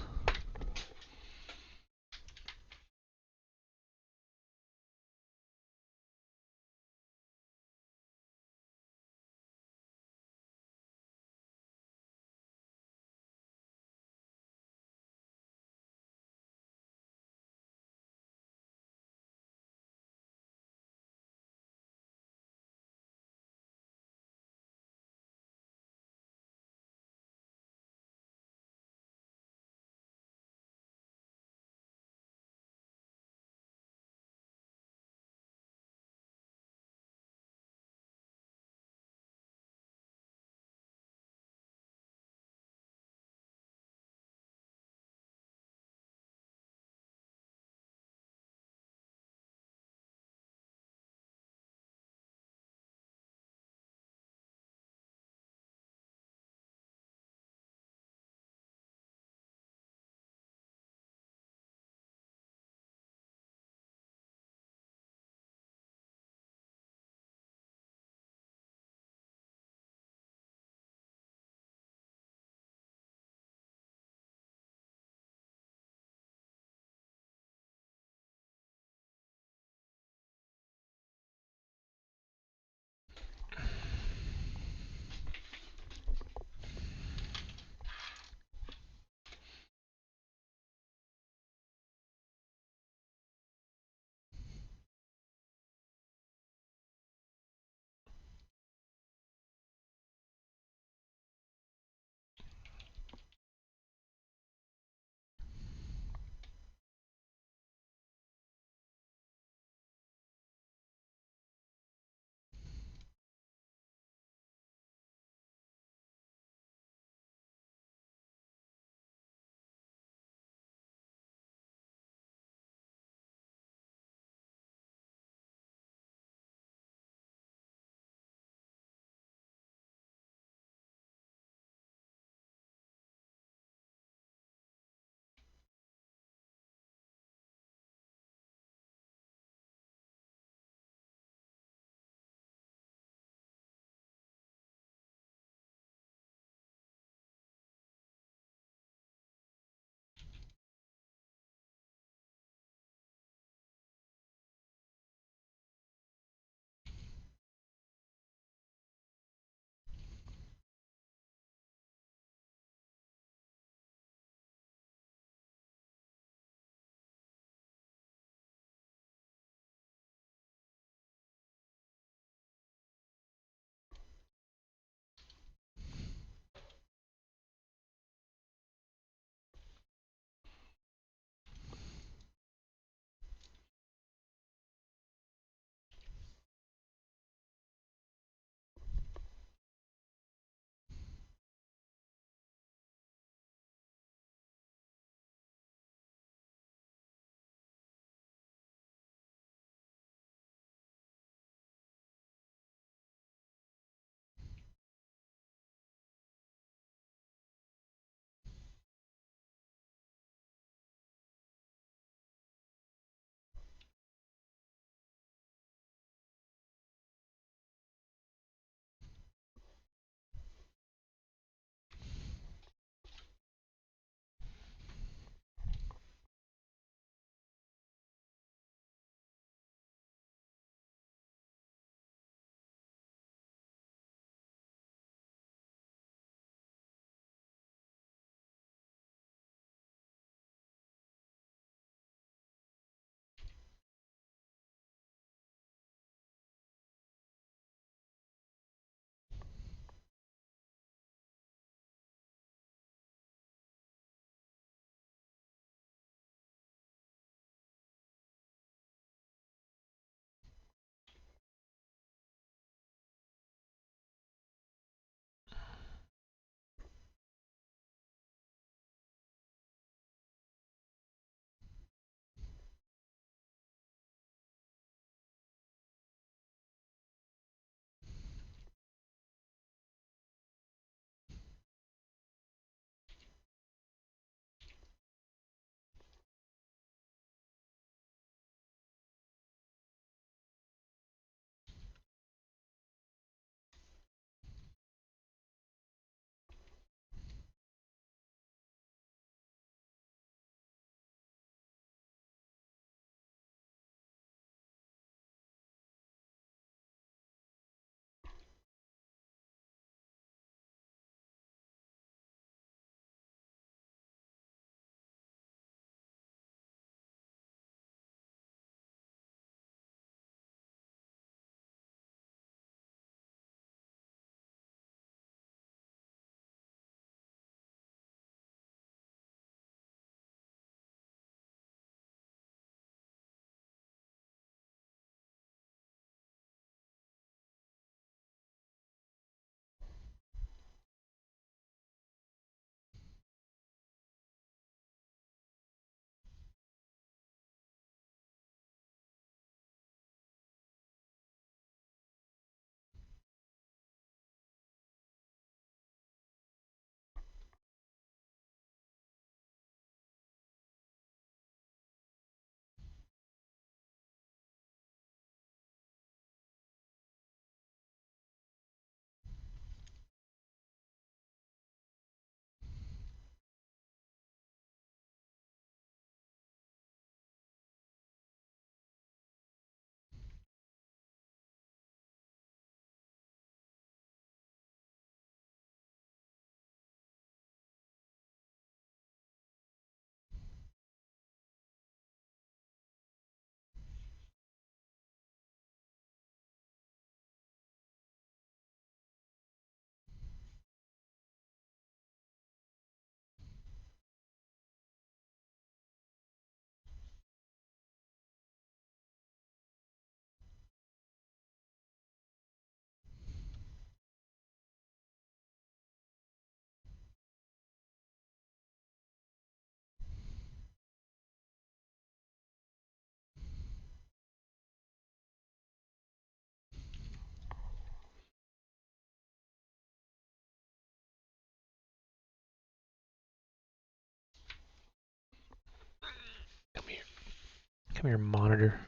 Come here, monitor.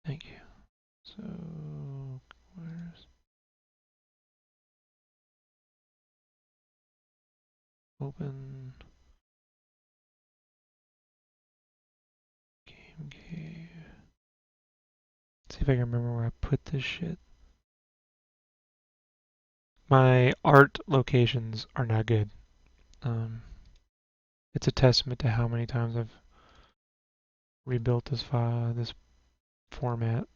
Thank you. So, where's open game cave? See if I can remember where I put this shit. My art locations are not good. It's a testament to how many times I've rebuilt this file, this format.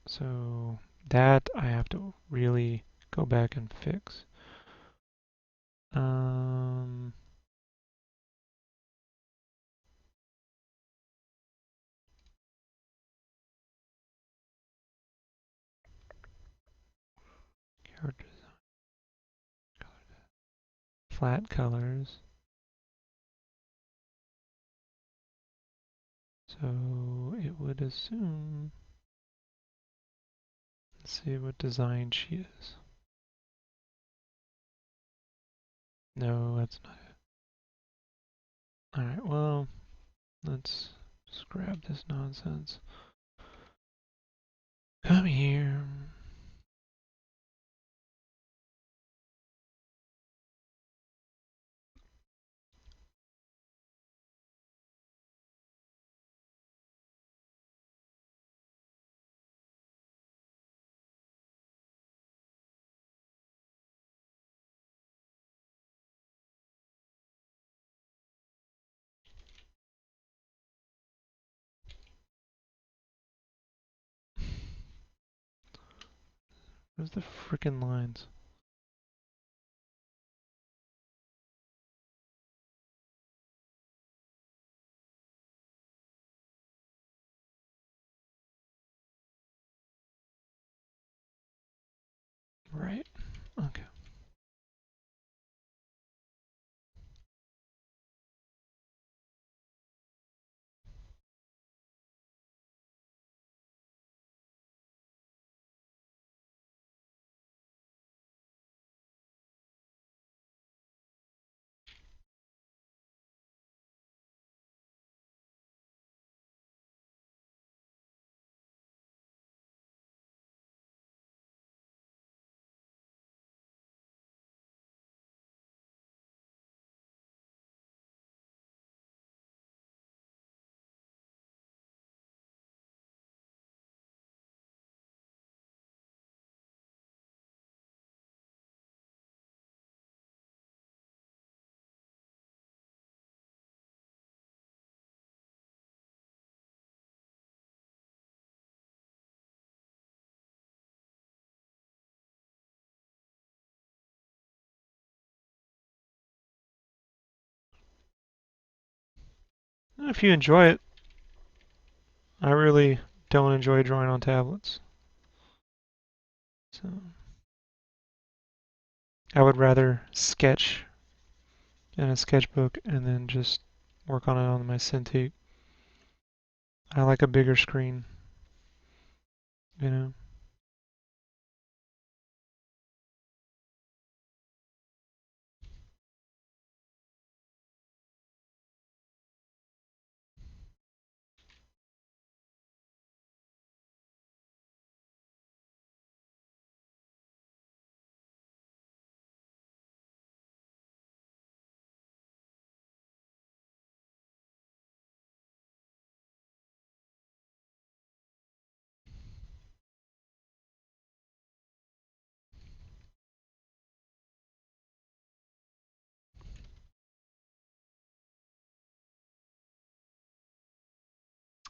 So that I have to really go back and fix. Um, Character design, flat colors. So it would assume. Let's see what design she is. No, that's not it. Alright, well, let's just grab this nonsense. Come here. Where's the frickin' lines? Right. Okay. If you enjoy it, I really don't enjoy drawing on tablets. So I would rather sketch in a sketchbook and then just work on it on my Cintiq. I like a bigger screen, you know.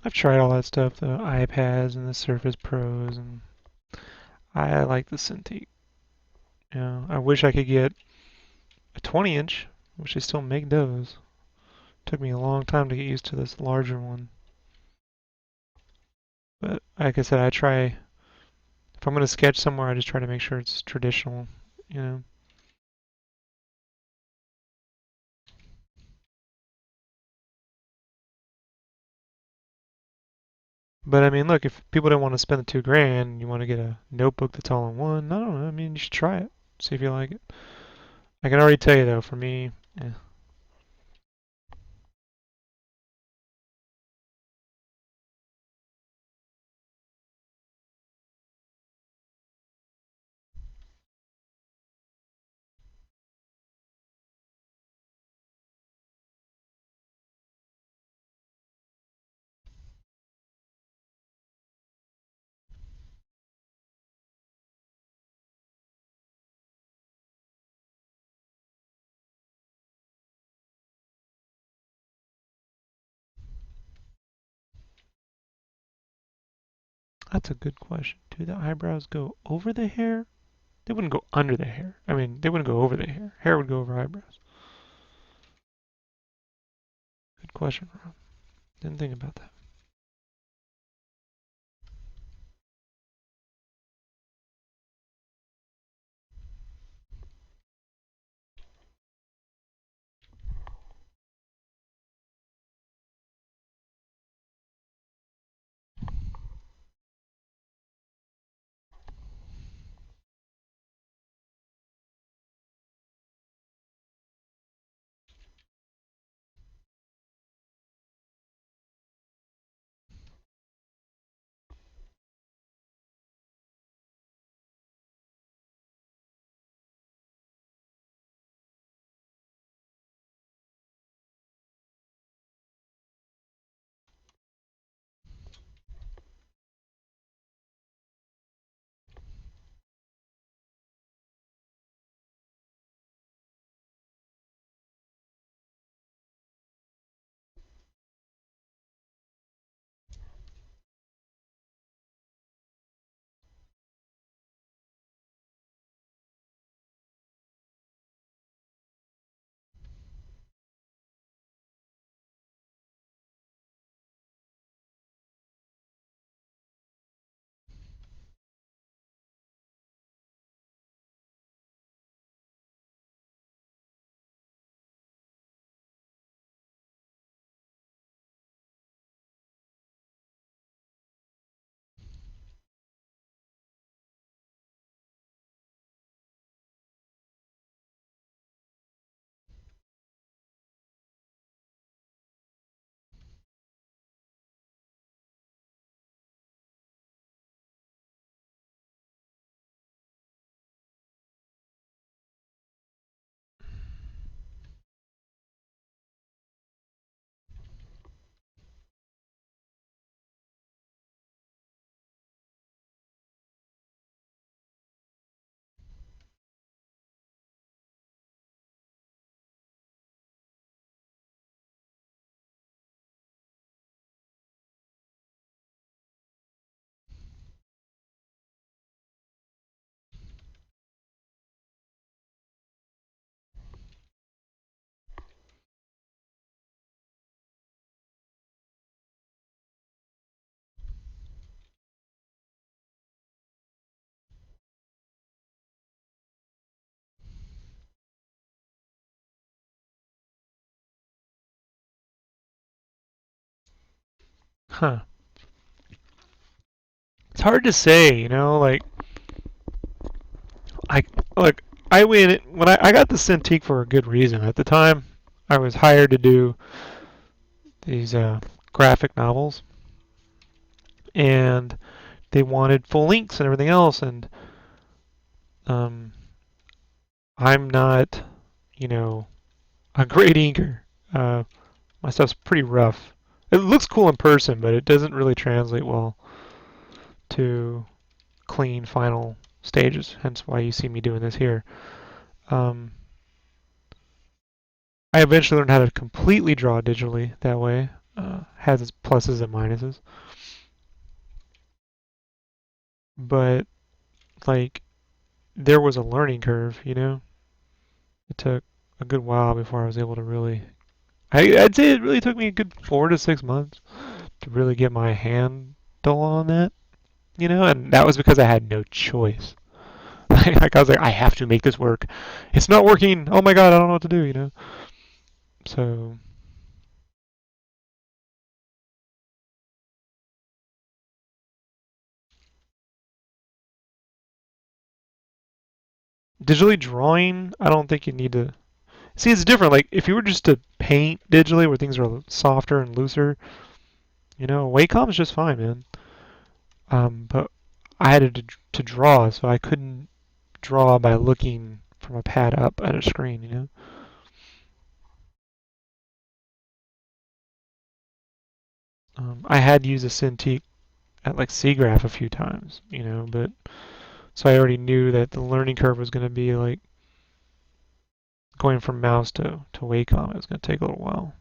I've tried all that stuff, the iPads and the Surface Pros, and I like the Cintiq. You know, I wish I could get a 20-inch, which they still make those. Took me a long time to get used to this larger one. But like I said, I try, if I'm going to sketch somewhere, I just try to make sure it's traditional, you know. But I mean, look, if people don't want to spend the 2 grand, you want to get a notebook that's all in one, I don't know. I mean, you should try it. See if you like it. I can already tell you though, for me, eh. That's a good question. Do the eyebrows go over the hair? They wouldn't go under the hair. I mean, they wouldn't go over the hair. Hair would go over eyebrows. Good question, Rob. Didn't think about that. Huh. It's hard to say, like I look. I went when I got the Cintiq for a good reason. At the time, I was hired to do these graphic novels, and they wanted full inks and everything else, and um, I'm not, you know, a great inker. Uh, my stuff's pretty rough. It looks cool in person, but it doesn't really translate well to clean final stages. Hence why you see me doing this here. Um, I eventually learned how to completely draw digitally that way. Has its pluses and minuses. But, like, there was a learning curve. It took a good while before I was able to really. I'd say it really took me a good 4 to 6 months to really get my handle on that. And that was because I had no choice. Like, I was like, I have to make this work. It's not working. Oh my god, I don't know what to do. So, digitally drawing, I don't think you need to. See, it's different. Like, if you were just to paint digitally where things are softer and looser, Wacom is just fine, man. But I had to draw, so I couldn't draw by looking from a pad up at a screen. I had used a Cintiq at like SIGGRAPH a few times, but so I already knew that the learning curve was going to be like going from mouse to Wacom. It was going to take a little while.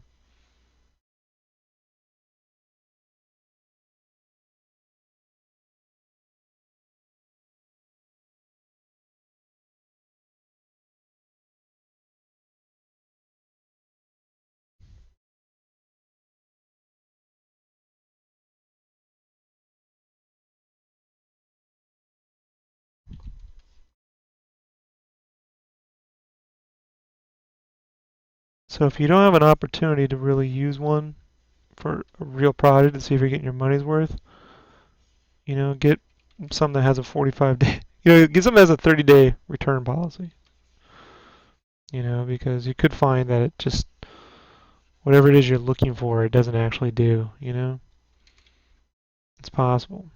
So if you don't have an opportunity to really use one for a real project to see if you're getting your money's worth, get some that has a 45 day, get some that has a 30-day return policy, because you could find that it just, whatever it is you're looking for, it doesn't actually do. It's possible.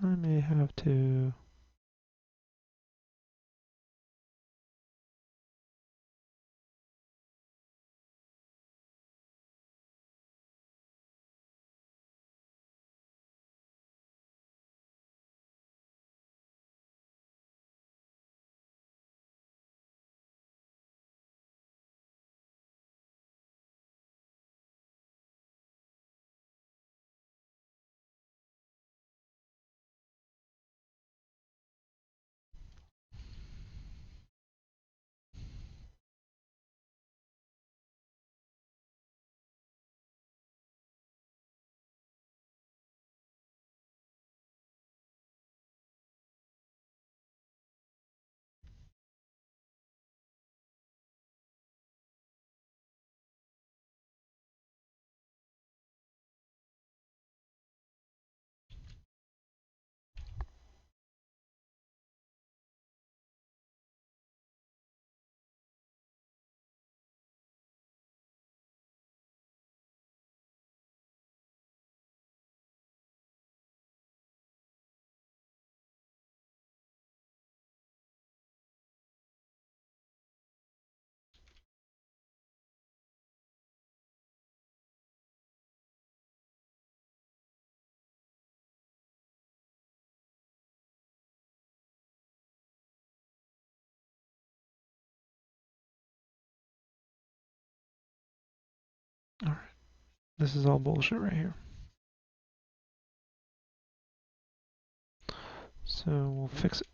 I may have to. All right, this is all bullshit right here. So we'll fix it.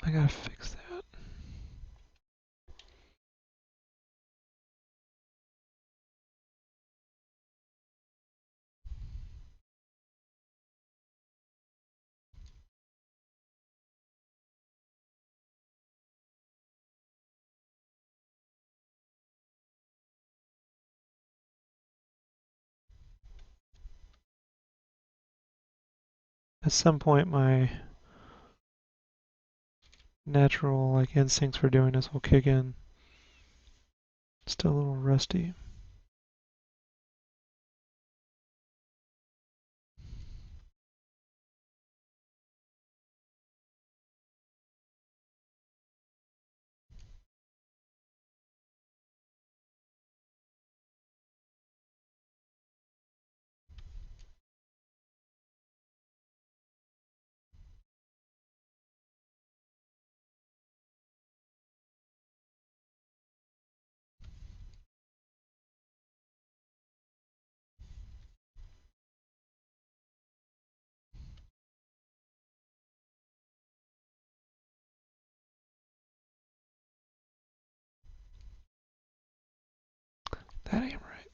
I gotta fix that. At some point, my natural instincts for doing this will kick in. Still a little rusty. That ain't right.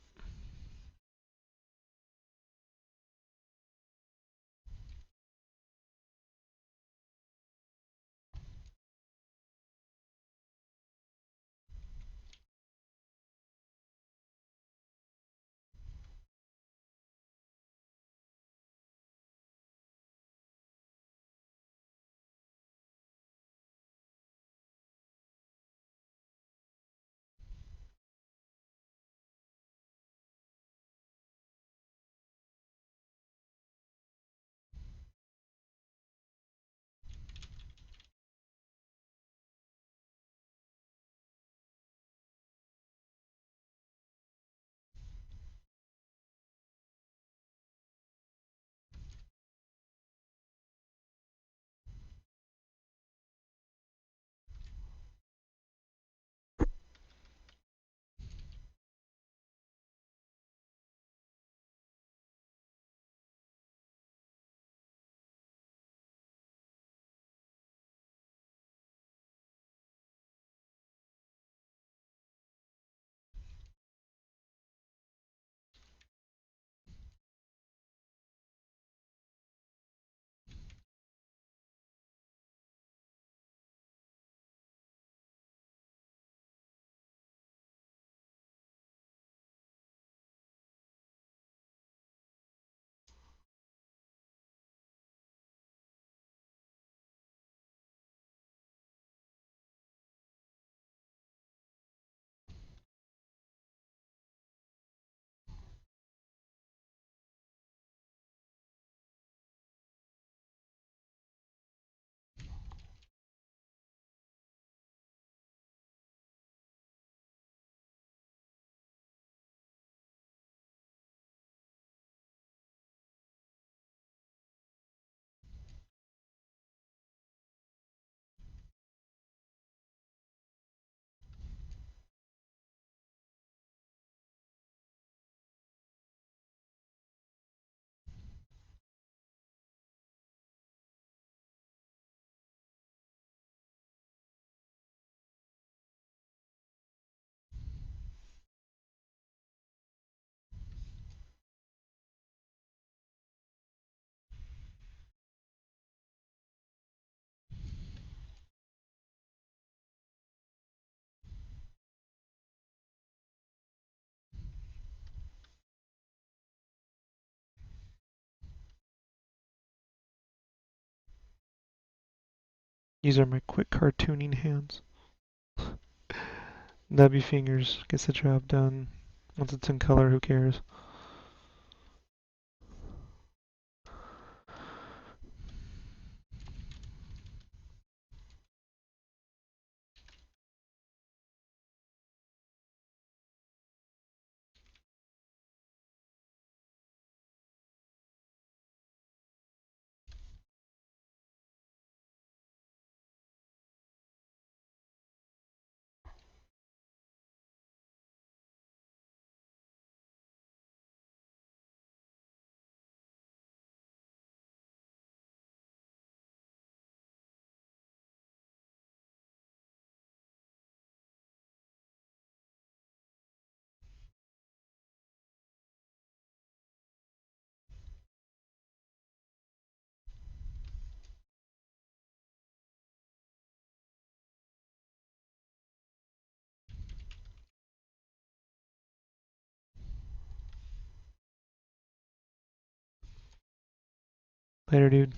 These are my quick cartooning hands. Nubby fingers gets the job done. Once it's in color, who cares? Later, dude.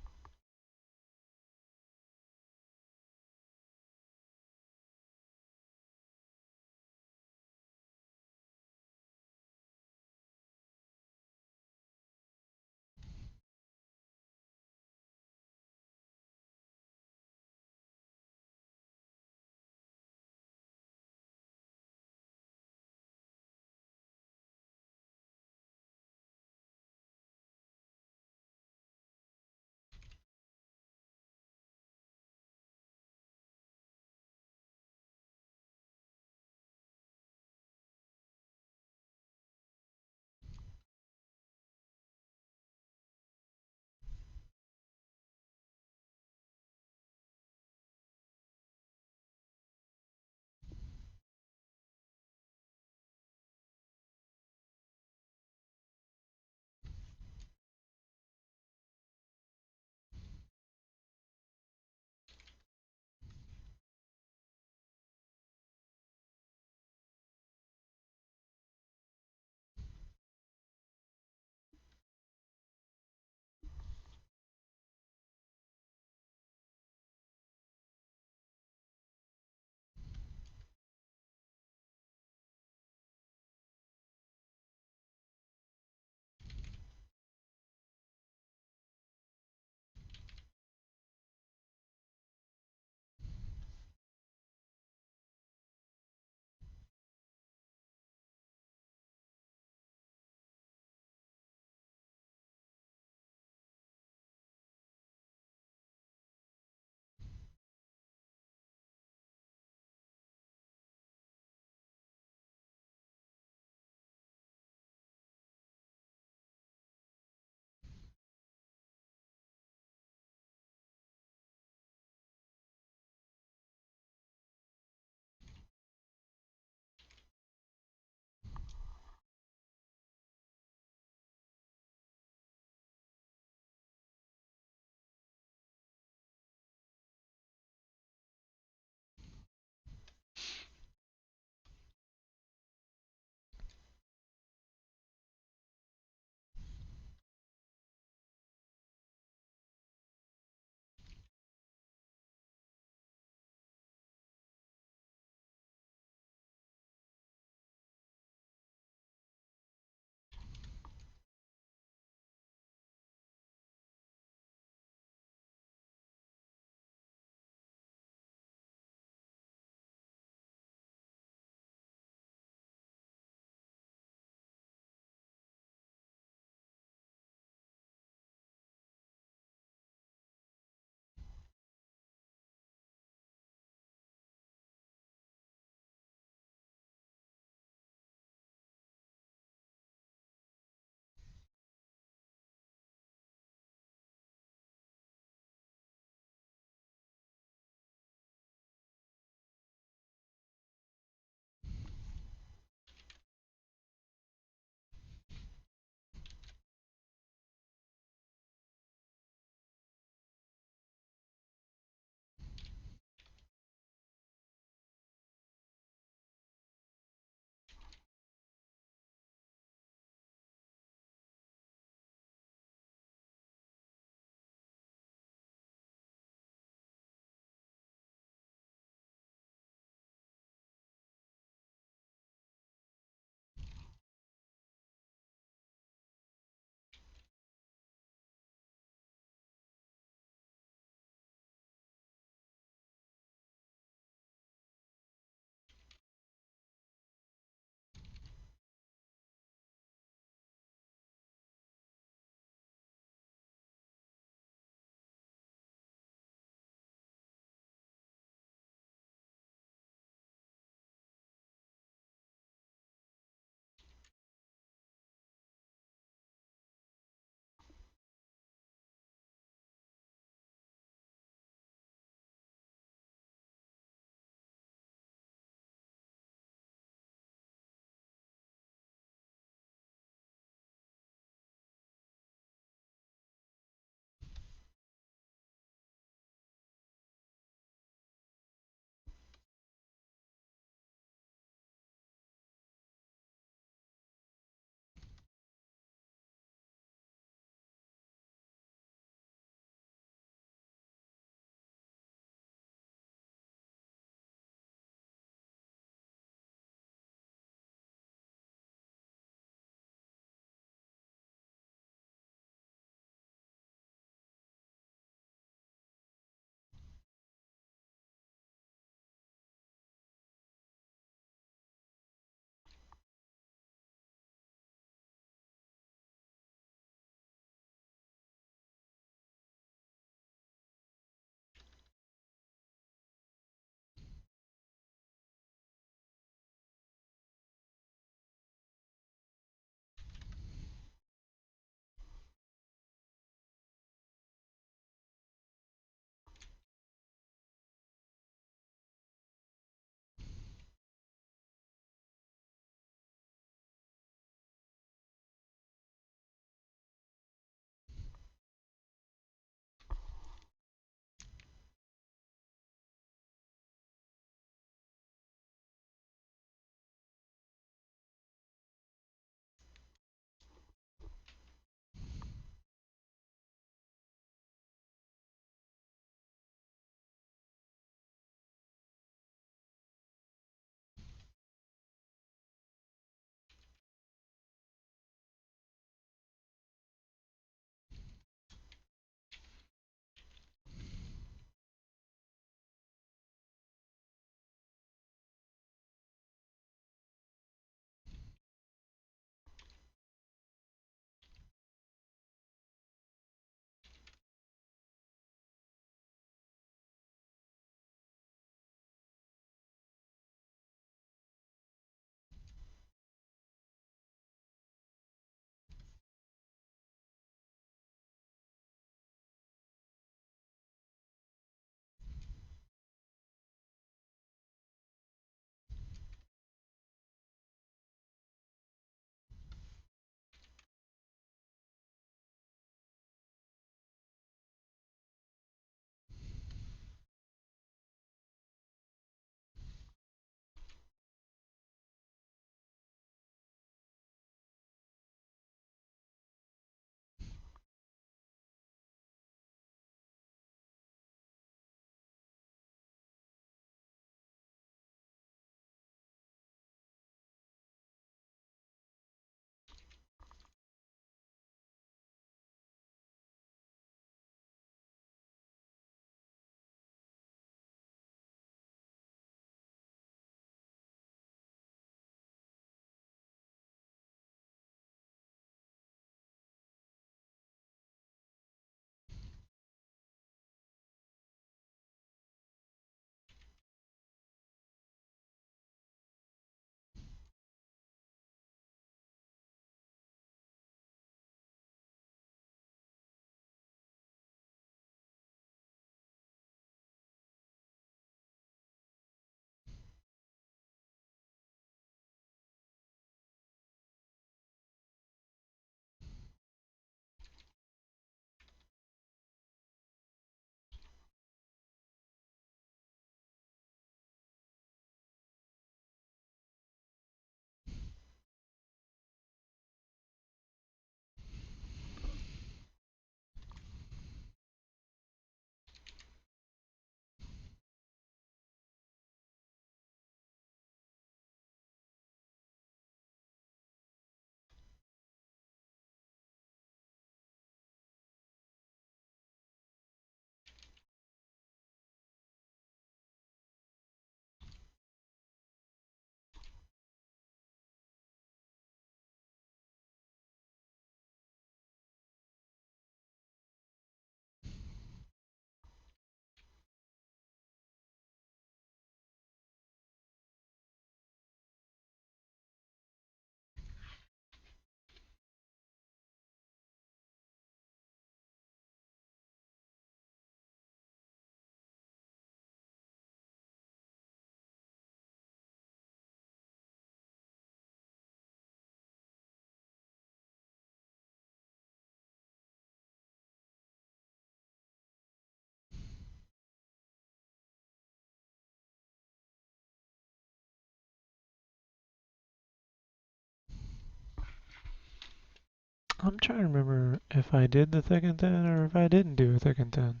I'm trying to remember if I did the thick and thin or if I didn't do a thick and thin.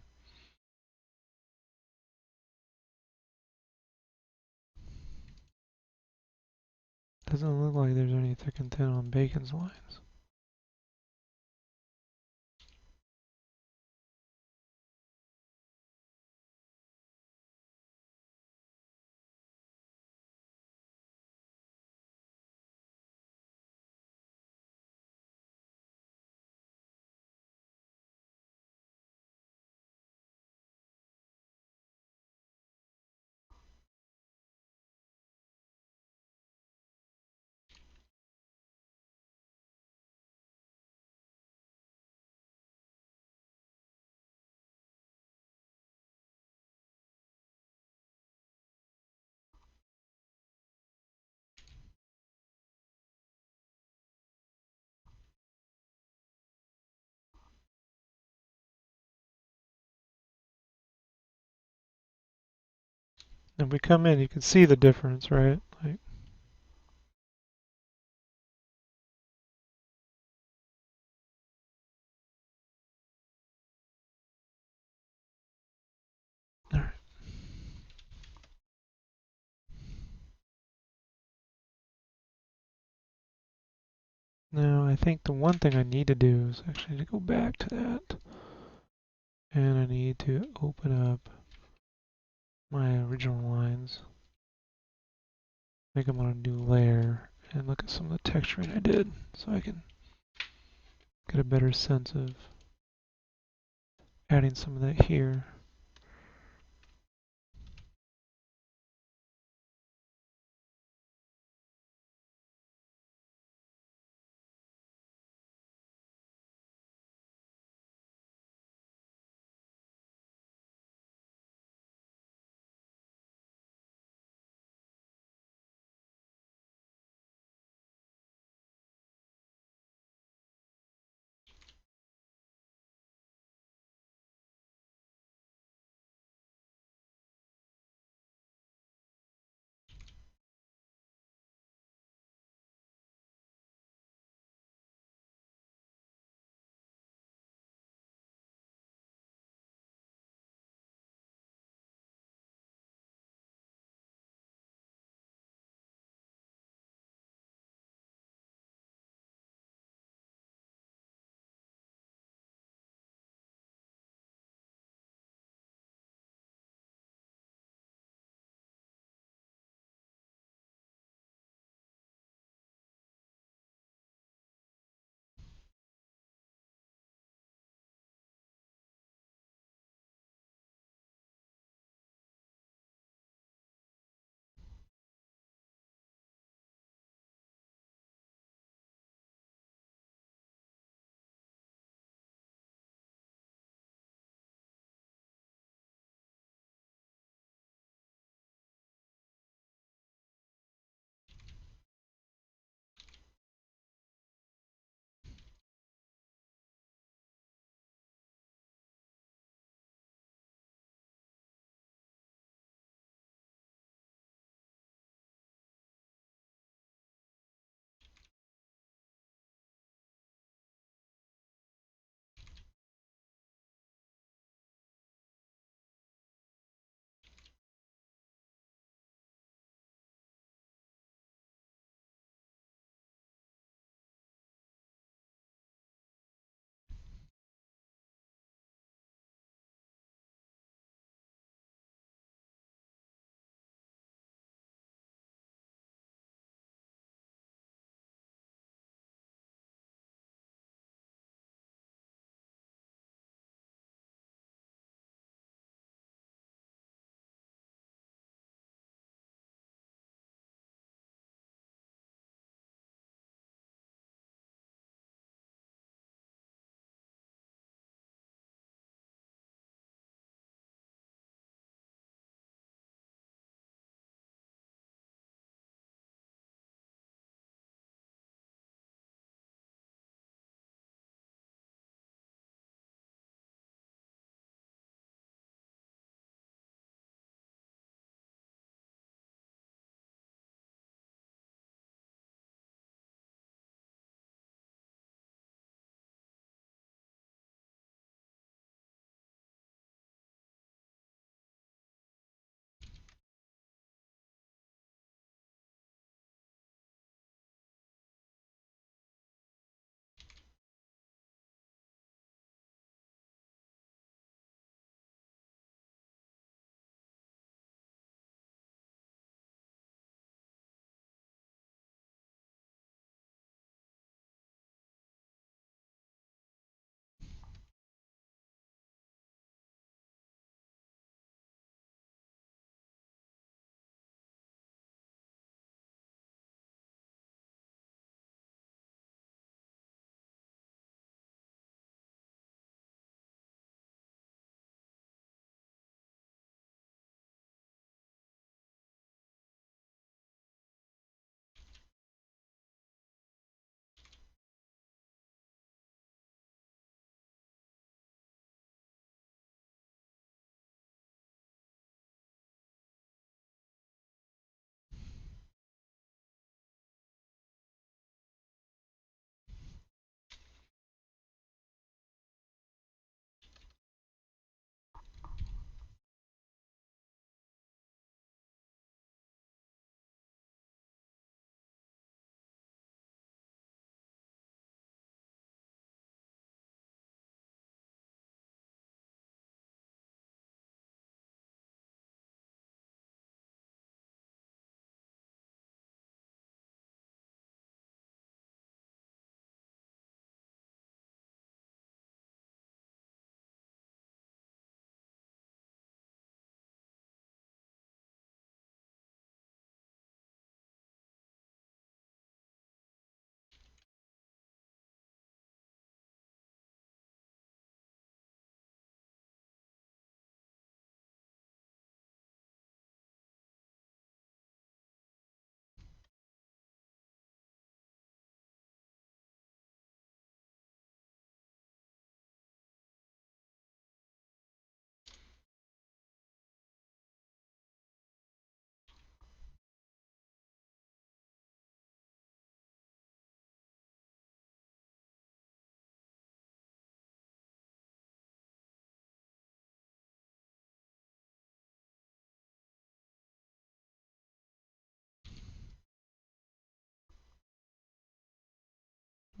Doesn't look like there's any thick and thin on Bacon's lines. If we come in, you can see the difference, right? Like, all right. Now, I think the one thing I need to do is actually to go back to that. And I need to open up my original lines. I think I'm going to do layer and look at some of the texturing I did so I can get a better sense of adding some of that here.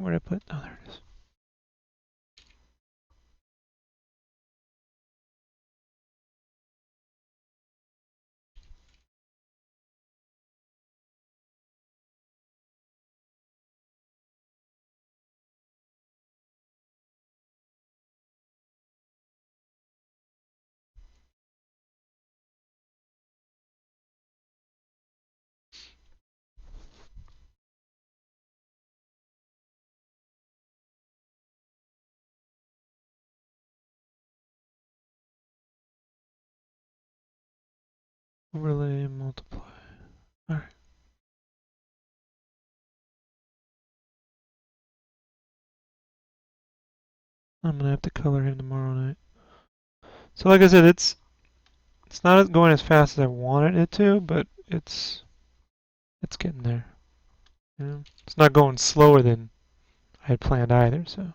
Where did I put? Oh, there it is. Overlay, multiply. Alright. I'm gonna have to color him tomorrow night. So like I said, it's not going as fast as I wanted it to, but it's getting there. You know? It's not going slower than I had planned either, so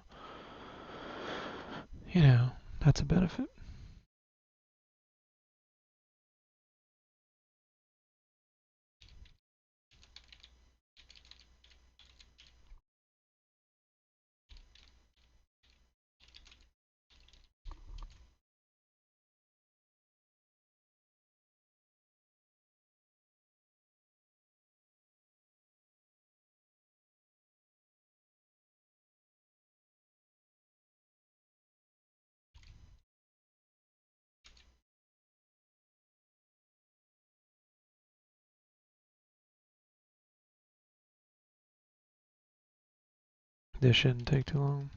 you know, that's a benefit. This shouldn't take too long.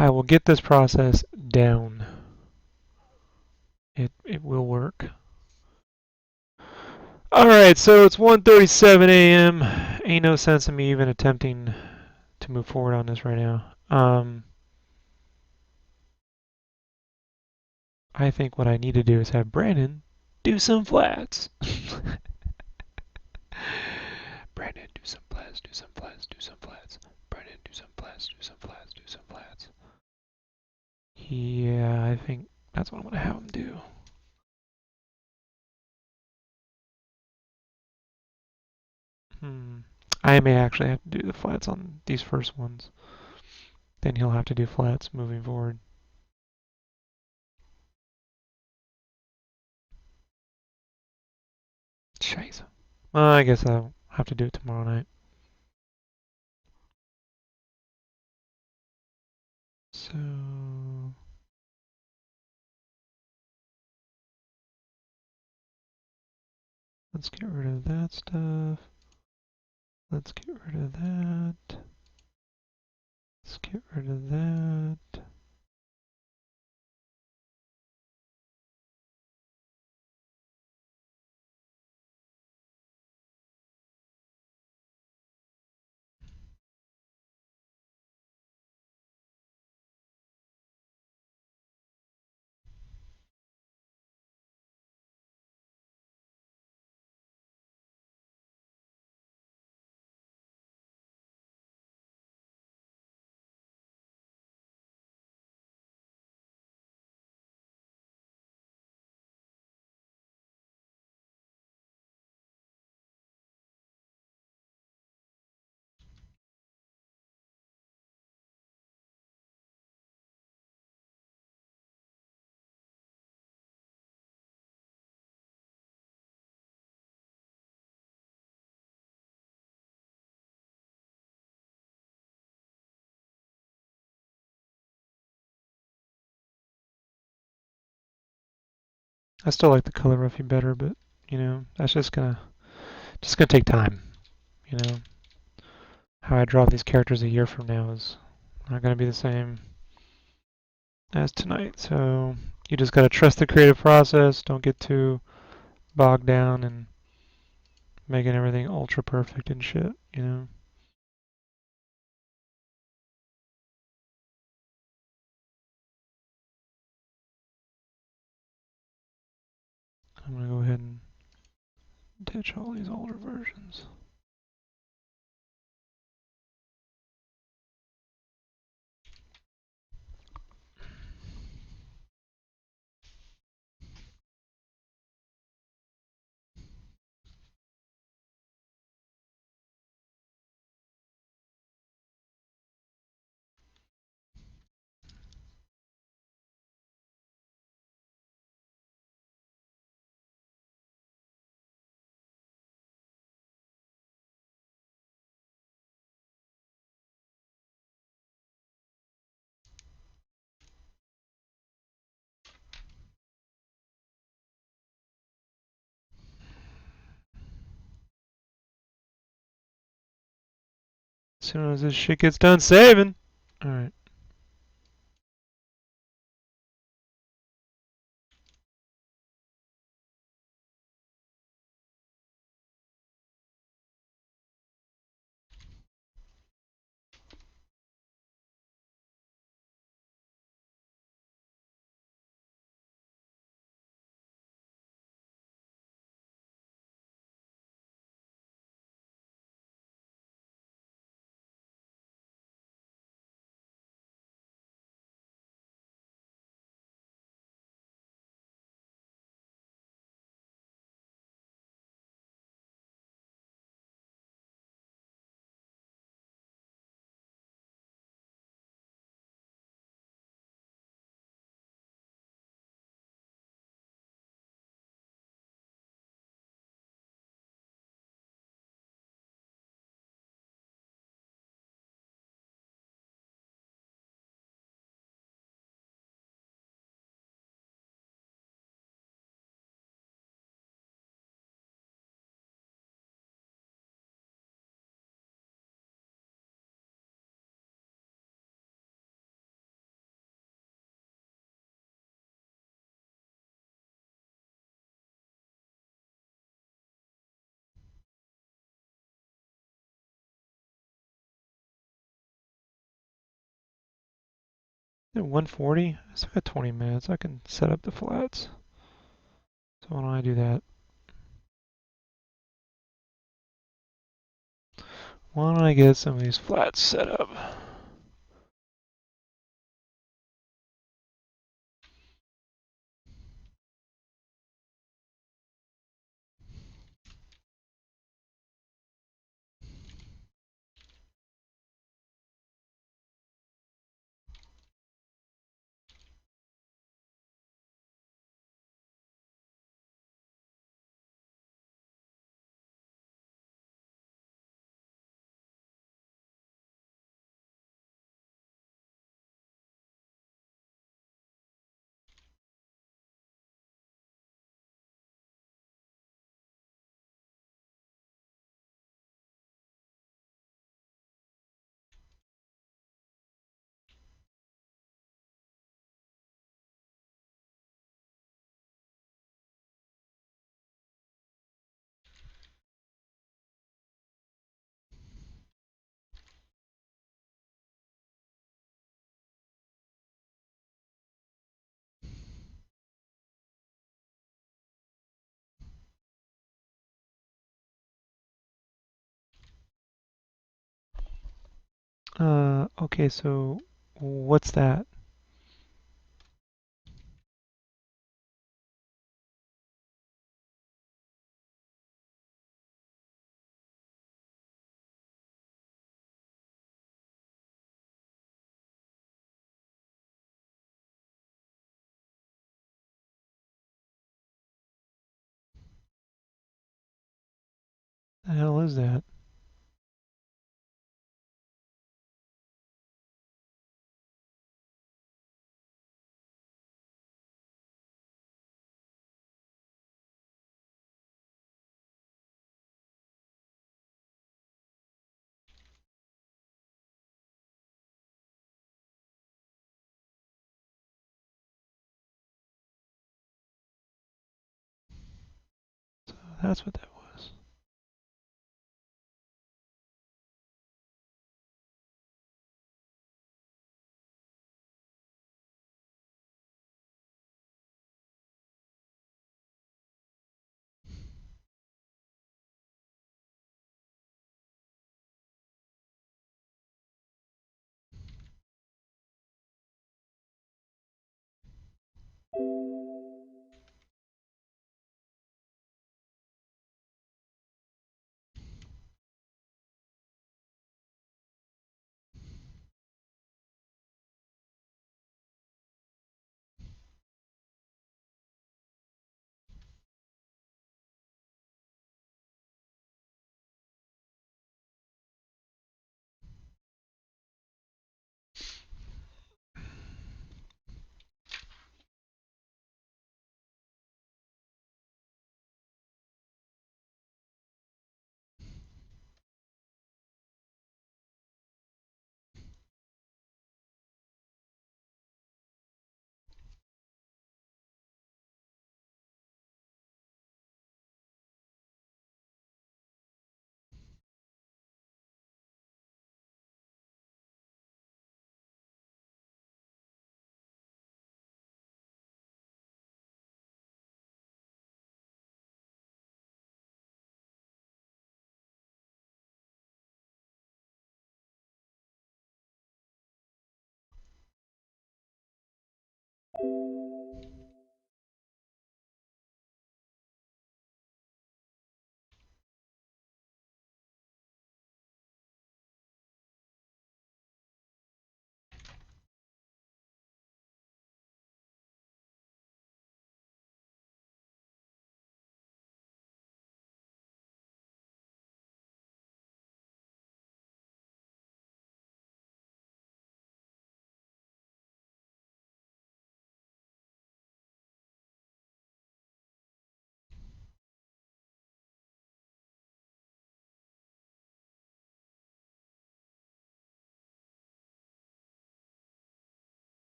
I will get this process down. It will work. Alright, so it's 1:37 a.m. Ain't no sense in me even attempting to move forward on this right now. I think what I need to do is have Brandon do some flats. Brandon, do some flats, do some flats, do some flats. Brandon, do some flats, do some flats, do some flats. Yeah, I think that's what I'm gonna have him do. I may actually have to do the flats on these first ones. Then he'll have to do flats moving forward. Scheiße. Well, I guess I'll have to do it tomorrow night. So let's get rid of that stuff. Let's get rid of that. Let's get rid of that. I still like the color roughy better, but that's just gonna take time. You know, how I draw these characters a year from now is not gonna be the same as tonight. So you just gotta trust the creative process. Don't get too bogged down and making everything ultra perfect and shit. I'm gonna go ahead and ditch all these older versions. As soon as this shit gets done saving. Alright. At 140? I still got 20 minutes. I can set up the flats. So why don't I do that? Why don't I get some of these flats set up? Okay, so what's that? The hell is that? That's what that was.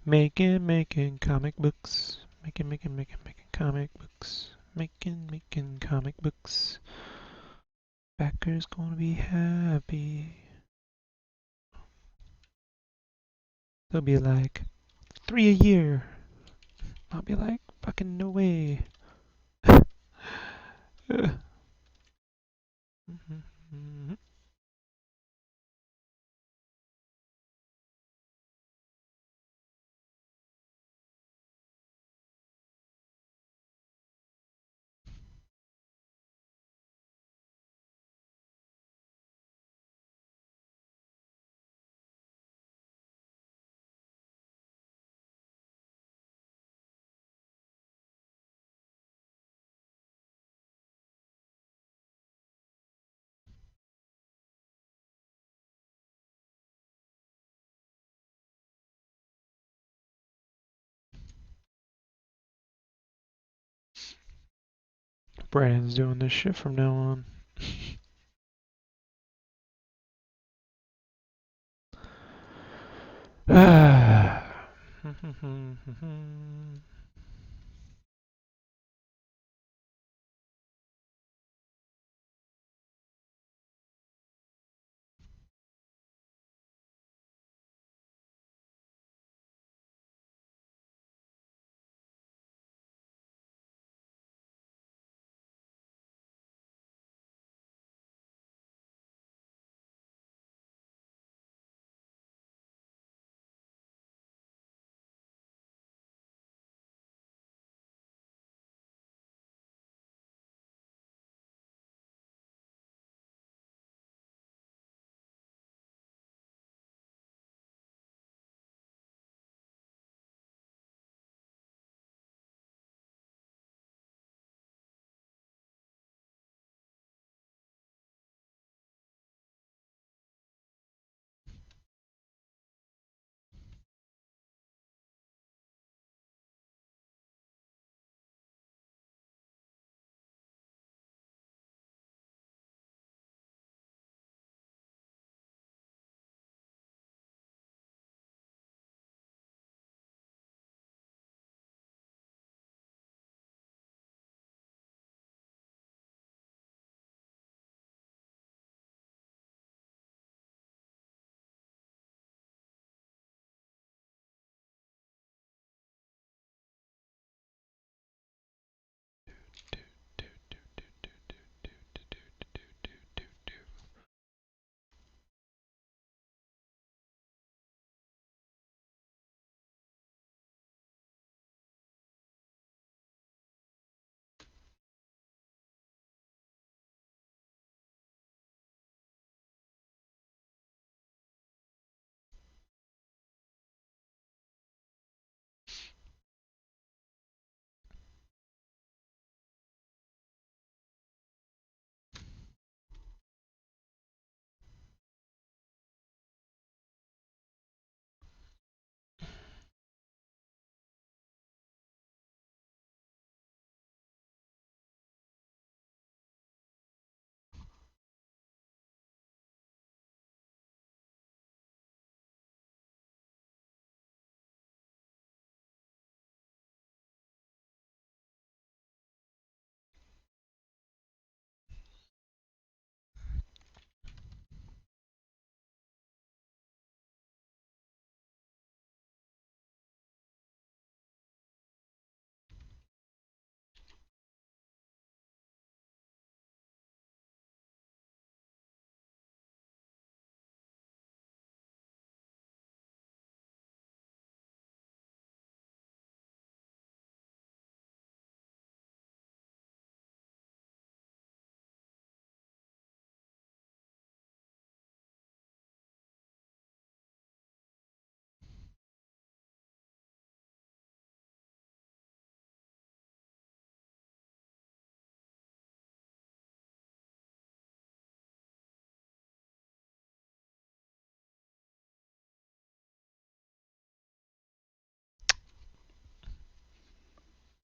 Making comic books. Making comic books. Making comic books. Backers gonna be happy. They'll be like, 3 a year. I'll be like, fucking no way. Brandon's doing this shit from now on.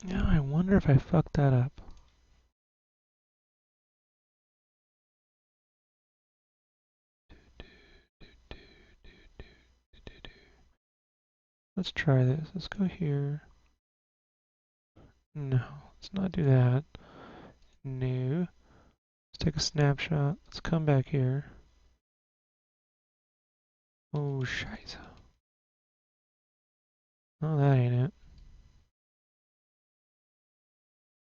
Yeah, I wonder if I fucked that up. Let's try this. Let's go here. No, let's not do that. No. Let's take a snapshot. Let's come back here. Oh, scheiße. Oh, that ain't it.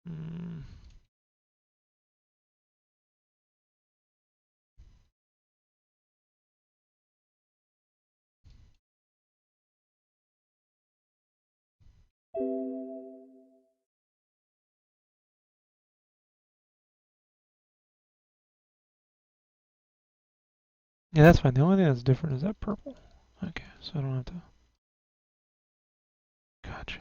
Mm. Yeah, that's fine. The only thing that's different is that purple. Okay, so I don't have to. Gotcha.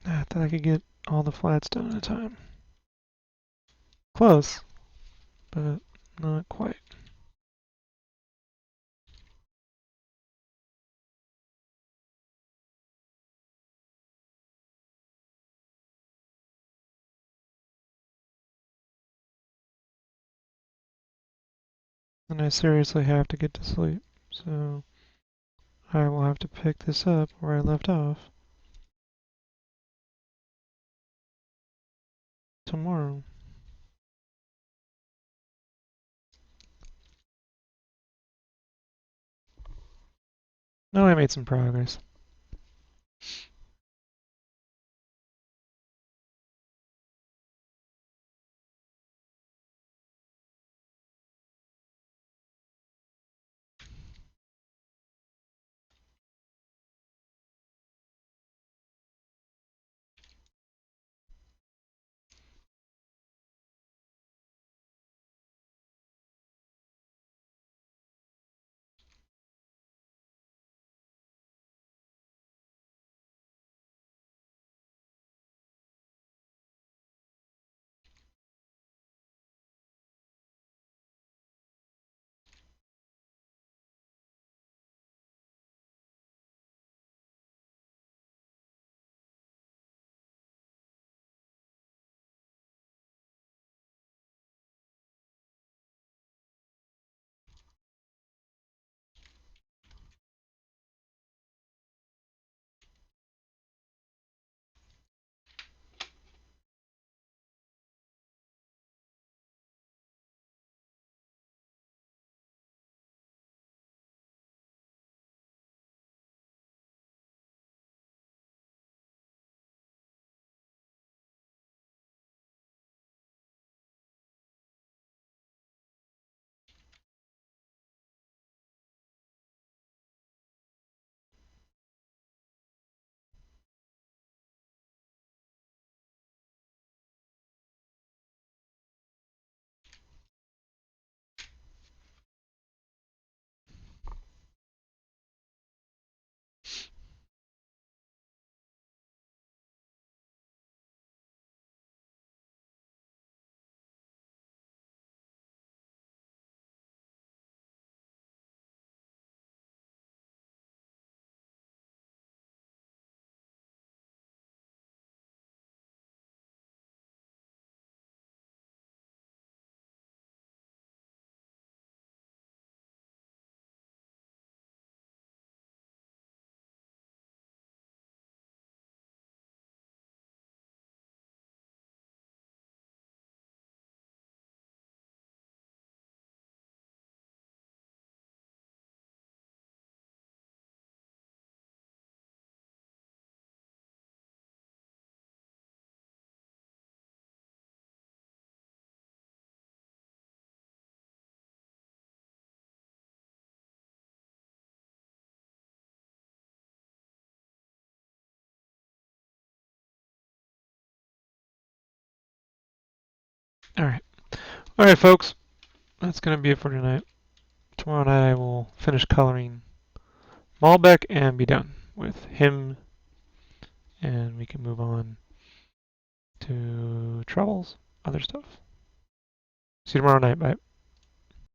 I thought I could get all the flats done at a time. Close, but not quite. And I seriously have to get to sleep, so I will have to pick this up where I left off tomorrow. No, I made some progress. Alright. Alright, folks. That's going to be it for tonight. Tomorrow night I will finish coloring Malbeq and be done with him, and we can move on to Troubles, other stuff. See you tomorrow night. Bye.